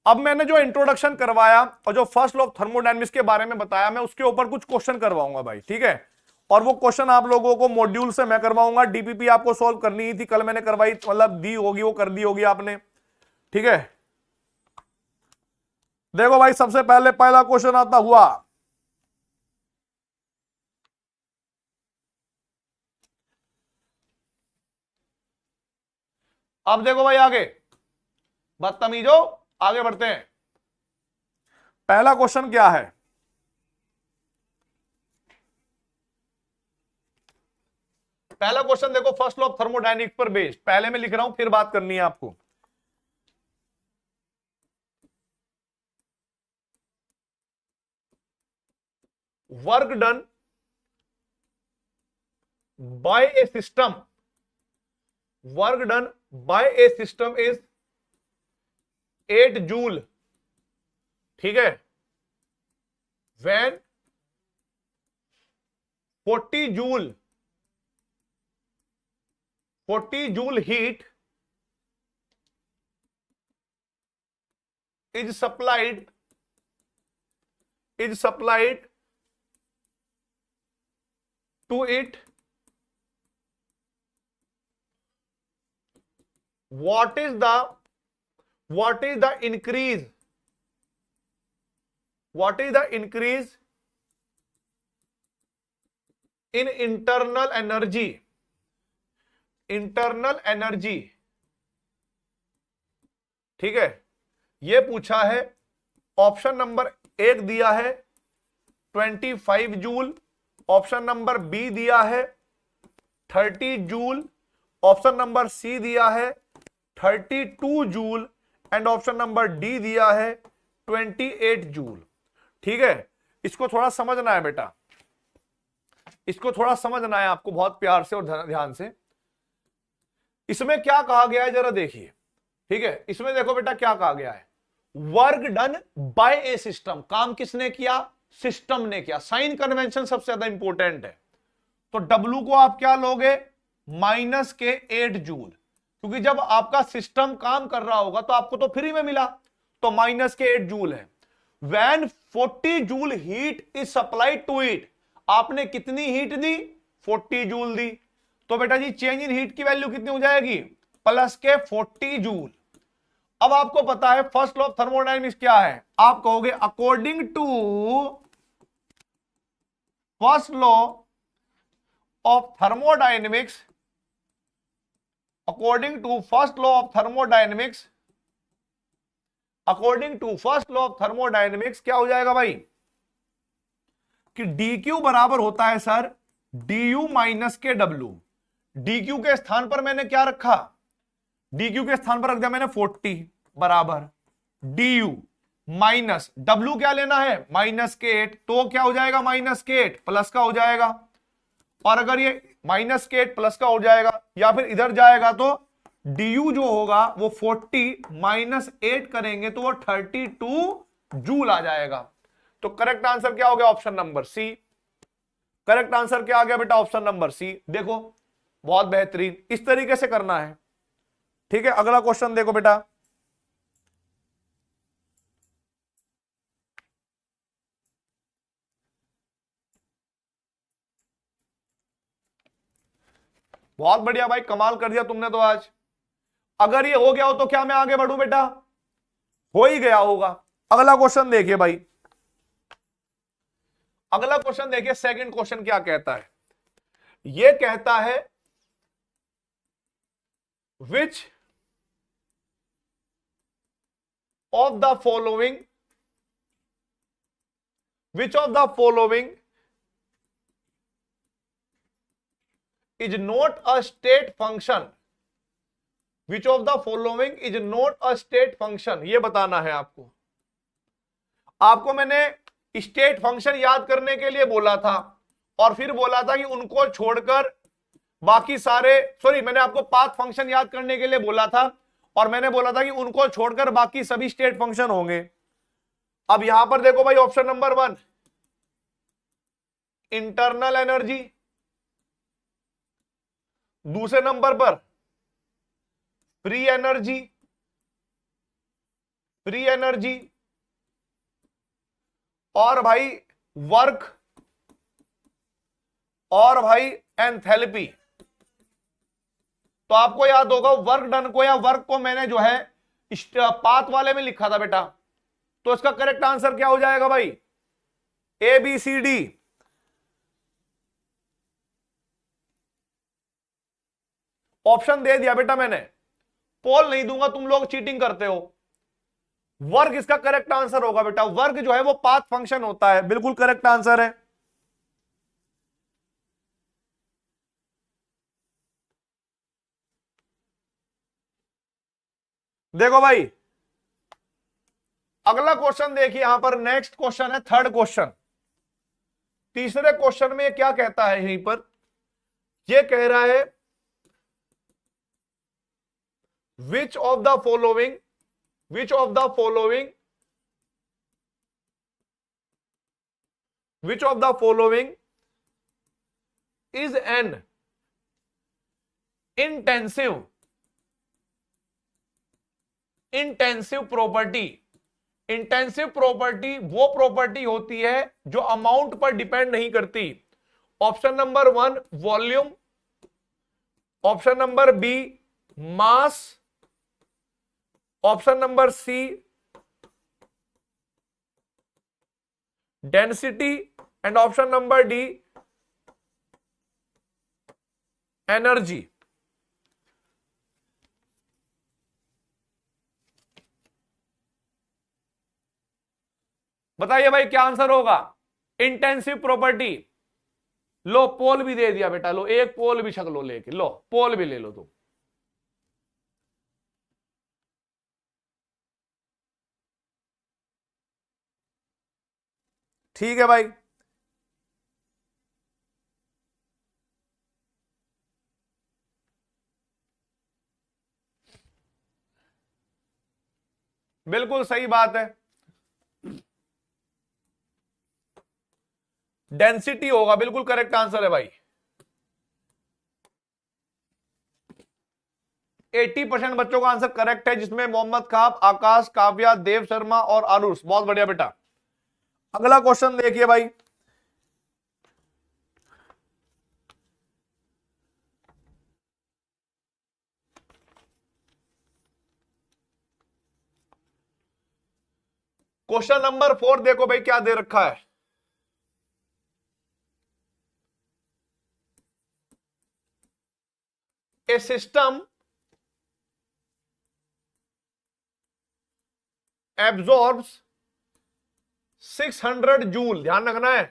अब मैंने जो इंट्रोडक्शन करवाया और जो फर्स्ट लॉ ऑफ थर्मोडायनेमिक्स के बारे में बताया, मैं उसके ऊपर कुछ क्वेश्चन करवाऊंगा भाई, ठीक है। और वो क्वेश्चन आप लोगों को मॉड्यूल से मैं करवाऊंगा, डीपीपी आपको सॉल्व करनी ही थी, कल मैंने करवाई, मतलब दी होगी, वो कर दी होगी आपने, ठीक है। देखो भाई, सबसे पहले पहला क्वेश्चन आता हुआ, अब देखो भाई आगे, बदतमीजो आगे बढ़ते हैं। पहला क्वेश्चन क्या है, पहला क्वेश्चन देखो, फर्स्ट लॉ ऑफ थर्मोडायनेमिक्स पर बेस्ड, पहले मैं लिख रहा हूं, फिर बात करनी है आपको। Work done by A system, work done by A system is 8 joule, ठीक है, when 40 joule, 40 joule heat is supplied to it, what is the increase, in internal energy, ठीक है, ये पूछा है। ऑप्शन नंबर 1 दिया है 25 जूल, ऑप्शन नंबर बी दिया है 30 जूल, ऑप्शन नंबर सी दिया है 32 joule, and option number D दिया है 28 जूल, ठीक है। इसको थोड़ा समझना है बेटा, इसको थोड़ा समझना है आपको, बहुत प्यार से और ध्यान से। इसमें क्या कहा गया है जरा देखिए, ठीक है। इसमें देखो बेटा क्या कहा गया है, work done by A system, काम किसने किया, सिस्टम ने किया। साइन कन्वेंशन सबसे ज्यादा इंपॉर्टेंट है। तो W को आप क्या लोगे, -8 जूल, क्योंकि जब आपका सिस्टम काम कर रहा होगा तो आपको तो फ्री में मिला, तो -8 जूल है। When 40 joule heat is supplied to it, आपने कितनी हीट दी, 40 जूल दी, तो बेटा जी चेंज इन हीट की वैल्यू कितनी हो जाएगी, प्लस के 40 जूल। अब आपको पता है फर्स्ट लॉ ऑफ थर्मोडायनेमिक्स क्या है, आप कहोगे according to first law of thermodynamics, according to first law of thermodynamics, according to first law of thermodynamics क्या हो जाएगा भाई, कि dq बराबर होता है सर du माइनस के w। dq के स्थान पर मैंने क्या रखा, dq के स्थान पर रख दिया मैंने 40 बराबर du माइनस w, क्या लेना है -8, तो क्या हो जाएगा -8 प्लस का हो जाएगा। और अगर ये -8 प्लस का हो जाएगा या फिर इधर जाएगा तो du जो होगा वो 40 -8 करेंगे तो वो 32 जूल आ जाएगा। तो करेक्ट आंसर क्या हो गया, option number C. Correct answer क्या आ गया बेटा, ऑप्शन नंबर सी। देखो बहुत बेहतरीन, इस तरीके से करना है, ठीक है। अगला क्वेश्चन देखो बेटा, बहुत बढ़िया भाई, कमाल कर दिया तुमने तो आज। अगर ये हो गया हो तो क्या मैं आगे बढ़ूं बेटा? हो ही गया होगा। अगला क्वेश्चन देखिए भाई, अगला क्वेश्चन देखिए, सेकंड क्वेश्चन क्या कहता है? ये कहता है which of the following, which of the following is not a state function, which of the following is not a state function, ये बताना है आपको। आपको मैंने स्टेट फंक्शन याद करने के लिए बोला था और फिर बोला था कि उनको छोड़कर बाकी सारे, सॉरी मैंने आपको पाथ फंक्शन याद करने के लिए बोला था और मैंने बोला था कि उनको छोड़कर बाकी सभी स्टेट फंक्शन होंगे। अब यहां पर देखो भाई, ऑप्शन नंबर 1 इंटरनल एनर्जी, दूसरे नंबर पर फ्री एनर्जी, फ्री एनर्जी, और भाई वर्क, और भाई एंथैल्पी। तो आपको याद होगा वर्क डन को या वर्क को मैंने जो है पाथ वाले में लिखा था बेटा, तो इसका करेक्ट आंसर क्या हो जाएगा भाई? A B C D. Option दे दिया बेटा मैंने, पोल नहीं दूंगा, तुम लोग चीटिंग करते हो। वर्ग इसका करेक्ट आंसर होगा बेटा, वर्ग जो है वो पाथ फंक्शन होता है, बिल्कुल करेक्ट आंसर है। देखो भाई अगला क्वेश्चन देखिए, यहां पर नेक्स्ट क्वेश्चन है थर्ड क्वेश्चन। तीसरे क्वेश्चन में क्या कहता है? यहीं पर ये कह रहा है which of the following, which of the following, which of the following is an intensive, intensive property. Intensive property वो प्रॉपर्टी होती है जो अमाउंट पर डिपेंड नहीं करती। Option number 1 volume, option number B mass, option number C density, and option number D energy. बताइए भाई क्या आंसर होगा? Intensive property. लो पोल भी दे दिया बेटा, लो एक पोल भी छक लो लेके, लो पोल भी ले लो तुम। ठीक है भाई, बिल्कुल सही बात है, डेंसिटी होगा, बिल्कुल करेक्ट आंसर है भाई। 80% बच्चों का आंसर करेक्ट है, जिसमें मोहम्मद खाब, आकाश, काव्या, देव शर्मा और आरुष। बहुत बढ़िया बेटा। अगला क्वेश्चन देखिए भाई, क्वेश्चन नंबर 4 देखो भाई क्या दे रखा है। ए सिस्टम एब्जॉर्ब्स 600 जूल, ध्यान रखना है,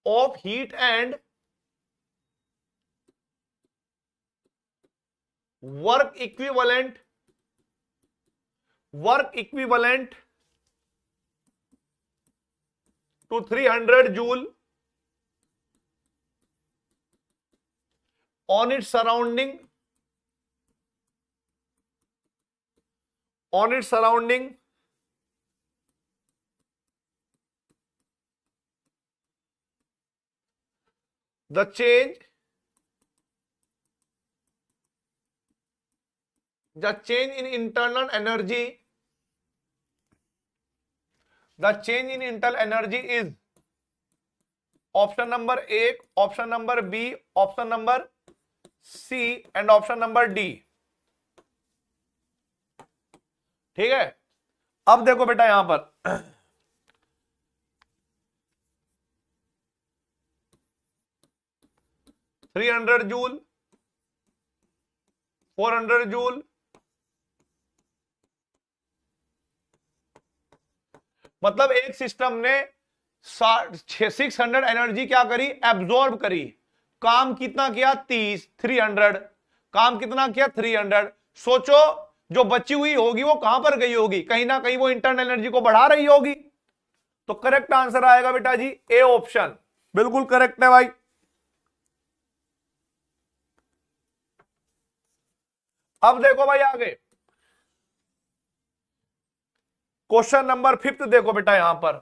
of heat and work equivalent, work equivalent to 300 joule on its surrounding, on its surrounding the change in internal energy, the change in internal energy is option number एक, option number B, option number C and option number D. ठीक है, अब देखो बेटा यहां पर 300 joule, 400 joule, मतलब एक सिस्टम ने 600 एनर्जी क्या करी, एब्जॉर्ब करी। काम कितना किया, 30, 300। काम कितना किया, 300। सोचो जो बची हुई होगी वो कहां पर गई होगी, कहीं ना कहीं वो इंटरनल एनर्जी को बढ़ा रही होगी। तो करेक्ट आंसर आएगा बेटा जी ए ऑप्शन, बिल्कुल करेक्ट है भाई। अब देखो भाई आगे, क्वेश्चन नंबर 5 देखो बेटा, यहां पर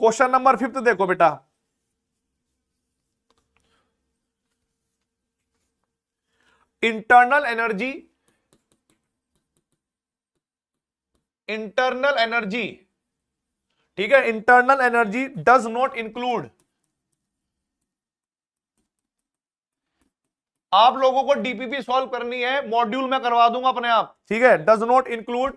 क्वेश्चन नंबर 5 देखो बेटा। इंटरनल एनर्जी, इंटरनल एनर्जी, ठीक है, internal energy does not include, आप लोगों को डीपीपी सॉल्व करनी है, मॉड्यूल में करवा दूंगा अपने आप, ठीक है। Does not include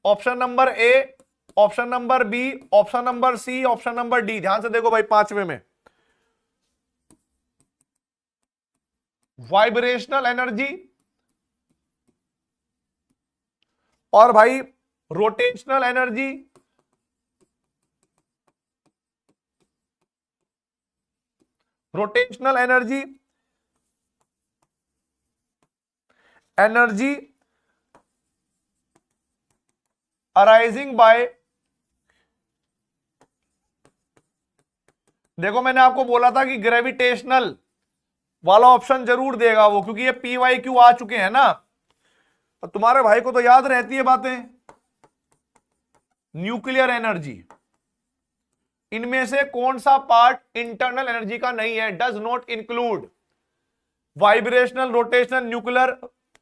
option number A, option number B, option number C, option number D. ध्यान से देखो भाई, पांचवे में वाइब्रेशनल एनर्जी और भाई rotational energy, rotational energy, energy arising by, देखो मैंने आपको बोला था कि ग्रेविटेशनल वाला ऑप्शन जरूर देगा वो, क्योंकि ये PYQ आ चुके हैं ना, तो तुम्हारे भाई को तो याद रहती है बातें। न्यूक्लियर एनर्जी, इनमें से कौन सा पार्ट इंटरनल एनर्जी का नहीं है, does not include, vibrational, rotational, nuclear,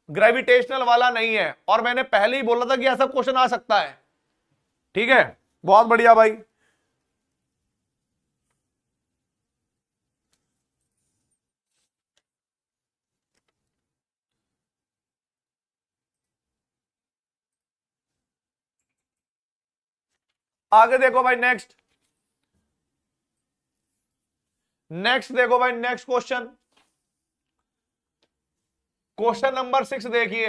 gravitational वाला नहीं है। और मैंने पहले ही बोला था कि ऐसा क्वेश्चन आ सकता है, ठीक है। बहुत बढ़िया भाई। आगे देखो भाई, नेक्स्ट, नेक्स्ट देखो भाई, नेक्स्ट क्वेश्चन, क्वेश्चन नंबर 6 देखिए।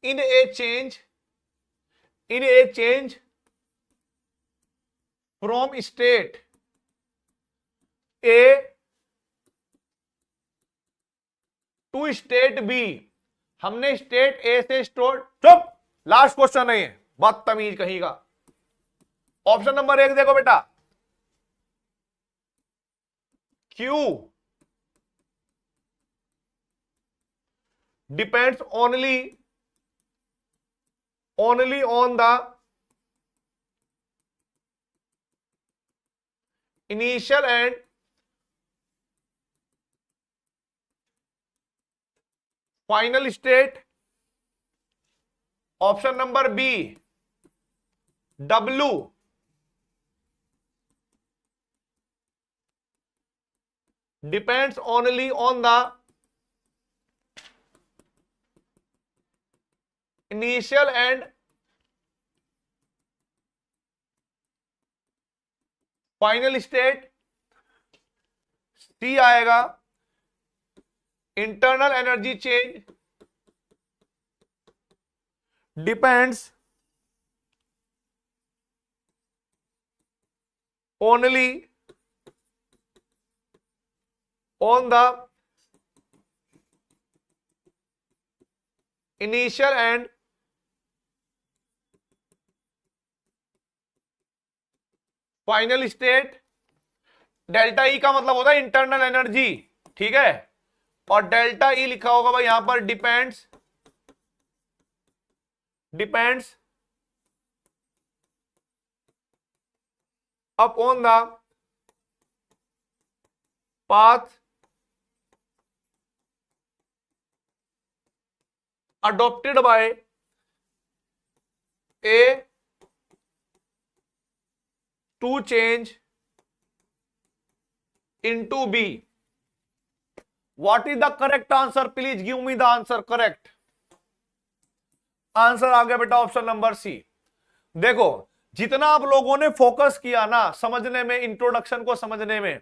In a change, in a change from state A to state B, हमने स्टेट ए से स्टोर, चुप, लास्ट क्वेश्चन है ये, बदतमीज कहीं का। ऑप्शन नंबर 1 देखो बेटा, Q depends only, only on the initial and final state. Option number B, W depends only on the initial and final state. C आएगा, internal energy change depends only on the initial and final state. Delta E का मतलब होता है internal energy, ठीक है, और delta E लिखा होगा भाई यहां पर depends, depends upon the path adopted by A to change into B. What is the correct answer? Please give me the answer. Correct answer आ गया बेटा ऑप्शन नंबर सी। देखो जितना आप लोगों ने फोकस किया ना समझने में, इंट्रोडक्शन को समझने में,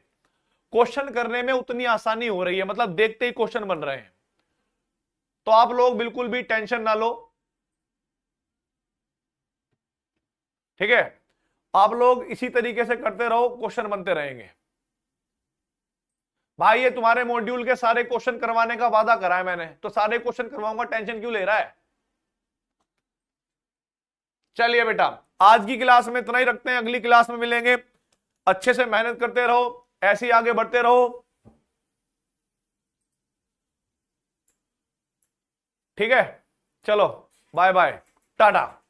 क्वेश्चन करने में उतनी आसानी हो रही है, मतलब देखते ही क्वेश्चन बन रहे हैं। तो आप लोग बिल्कुल भी टेंशन ना लो, ठीक है। आप लोग इसी तरीके से करते रहो, क्वेश्चन बनते रहेंगे। भाई ये तुम्हारे मॉड्यूल के सारे क्वेश्चन करवाने का वादा करा है मैंने, तो सारे क्वेश्चन करवाऊंगा, टेंशन क्यों ले रहा है। चलिए बेटा आज की क्लास में इतना ही रखते हैं, अगली क्लास में मिलेंगे। अच्छे से मेहनत करते रहो, ऐसे ही आगे बढ़ते रहो, ठीक है। चलो बाय बाय, टाटा।